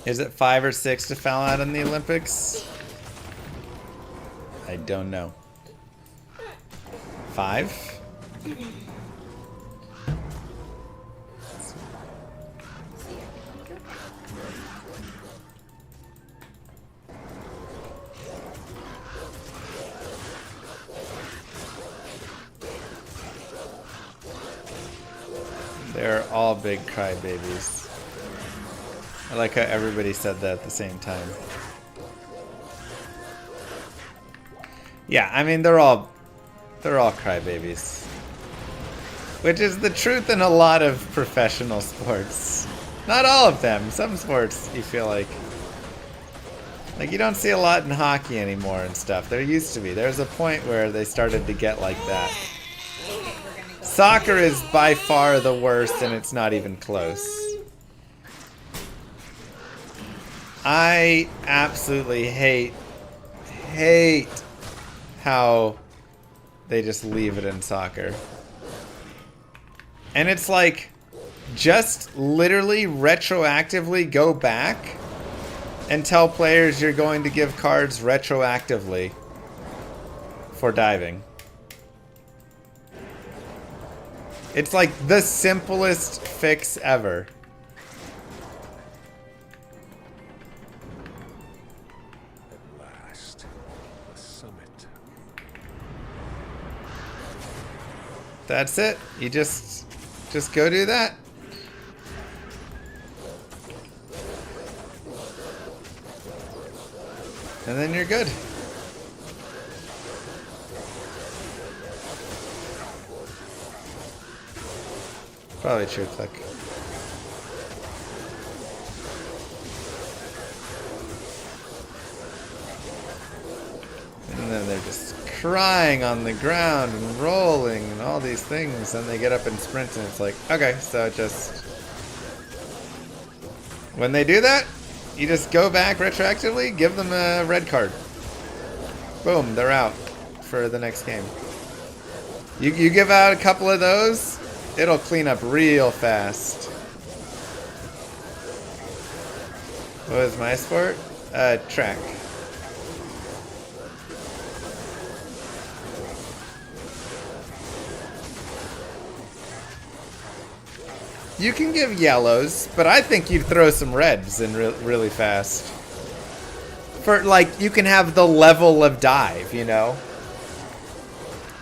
Is it 5 or 6 to foul out in the Olympics? I don't know. 5? They're all big crybabies. I like how everybody said that at the same time. Yeah, I mean they're all crybabies. Which is the truth in a lot of professional sports. Not all of them. Some sports you feel like you don't see a lot in hockey anymore and stuff. There used to be. There's a point where they started to get like that. Soccer is by far the worst, and it's not even close. I absolutely hate how they just leave it in soccer. And it's like, just literally retroactively go back and tell players you're going to give cards retroactively for diving. It's like the simplest fix ever. At last, the summit. That's it. You just go do that. And then you're good. Probably true click. And then they're just crying on the ground and rolling and all these things, and they get up and sprint, and it's like, okay, so just when they do that, you just go back retroactively, give them a red card. Boom, they're out for the next game. You give out a couple of those, it'll clean up real fast. What was my sport? Track. You can give yellows, but I think you'd throw some reds in really fast. For, like, you can have the level of dive, you know?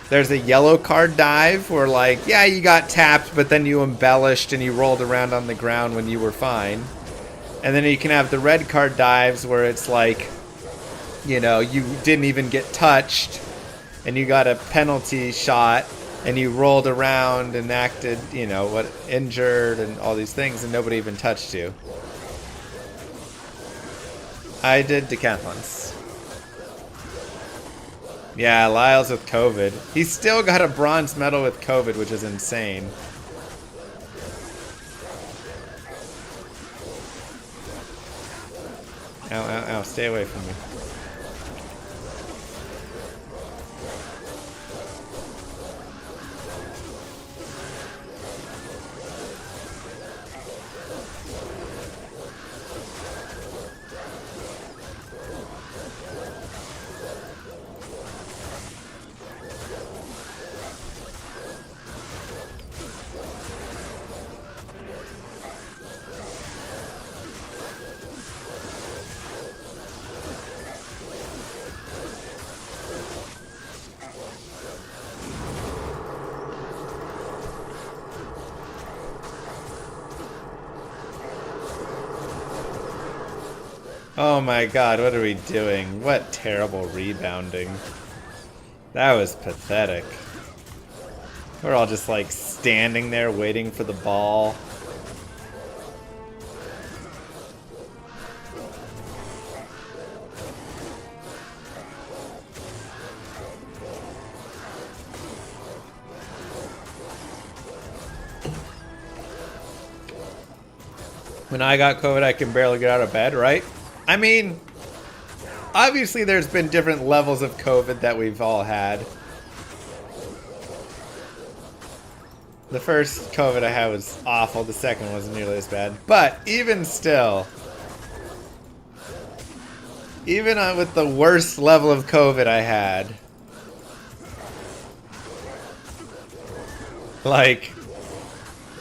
There's a yellow card dive where, like, yeah, you got tapped, but then you embellished and you rolled around on the ground when you were fine. And then you can have the red card dives where it's like, you know, you didn't even get touched and you got a penalty shot and you rolled around and acted, you know, what, injured and all these things, and nobody even touched you. I did decathlons. Yeah, Lyle's with COVID. He's still got a bronze medal with COVID, which is insane. Ow, ow, ow, stay away from me. Oh my god, what are we doing? What terrible rebounding. That was pathetic. We're all just like standing there waiting for the ball. When I got COVID, I can barely get out of bed, right? I mean, obviously there's been different levels of COVID that we've all had. The first COVID I had was awful. The second wasn't nearly as bad. But even still, Even with the worst level of COVID I had. Like,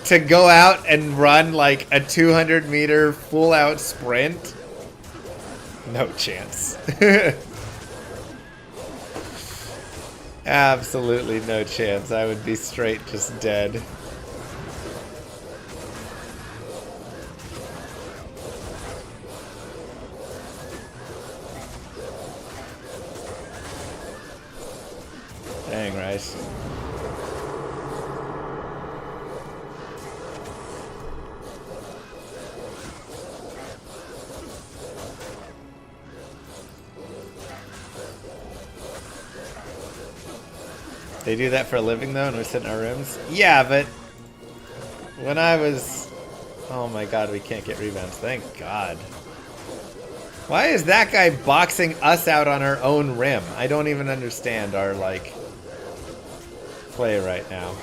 to go out and run like a 200-meter full-out sprint? No chance. Absolutely no chance. I would be straight just dead. Dang, Rice. They do that for a living though, and we sit in our rooms? Yeah, but when I was... Oh my god, we can't get rebounds. Thank god. Why is that guy boxing us out on our own rim? I don't even understand our, like, play right now.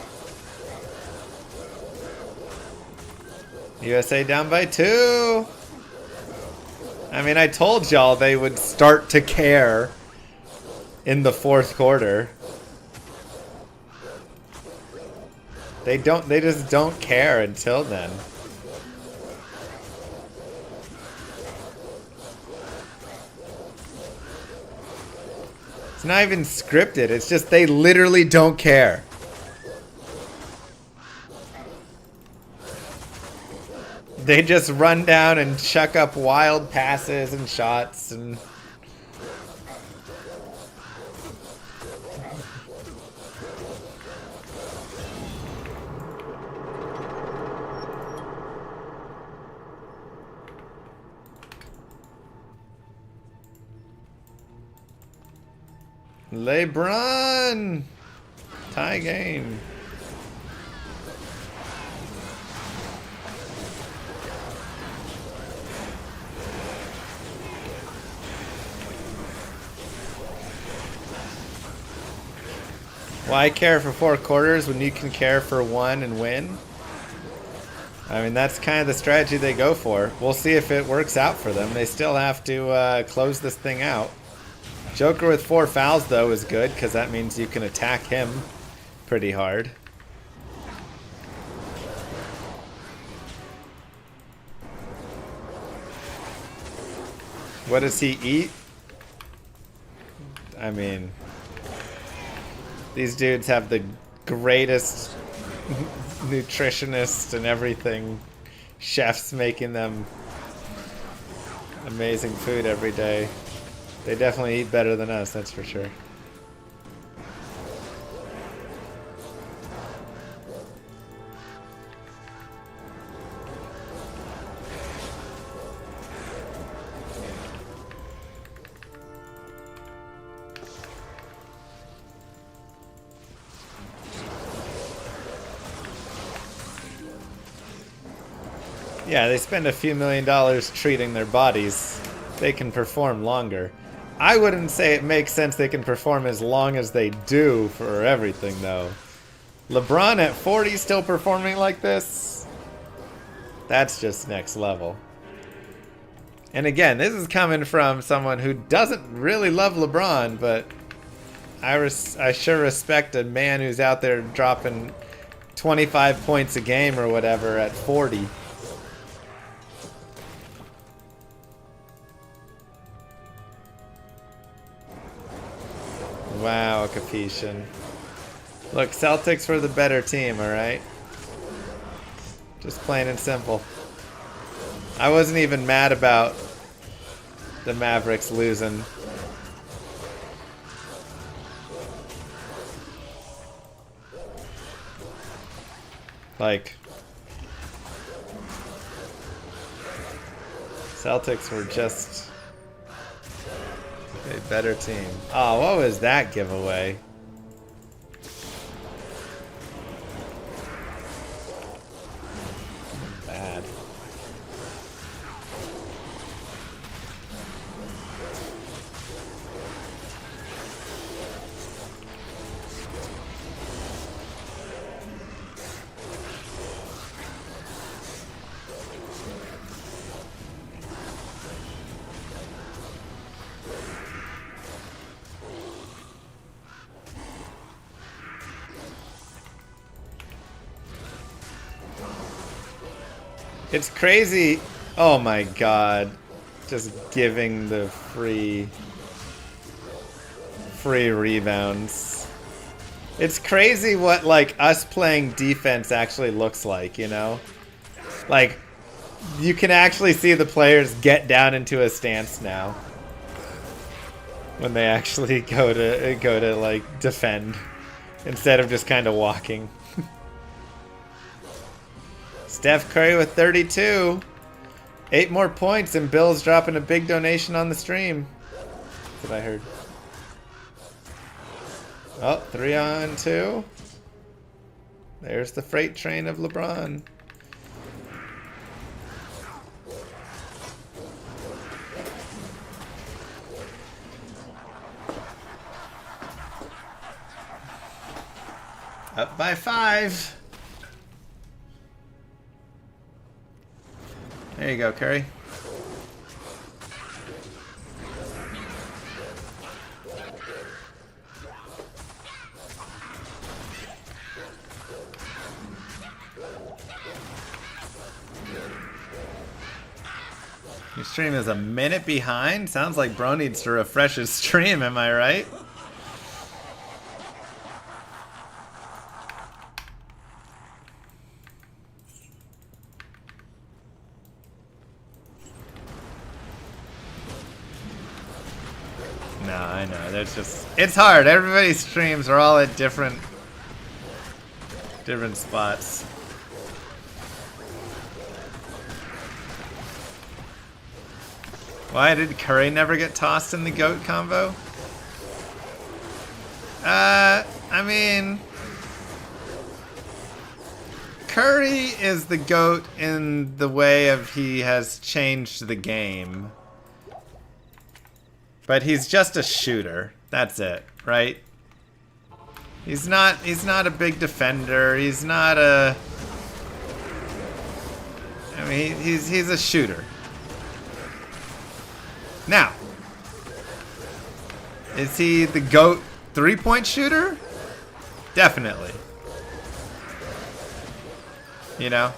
USA down by 2! I mean, I told y'all they would start to care in the fourth quarter. They just don't care until then. It's not even scripted, it's just they literally don't care. They just run down and chuck up wild passes and shots and... LeBron! Tie game. Why care for 4 quarters when you can care for 1 and win? I mean, that's kind of the strategy they go for. We'll see if it works out for them. They still have to close this thing out. Joker with 4 fouls, though, is good, because that means you can attack him pretty hard. What does he eat? I mean, these dudes have the greatest nutritionists and everything. Chefs making them amazing food every day. They definitely eat better than us, that's for sure. Yeah, they spend a few $1,000,000 treating their bodies. They can perform longer. I wouldn't say it makes sense they can perform as long as they do for everything, though. LeBron at 40 still performing like this? That's just next level. And again, this is coming from someone who doesn't really love LeBron, but I sure respect a man who's out there dropping 25 points a game or whatever at 40. Wow, Capetian. Look, Celtics were the better team, alright? Just plain and simple. I wasn't even mad about the Mavericks losing. Like, Celtics were just a better team. Oh, what was that giveaway? Bad. It's crazy. Oh my god. Just giving the free rebounds. It's crazy what like us playing defense actually looks like, you know? Like you can actually see the players get down into a stance now when they actually go to like defend instead of just kind of walking. Steph Curry with 32. 8 more points and Bill's dropping a big donation on the stream. That's what I heard. Oh, 3 on 2. There's the freight train of LeBron. Up by 5. There you go, Curry. Your stream is a minute behind? Sounds like bro needs to refresh his stream, am I right? No, I know. There's just... It's hard. Everybody's streams are all at different spots. Why did Curry never get tossed in the GOAT combo? I mean... Curry is the GOAT in the way of he has changed the game. But he's just a shooter. That's it, right? He's not a big defender. He's not a... I mean, he's a shooter. Now, is he the GOAT three-point shooter? Definitely. You know?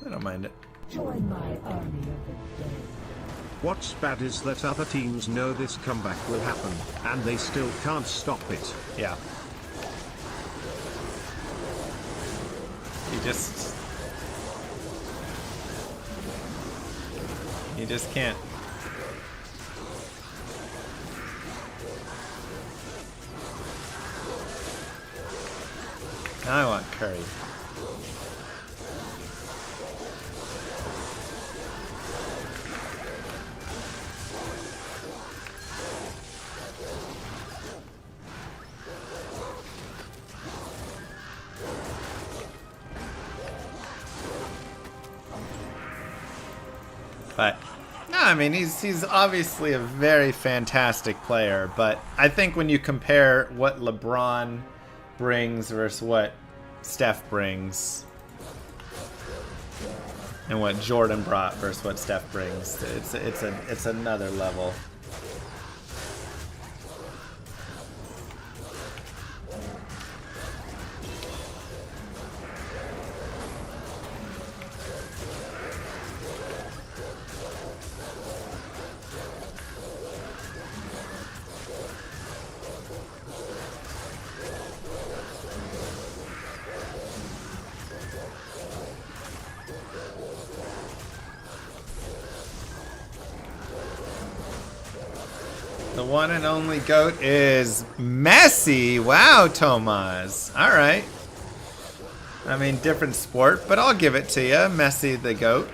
I don't mind it. Join my army of the dead. What's bad is that other teams know this comeback will happen, and they still can't stop it. Yeah. You just can't. Now I want Curry. But no, I mean he's obviously a very fantastic player, but I think when you compare what LeBron brings versus what Steph brings and what Jordan brought versus what Steph brings, it's another level. The one and only GOAT is Messi. Wow, Tomas. All right. I mean, different sport, but I'll give it to you. Messi, the GOAT.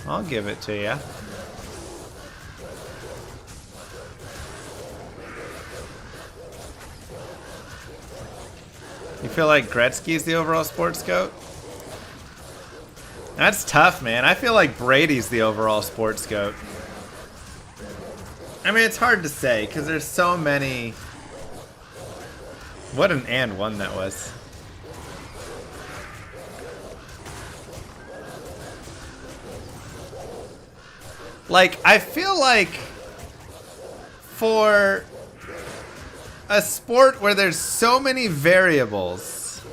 I'll give it to you. You feel like Gretzky's the overall sports GOAT? That's tough, man. I feel like Brady's the overall sports GOAT. I mean, it's hard to say because there's so many. What an and one that was. Like, I feel like for a sport where there's so many variables,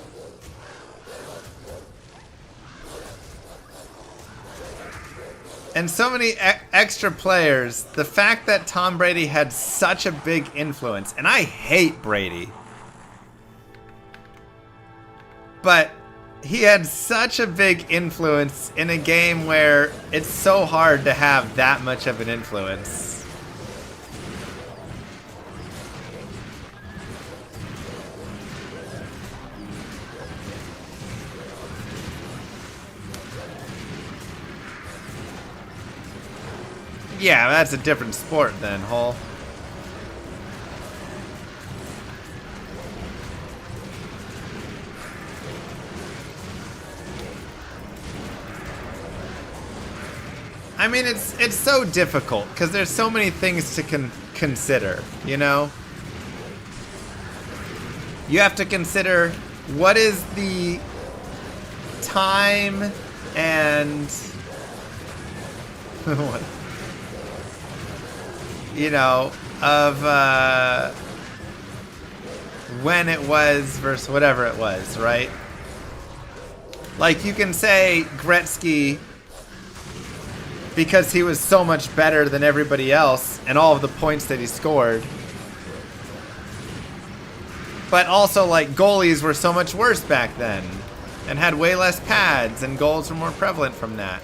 and so many extra players, the fact that Tom Brady had such a big influence, and I hate Brady, but he had such a big influence in a game where it's so hard to have that much of an influence. Yeah, that's a different sport then, Hull. I mean, it's so difficult because there's so many things to consider, you know? You have to consider what is the time and what, you know, of when it was versus whatever it was, right? Like, you can say Gretzky because he was so much better than everybody else and all of the points that he scored. But also, like, goalies were so much worse back then and had way less pads, and goals were more prevalent from that.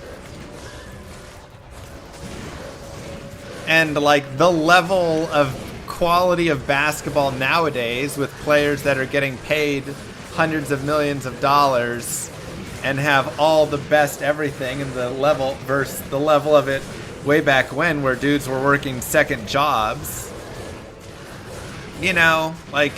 And, like, the level of quality of basketball nowadays with players that are getting paid hundreds of millions of dollars and have all the best everything, and the level versus the level of it way back when where dudes were working second jobs. You know, like,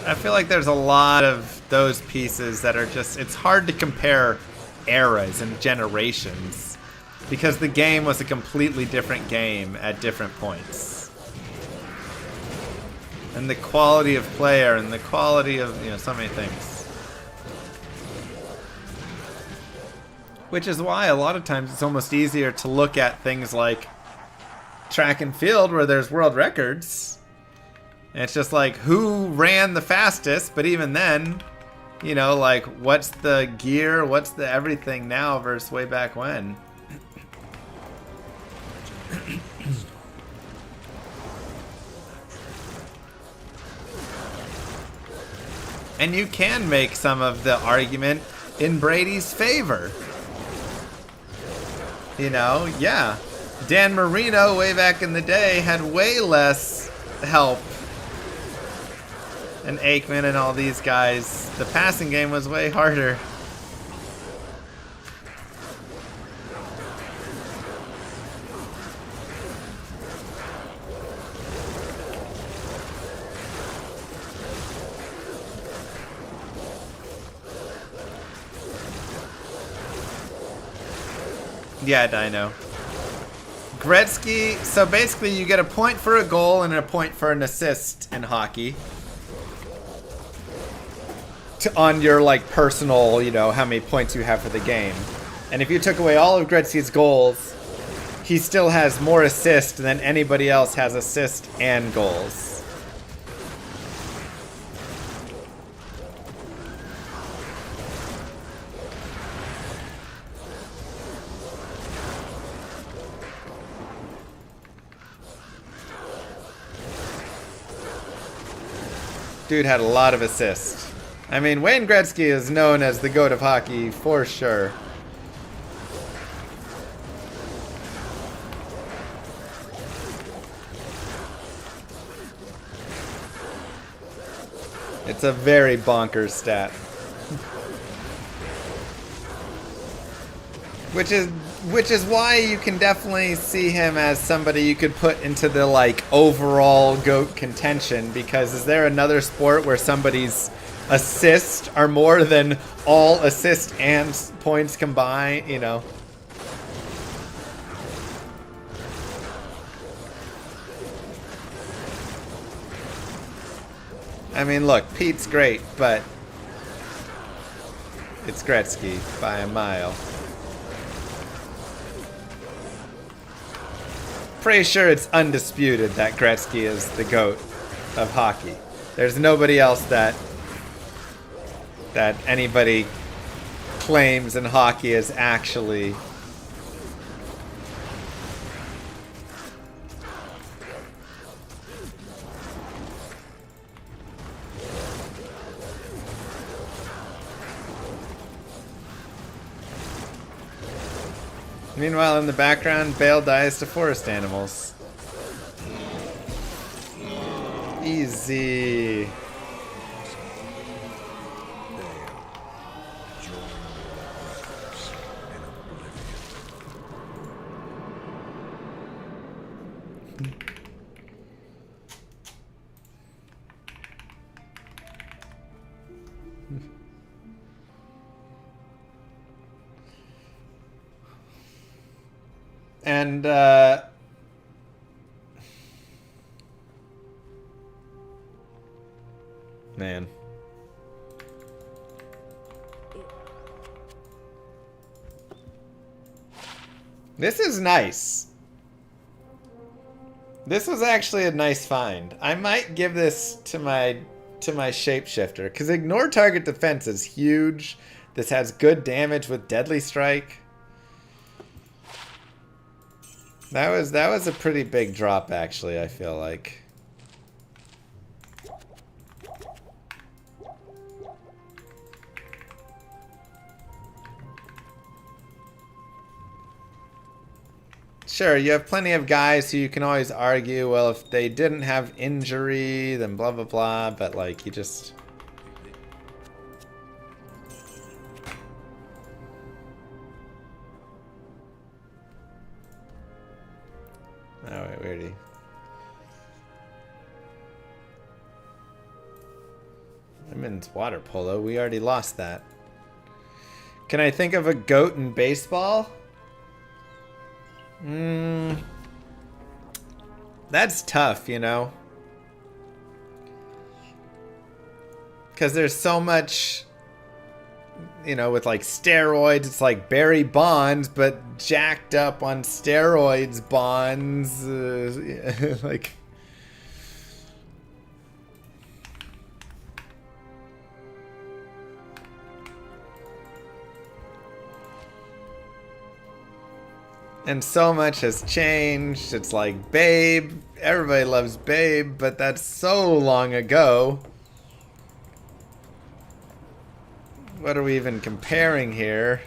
I feel like there's a lot of those pieces that are just, it's hard to compare eras and generations because the game was a completely different game at different points. And the quality of player and the quality of, you know, so many things. Which is why a lot of times it's almost easier to look at things like track and field where there's world records. And it's just like, who ran the fastest? But even then, you know, like, what's the gear? What's the everything now versus way back when? And you can make some of the argument in Brady's favor. You know, yeah. Dan Marino way back in the day had way less help. And Aikman and all these guys. The passing game was way harder. Yeah, Dino. Gretzky, so basically you get a point for a goal and a point for an assist in hockey. On your, like, personal, you know, how many points you have for the game. And if you took away all of Gretzky's goals, he still has more assists than anybody else has assists and goals. Dude had a lot of assists. I mean, Wayne Gretzky is known as the GOAT of hockey for sure. It's a very bonkers stat. Which is why you can definitely see him as somebody you could put into the, like, overall GOAT contention, because is there another sport where somebody's assists are more than all assists and points combined, you know? I mean, look, Pete's great, but it's Gretzky by a mile. Pretty sure it's undisputed that Gretzky is the GOAT of hockey. There's nobody else that anybody claims in hockey is actually Meanwhile, in the background, Bale dies to forest animals. Easy. And, man. This is nice. This was actually a nice find. I might give this to my shapeshifter, because ignore target defense is huge. This has good damage with deadly strike. That was a pretty big drop, actually, I feel like. Sure, you have plenty of guys who you can always argue, well, if they didn't have injury, then blah, blah, blah, but, like, you just... Oh, wait, weirdie. Women's water polo. We already lost that. Can I think of a GOAT in baseball? That's tough, you know? Because there's so much... You know, with like steroids, it's like Barry Bonds, but jacked up on steroids Bonds. Like, and so much has changed. It's like Babe. Everybody loves Babe, but that's so long ago. What are we even comparing here?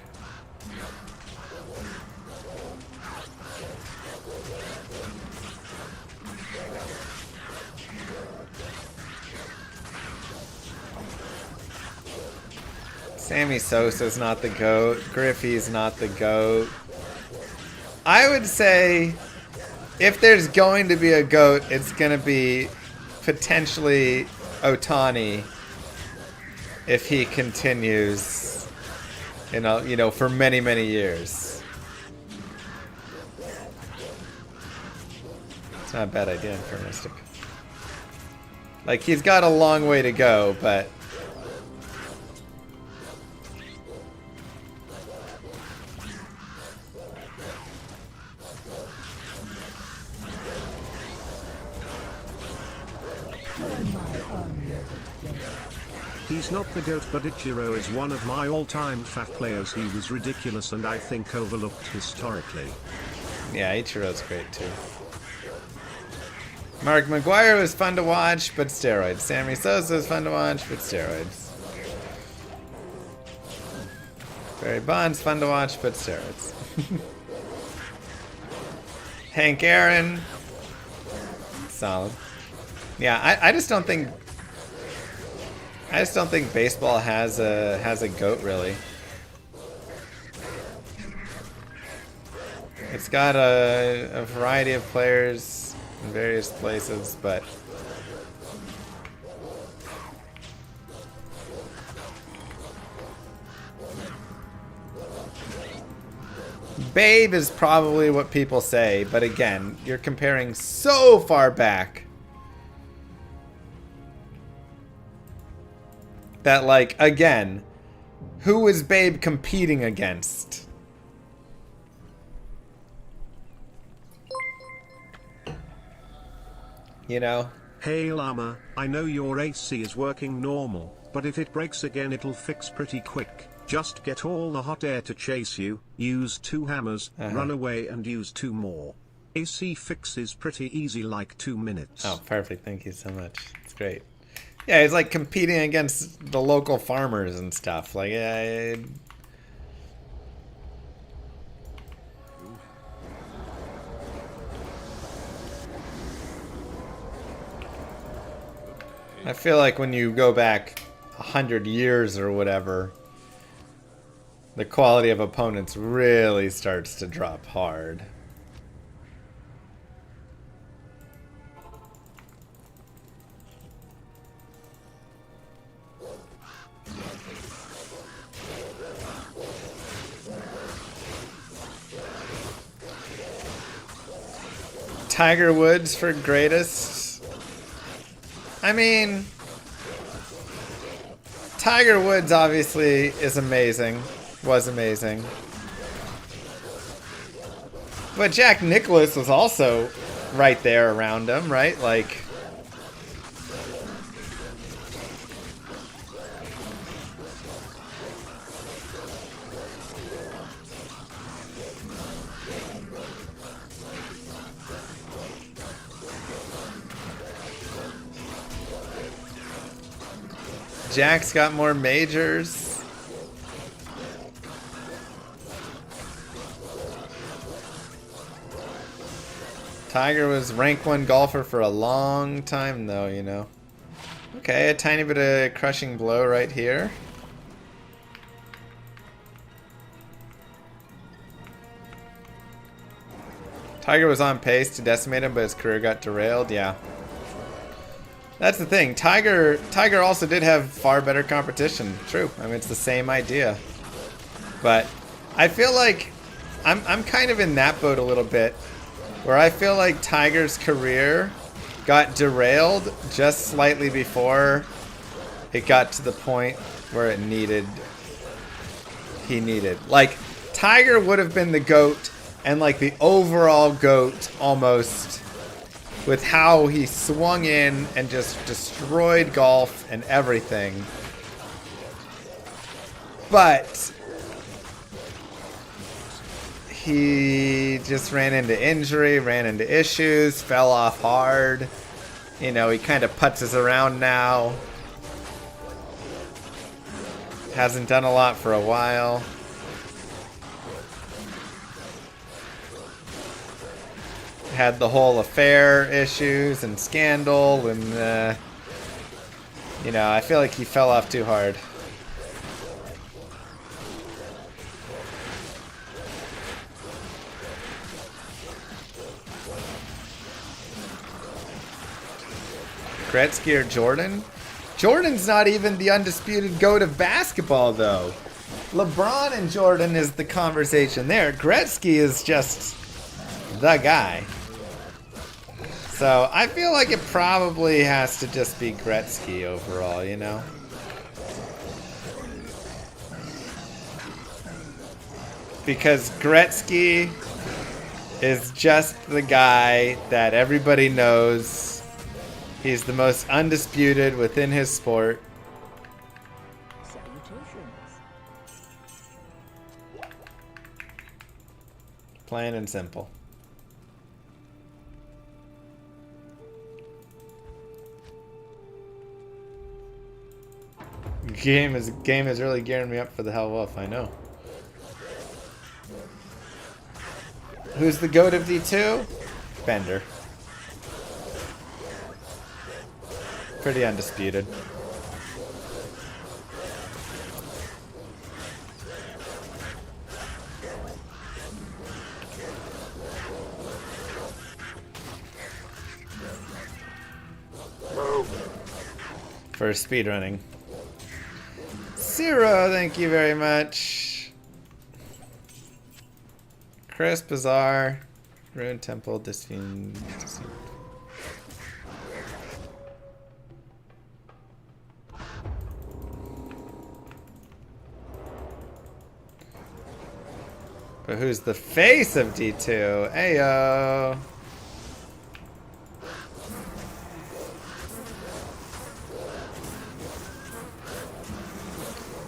Sammy Sosa's not the GOAT. Griffey's not the GOAT. I would say if there's going to be a GOAT, it's going to be potentially Ohtani. If he continues, you know, for many, many years. It's not a bad idea for Mystic. Like, he's got a long way to go, but... He's not the GOAT, but Ichiro is one of my all-time fat players. He was ridiculous and I think overlooked historically. Yeah, Ichiro's great too. Mark McGuire was fun to watch, but steroids. Sammy Sosa was fun to watch, but steroids. Barry Bonds fun to watch, but steroids. Hank Aaron, solid. Yeah, I just don't think baseball has a GOAT really. It's got a variety of players in various places, but Babe is probably what people say, but again, you're comparing so far back. that, like, again, who is Babe competing against? You know? Hey Llama, I know your AC is working normal, but if it breaks again it'll fix pretty quick. Just get all the hot air to chase you, use 2 hammers, run away and use 2 more. AC fix is pretty easy, like 2 minutes. Oh, perfect. Thank you so much. It's great. Yeah, he's like competing against the local farmers and stuff. Like, I feel like when you go back 100 years or whatever, the quality of opponents really starts to drop hard. Tiger Woods for greatest. I mean, Tiger Woods obviously is amazing. Was amazing. But Jack Nicklaus was also right there around him, right? Like, Jack's got more majors. Tiger was rank 1 golfer for a long time though, you know. Okay, a tiny bit of crushing blow right here. Tiger was on pace to decimate him, but his career got derailed. Yeah. That's the thing. Tiger also did have far better competition. True. I mean, it's the same idea. But I feel like I'm kind of in that boat a little bit, where I feel like Tiger's career got derailed just slightly before it got to the point where he needed. Like, Tiger would have been the GOAT and like the overall GOAT almost, with how he swung in and just destroyed golf and everything. But he just ran into injury, ran into issues, fell off hard. You know, he kind of putzes around now. Hasn't done a lot for a while. Had the whole affair issues and scandal, and you know, I feel like he fell off too hard. Gretzky or Jordan? Jordan's not even the undisputed GOAT of basketball, though. LeBron and Jordan is the conversation there. Gretzky is just the guy. So I feel like it probably has to just be Gretzky overall, you know? Because Gretzky is just the guy that everybody knows. He's the most undisputed within his sport. Plain and simple. Game is really gearing me up for the Hell Wolf, I know. Who's the GOAT of D2? Bender. Pretty undisputed. For speedrunning. Zero, thank you very much. Chris, Bazaar, Ruined Temple, Disfiend. But who's the face of D2? Ayo.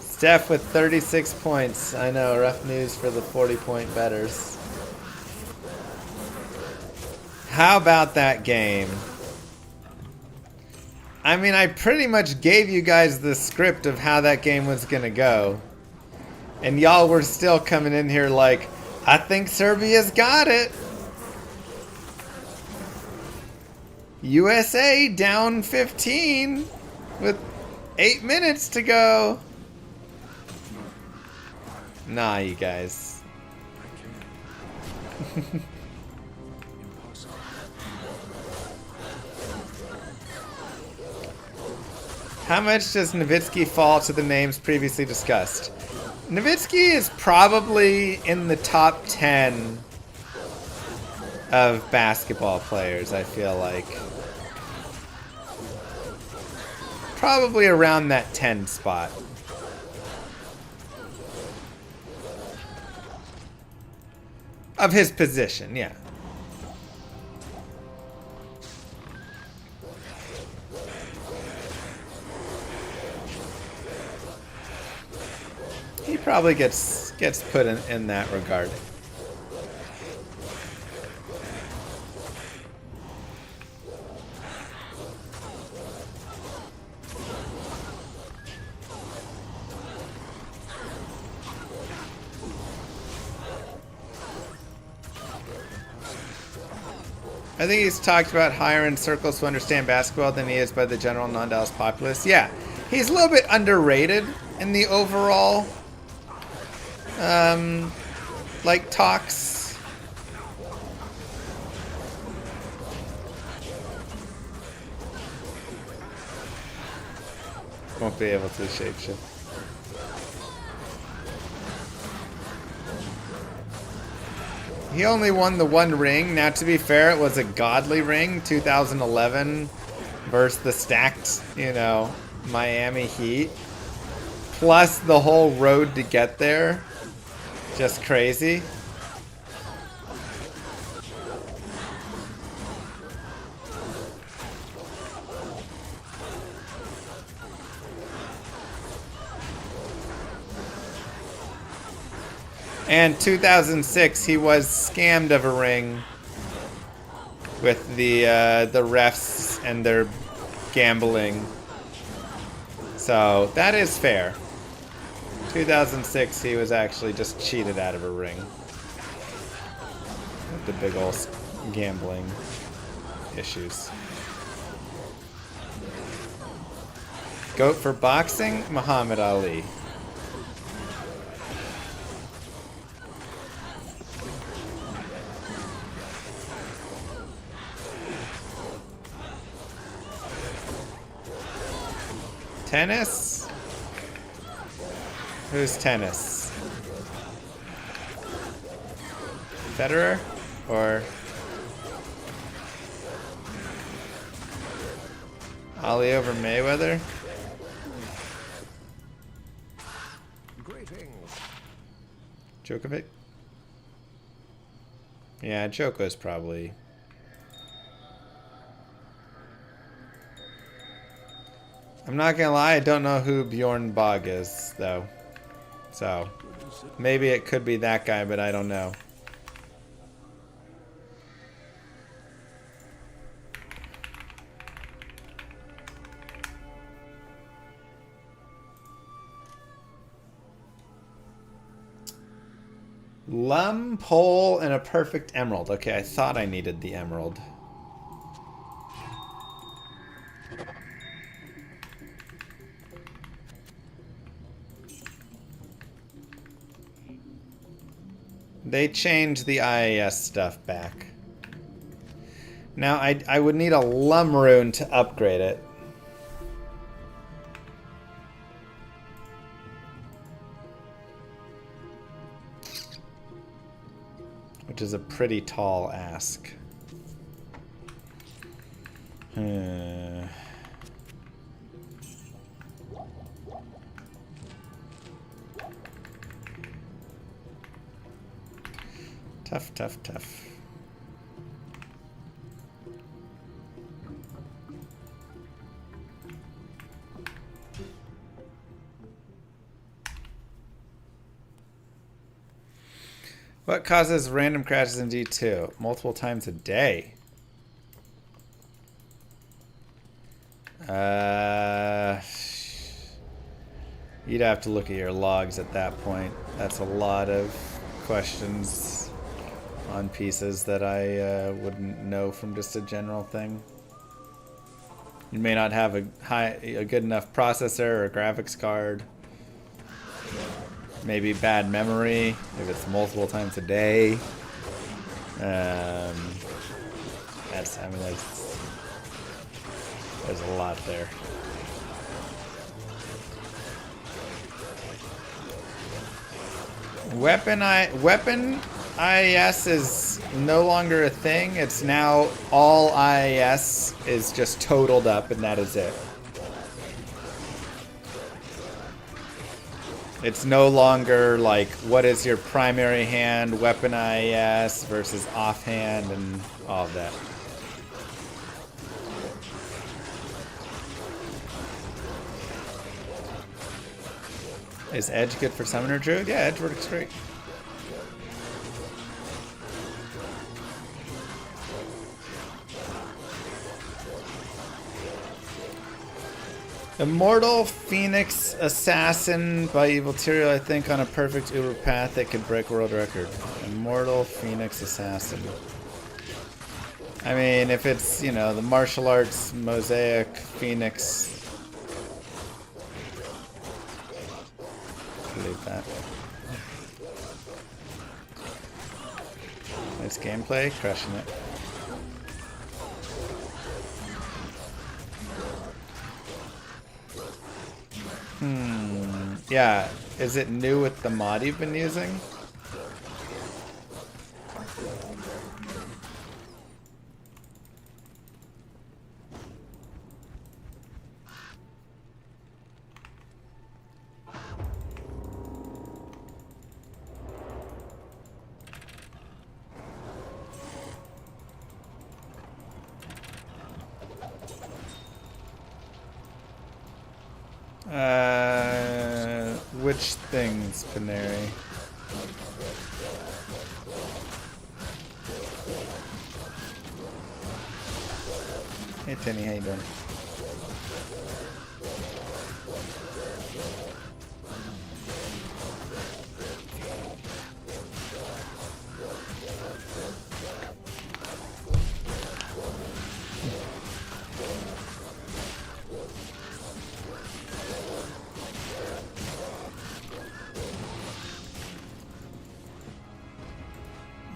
Steph with 36 points. I know, rough news for the 40-point betters. How about that game? I mean, I pretty much gave you guys the script of how that game was gonna go. And y'all were still coming in here like, I think Serbia's got it. USA down 15 with 8 minutes to go. Nah, you guys. How much does Nowitzki fall to the names previously discussed? Nowitzki is probably in the top 10 of basketball players, I feel like. Probably around that 10 spot. Of his position, yeah. He probably gets put in that regard. I think he's talked about higher in circles who understand basketball than he is by the general non-Dallas populace. Yeah, he's a little bit underrated in the overall, like, talks. Won't be able to shapeshift. He only won the one ring. Now, to be fair, it was a godly ring, 2011, versus the stacked, you know, Miami Heat. Plus the whole road to get there. Just crazy. And 2006, he was scammed of a ring with the refs and their gambling. So that is fair. 2006, he was actually just cheated out of a ring with the big old gambling issues. Goat for boxing, Muhammad Ali. Tennis? Who's tennis? Federer? Or Ali over Mayweather? Greetings. Djokovic? Yeah, Djoko's probably... I'm not gonna lie, I don't know who Bjorn Borg is, though. So, maybe it could be that guy, but I don't know. Lum, pole, and a perfect emerald. Okay, I thought I needed the emerald. They changed the IAS stuff back. Now, I would need a Lum rune to upgrade it. Which is a pretty tall ask. Tough, tough, tough. What causes random crashes in D2? Multiple times a day. You'd have to look at your logs at that point. That's a lot of questions on pieces that I wouldn't know from just a general thing. You may not have a good enough processor or graphics card. Maybe bad memory if it's multiple times a day. There's a lot there. Weapon IIS is no longer a thing. It's now all IIS is just totaled up, and that is it. It's no longer like, what is your primary hand, weapon IIS versus offhand, and all of that. Is Edge good for Summoner Druid? Yeah, Edge works great. Immortal Phoenix Assassin by Evil Tyrael, I think, on a perfect Uber path that could break world record. Immortal Phoenix Assassin. I mean, if it's, you know, the martial arts mosaic Phoenix. Believe that. Nice gameplay, crushing it. Yeah, is it new with the mod you've been using? Which things, Paneri? Hey, Tinny, how you doing?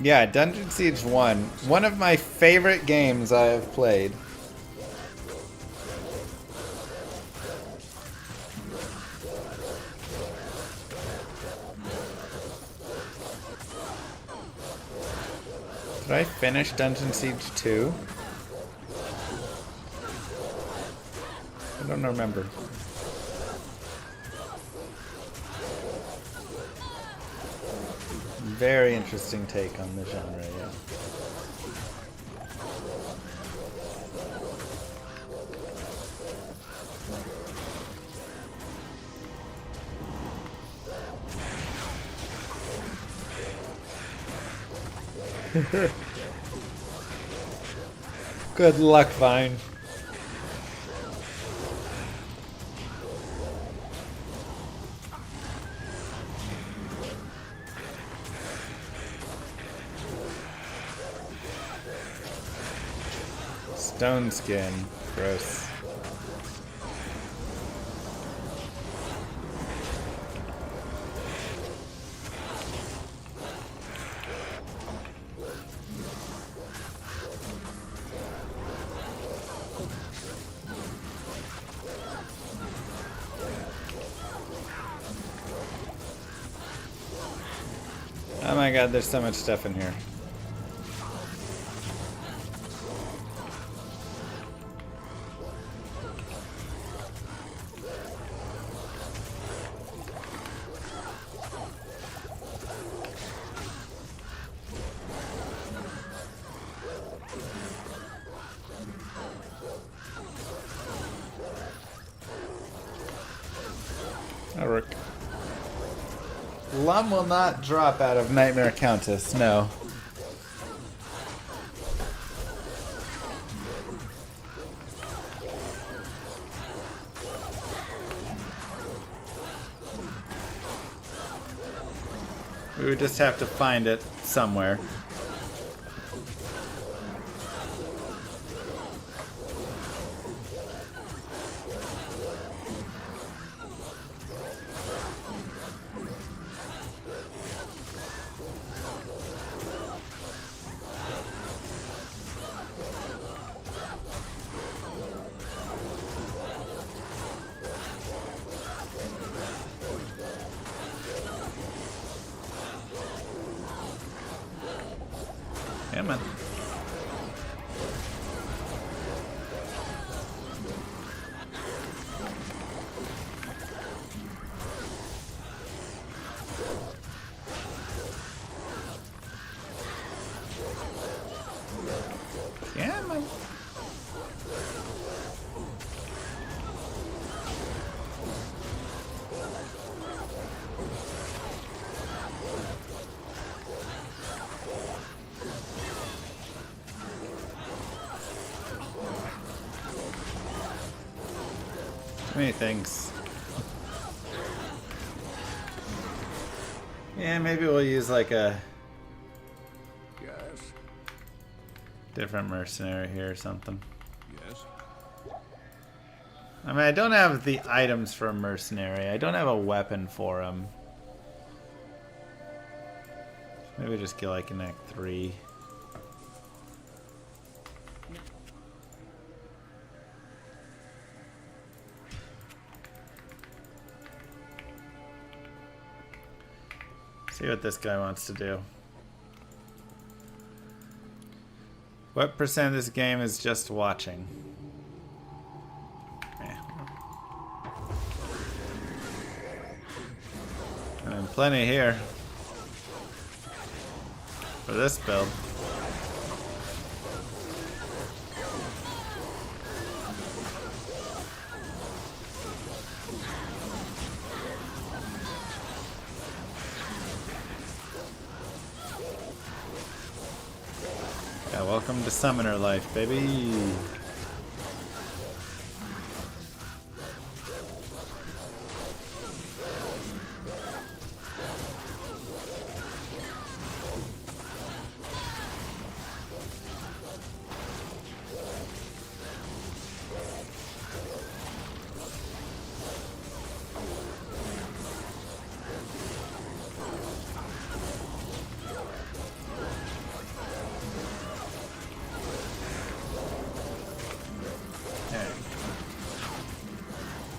Yeah, Dungeon Siege 1. One of my favorite games I have played. Did I finish Dungeon Siege 2? I don't remember. Very interesting take on the genre, yeah. Good luck, Vine. Stone skin. Gross. Oh my god, there's so much stuff in here. Glum will not drop out of Nightmare Countess, no. We would just have to find it somewhere. Come on. Come on. Too many things. Yeah, maybe we'll use like a different mercenary here or something. Yes. I mean, I don't have the items for a mercenary. I don't have a weapon for him. Maybe just get like an Act 3. See what this guy wants to do. What percent of this game is just watching? And plenty here for this build. Yeah, welcome to Summoner life, baby.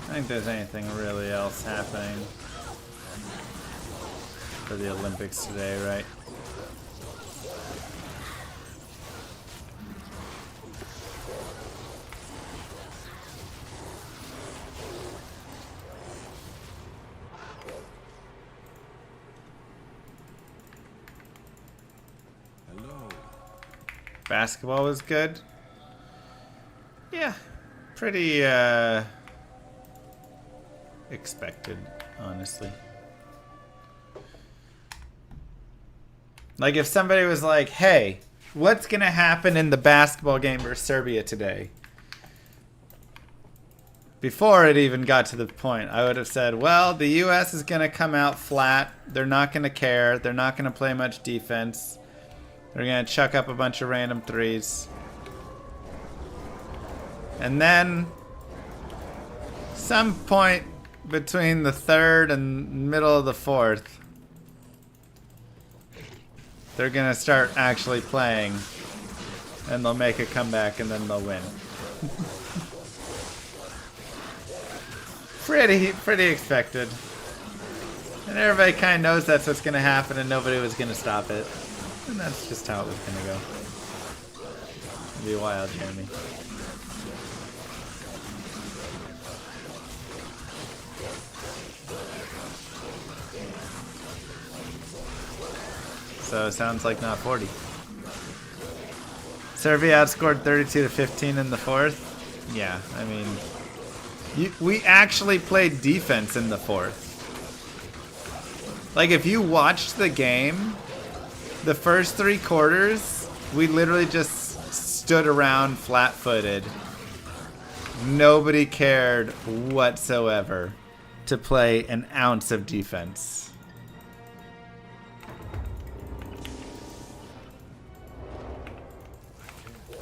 I don't think there's anything really else happening for the Olympics today, right? Hello. Basketball was good. Yeah, pretty expected, honestly. Like if somebody was like, hey, what's gonna happen in the basketball game versus Serbia today? Before it even got to the point, I would have said, well, the US is gonna come out flat. They're not gonna care. They're not gonna play much defense. They're gonna chuck up a bunch of random threes. And then some point between the third and middle of the fourth, they're gonna start actually playing, and they'll make a comeback, and then they'll win. pretty expected, and everybody kind of knows that's what's gonna happen, and nobody was gonna stop it, and that's just how it was gonna go. It'll be wild, Jeremy. So it sounds like not 40. Serbia outscored 32-15 in the fourth. Yeah, I mean, we actually played defense in the fourth. Like, if you watched the game, the first 3 quarters, we literally just stood around flat-footed. Nobody cared whatsoever to play an ounce of defense.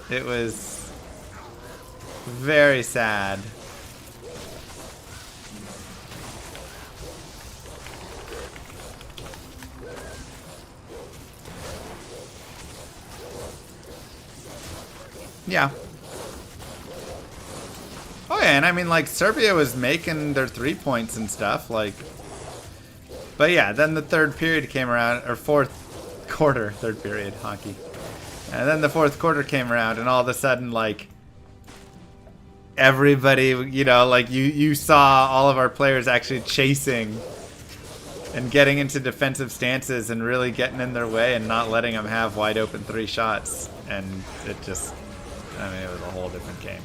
It was very sad. Yeah. Oh yeah, and I mean, like, Serbia was making their 3 points and stuff, like. But yeah, then the third period came around, or fourth quarter, third period, hockey. And then the fourth quarter came around, and all of a sudden, like, everybody, you know, like, you saw all of our players actually chasing and getting into defensive stances and really getting in their way and not letting them have wide open 3 shots. And it just, I mean, it was a whole different game.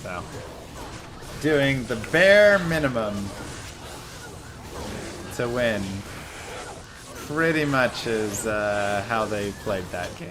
So, doing the bare minimum to win pretty much is how they played that game.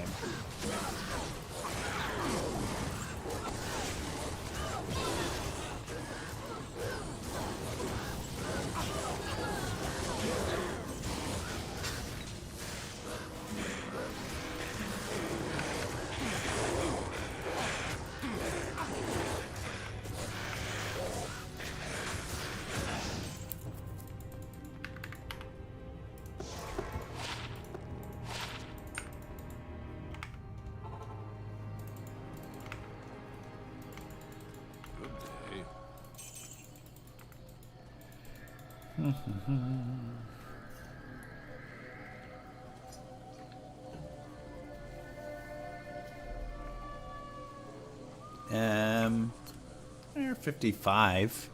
They're 55.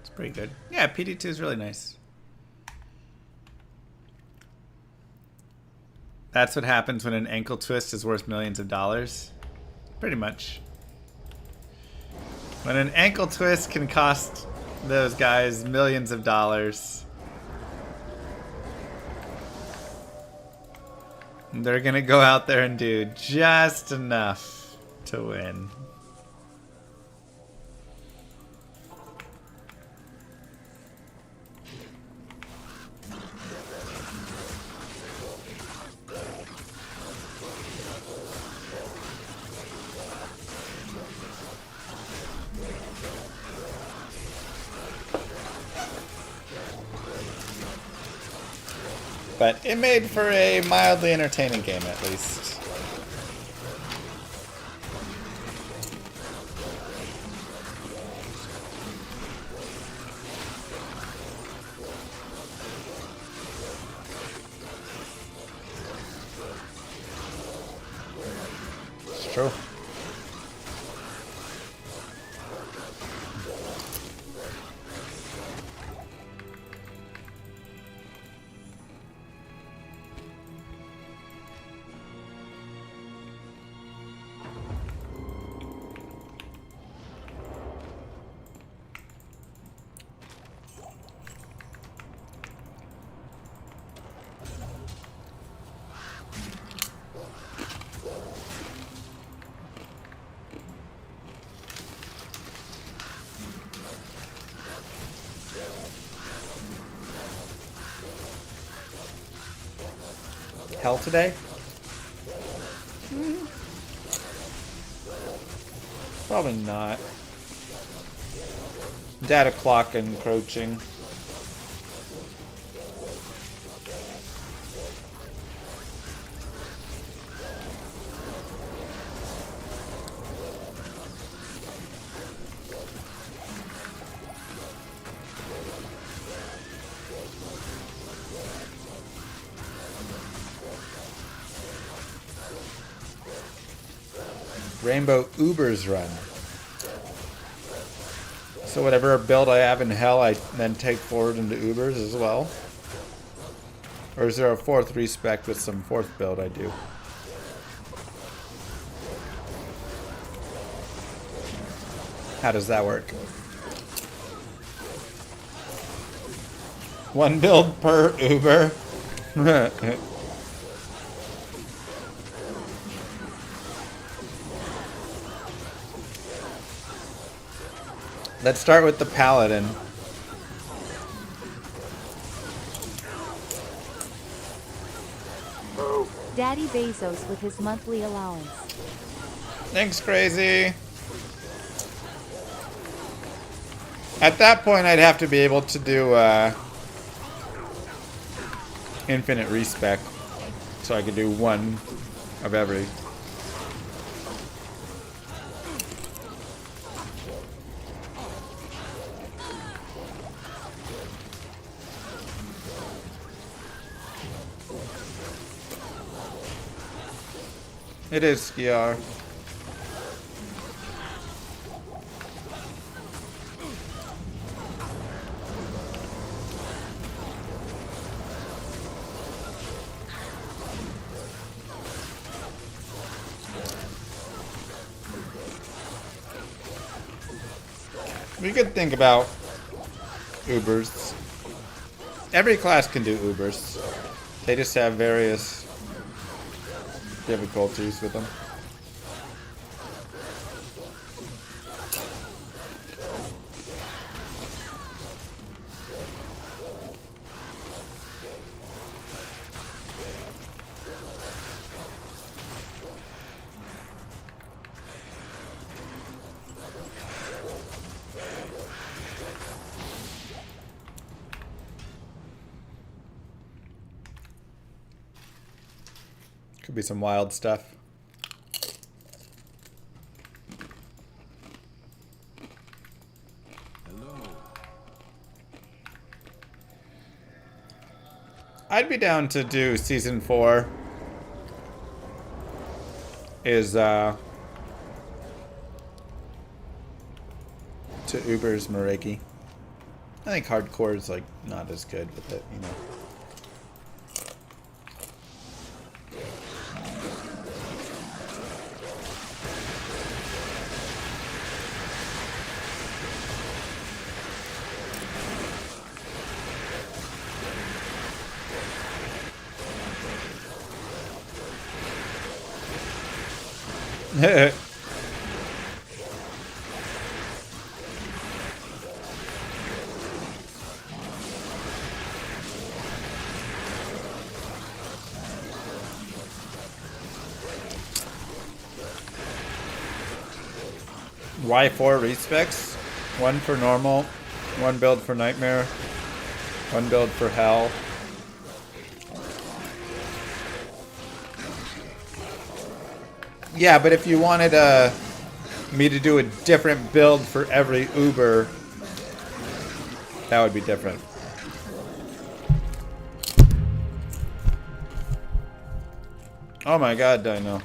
It's pretty good. Yeah, PD2 is really nice. That's what happens when an ankle twist is worth millions of dollars. Pretty much. When an ankle twist can cost those guys millions of dollars, they're gonna go out there and do just enough to win. But it made for a mildly entertaining game, at least. It's true. Hell today? Probably not. Data clock encroaching. Rainbow Ubers run. So whatever build I have in hell, I then take forward into Ubers as well. Or is there a fourth respec with some fourth build I do? How does that work? One build per Uber? Let's start with the Paladin. Daddy Bezos with his monthly allowance. Thanks, Crazy. At that point, I'd have to be able to do infinite respec, so I could do one of every. It is Skiar. We could think about Ubers. Every class can do Ubers. They just have various difficulties with them. Could be some wild stuff. I'd be down to do season 4 is to Uber's Mareki. I think hardcore is like not as good with it, you know. Why 4 respecs? One for normal, one build for nightmare, one build for hell. Yeah, but if you wanted me to do a different build for every Uber, that would be different. Oh my god, Dino.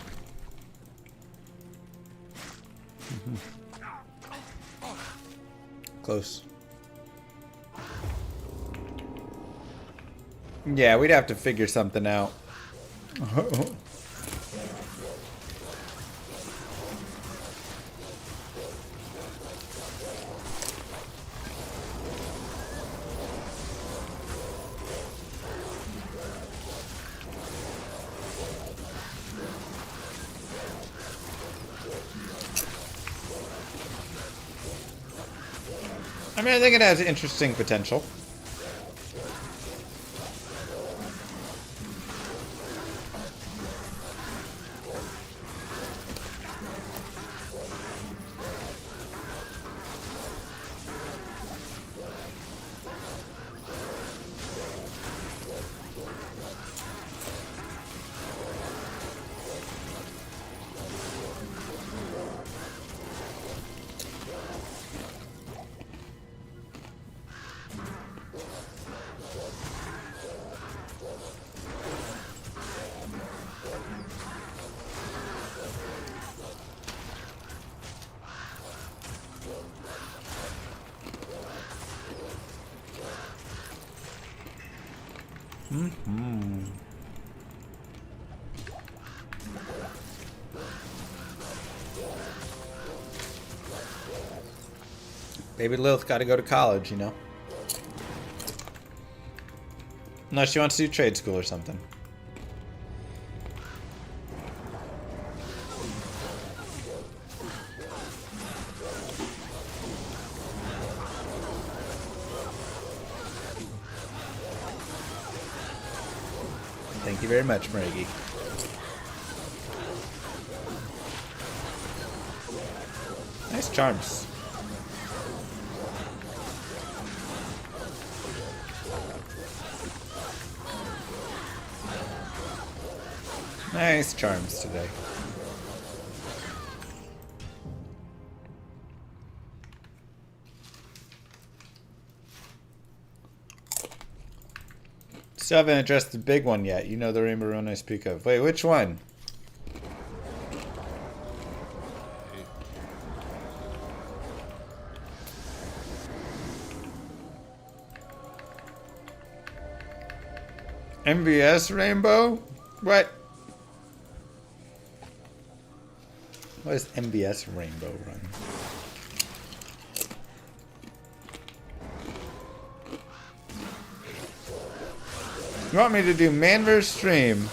Close. Yeah, we'd have to figure something out. I mean, I think it has interesting potential. Baby Lilith got to go to college, you know. Unless she wants to do trade school or something. Thank you very much, Marigi. Nice charms. Nice charms today. Still haven't addressed the big one yet. You know the rainbow rune I speak of. Wait, which one? MVS rainbow? What? What is MVS rainbow run? You want me to do man versus stream,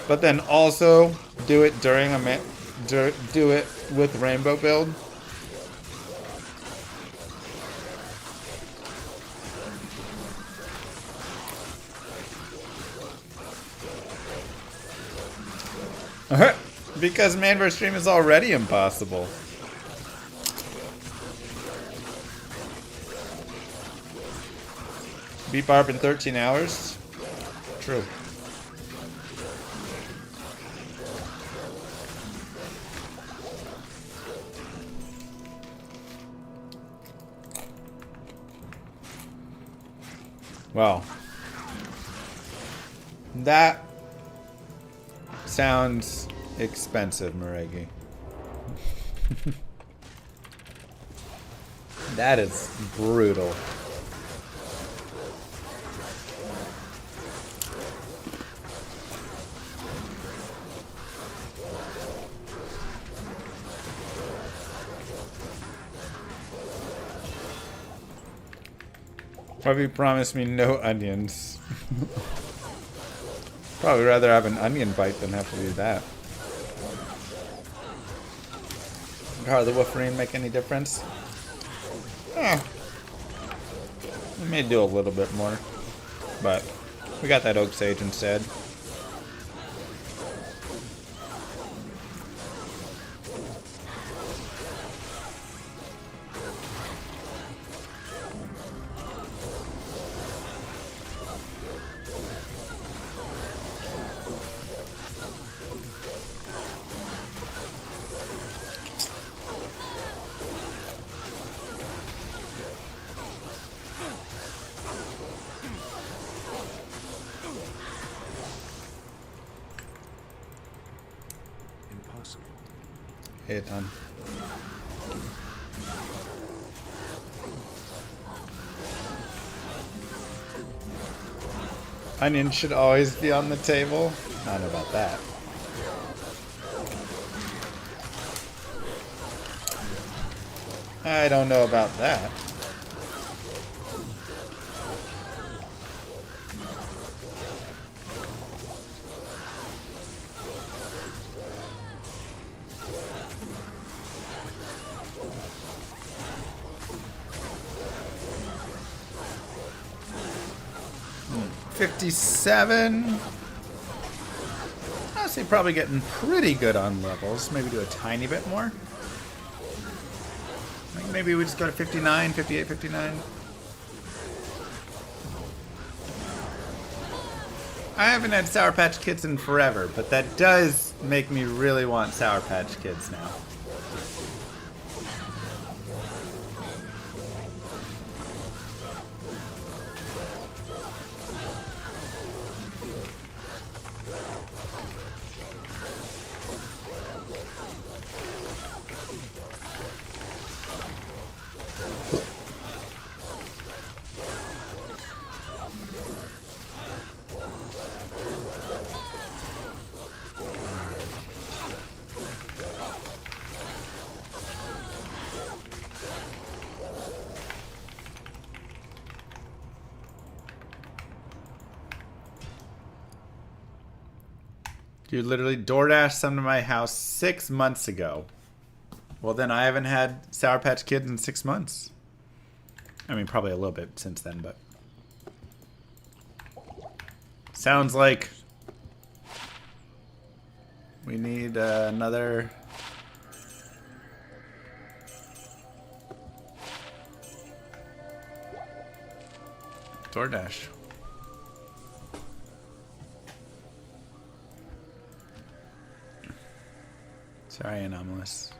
but then also do it during a do it with rainbow build? Because man versus stream is already impossible. Beat Barb in 13 hours? True. Well, that sounds expensive, Maregi. That is brutal. Probably promised me no onions. Probably rather have an onion bite than have to do that. Would Harley Wolverine make any difference? We may do a little bit more, but we got that Oak Sage instead. Hey, done. Onion should always be on the table. I don't know about that. I don't know about that. $57. Honestly, probably getting pretty good on levels. Maybe do a tiny bit more. Like maybe we just go to 59, 58, 59. I haven't had Sour Patch Kids in forever, but that does make me really want Sour Patch Kids now. You literally DoorDash some to my house 6 months ago. Well, then I haven't had Sour Patch Kids in 6 months. I mean, probably a little bit since then, but... Sounds like... we need another... DoorDash. Sorry, Anomalous.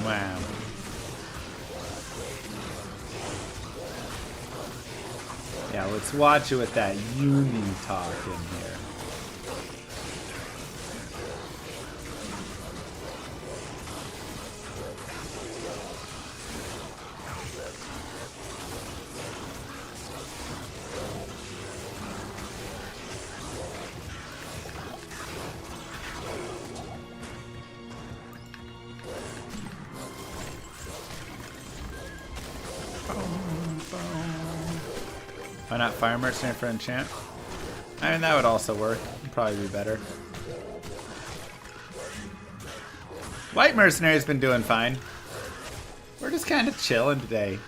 Wow. Yeah, let's watch it with that uni talk in here. Why not Fire Mercenary for enchant? I mean, that would also work. It'd probably be better. White Mercenary's been doing fine. We're just kind of chilling today.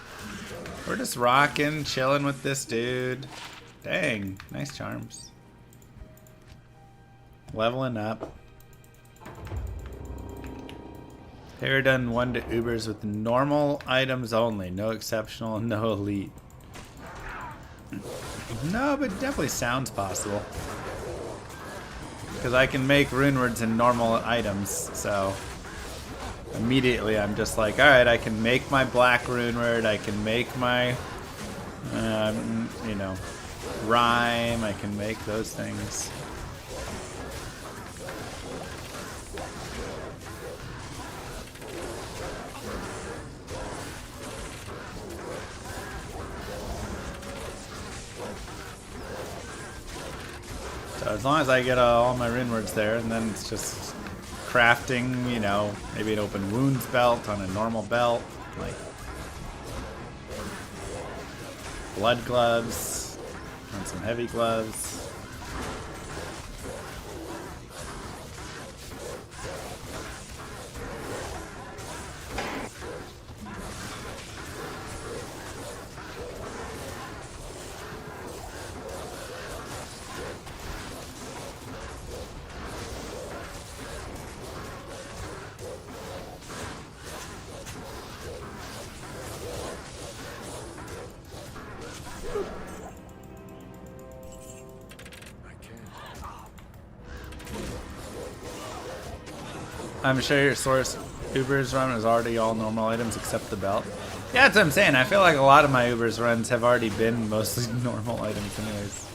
We're just rocking, chilling with this dude. Dang, nice charms. Leveling up. Have you ever done 1 to Ubers with normal items only? No exceptional, no elite. No, but it definitely sounds possible. Because I can make runewords in normal items, so immediately I'm just like, alright, I can make my black runeword, I can make my, you know, rhyme, I can make those things. So as long as I get all my rune words there, and then it's just crafting, you know, maybe an open wounds belt on a normal belt, like blood gloves, and some heavy gloves. I'm sure your source Uber's run is already all normal items except the belt. Yeah, that's what I'm saying. I feel like a lot of my Uber's runs have already been mostly normal items anyways.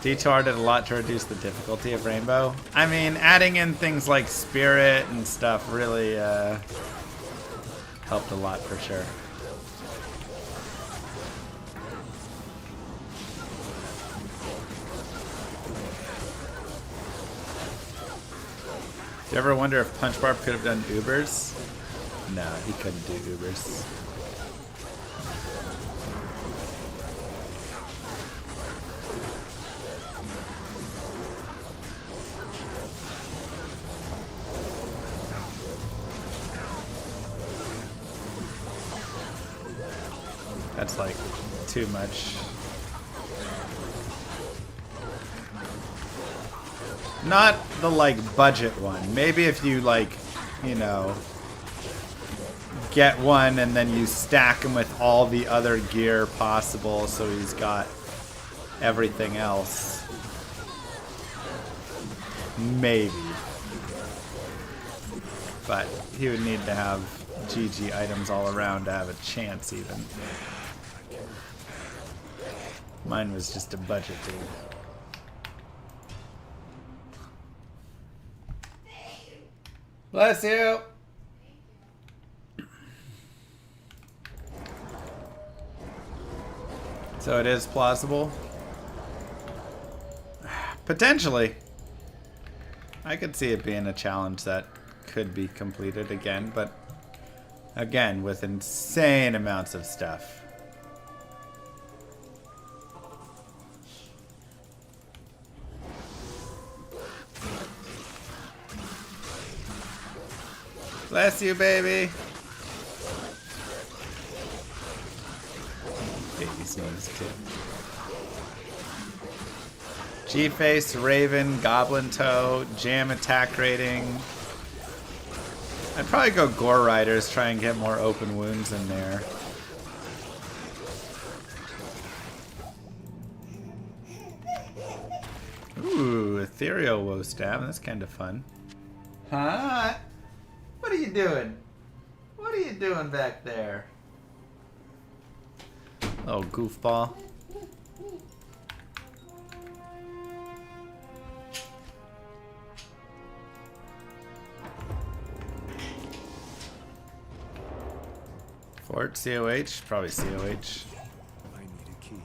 D2R did a lot to reduce the difficulty of Rainbow. I mean, adding in things like Spirit and stuff really helped a lot for sure. Do you ever wonder if Punch Barb could have done Ubers? No, he couldn't do Ubers. That's like too much. Not the like budget one. Maybe if you like, you know, get one and then you stack him with all the other gear possible so he's got everything else. Maybe. But he would need to have GG items all around to have a chance even. Mine was just a budget dude. Bless you. So it is plausible? Potentially. I could see it being a challenge that could be completed again, but again, with insane amounts of stuff. Bless you, baby. Baby's names too. G-Face, Raven, Goblin Toe, Jam attack rating. I'd probably go Gore Riders, try and get more open wounds in there. Ooh, Ethereal Woe Stab, that's kind of fun. Huh? What are you doing? What are you doing back there? Oh, goofball. Fort, COH? Probably COH. I need a key.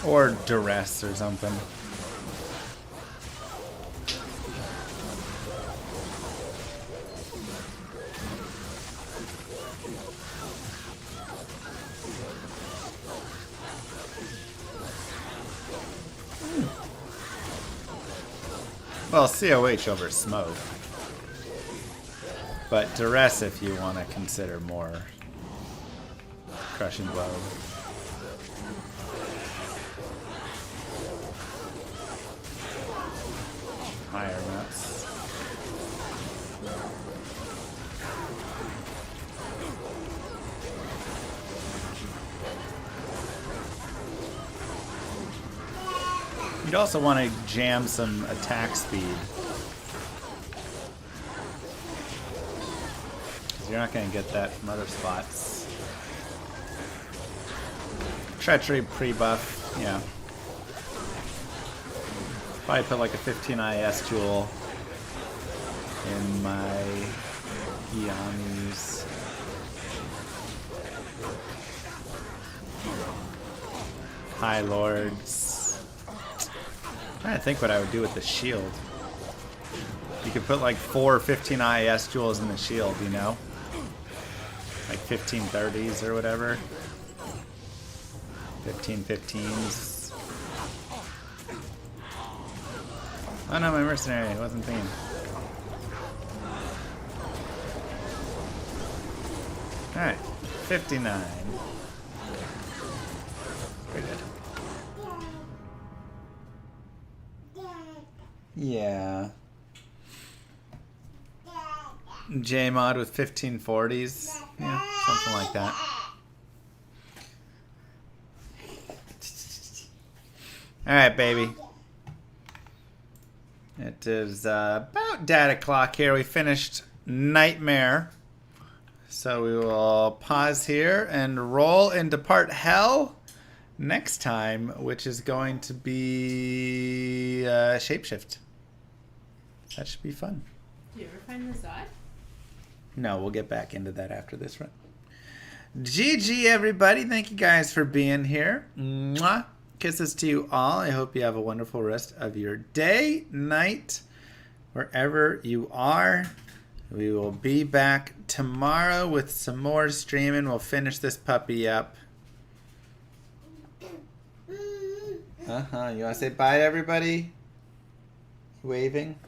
Or Duress or something. Well, COH over Smoke. But Duress if you want to consider more Crushing Blow. Higher nuts. You'd also want to jam some attack speed. Because you're not going to get that from other spots. Treachery pre-buff, yeah. Probably put like a 15 IS tool in my Eoni's. High Lords. I'm trying to think what I would do with the shield. You could put like 4 15 IS jewels in the shield, you know? Like 1530s or whatever. 1515s. Oh no, my mercenary, I wasn't thinking. Alright, 59. Pretty good. Yeah. J-mod with 1540s. Yeah, something like that. Alright, baby. It is about data clock here. We finished Nightmare. So we will pause here and roll into part hell next time, which is going to be Shapeshift. That should be fun. Do you ever find the Zod? No, we'll get back into that after this run. GG, everybody. Thank you guys for being here. Mwah. Kisses to you all. I hope you have a wonderful rest of your day, night, wherever you are. We will be back tomorrow with some more streaming. We'll finish this puppy up. You want to say bye to everybody? Waving?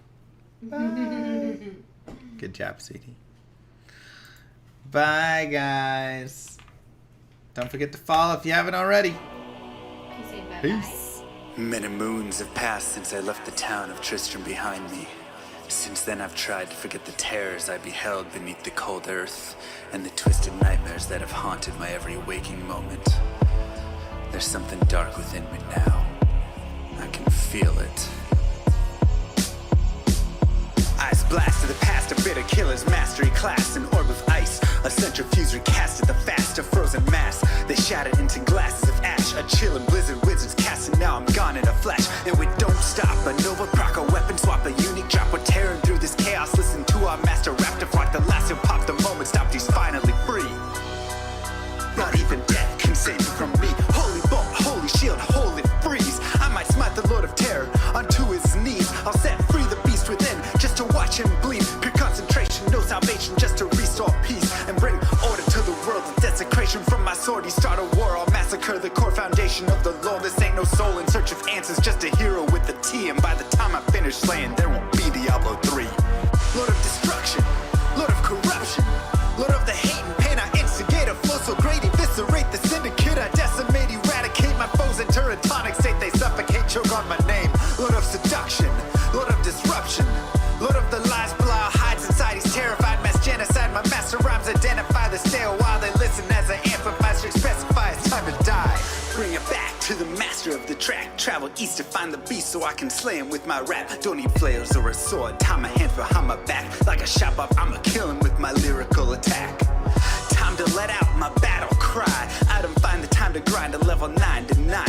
Bye. Good job, sweetie. Bye, guys. Don't forget to follow if you haven't already. Peace. Many moons have passed since I left the town of Tristram behind me. Since then I've tried to forget the terrors I beheld beneath the cold earth and the twisted nightmares that have haunted my every waking moment. There's something dark within me now. I can feel it. Ice blast to the past, a bitter killer's mastery class, an orb of ice, a centrifuge recasted the fast, a frozen mass. They shattered into glasses of ash, a chill and blizzard wizards cast, and now I'm gone in a flash. And we don't stop, a Nova proc, a weapon swap, a unique drop, we're tearing through watch him bleed. Pure concentration, no salvation, just to restore peace and bring order to the world with desecration. From my sword, he start a war. I'll massacre the core foundation of the law. This ain't no soul in search of answers, just a hero with a T. And by the time I finish slaying, there won't be Diablo 3. Lord of destruction, Lord of corruption, Lord of the hate and pain. I instigate a flow so great, eviscerate the syndicate. I decimate, eradicate my foes in turretonic state. They suffocate, choke on my name. Lord of seduction, Lord of disruption, Lord of the lies, Belial hides inside. He's terrified, mass genocide. My master rhymes identify the stale while they listen as I amplify, strict specify it's time to die. Bring it back to the master of the track. Travel east to find the beast so I can slay him with my rap. Don't need flails or a sword. Tie my hand behind my back. Like a shop up, I'ma kill him with my lyrical attack. Time to let out my battle cry. I don't find the time to grind a level 9 to 9.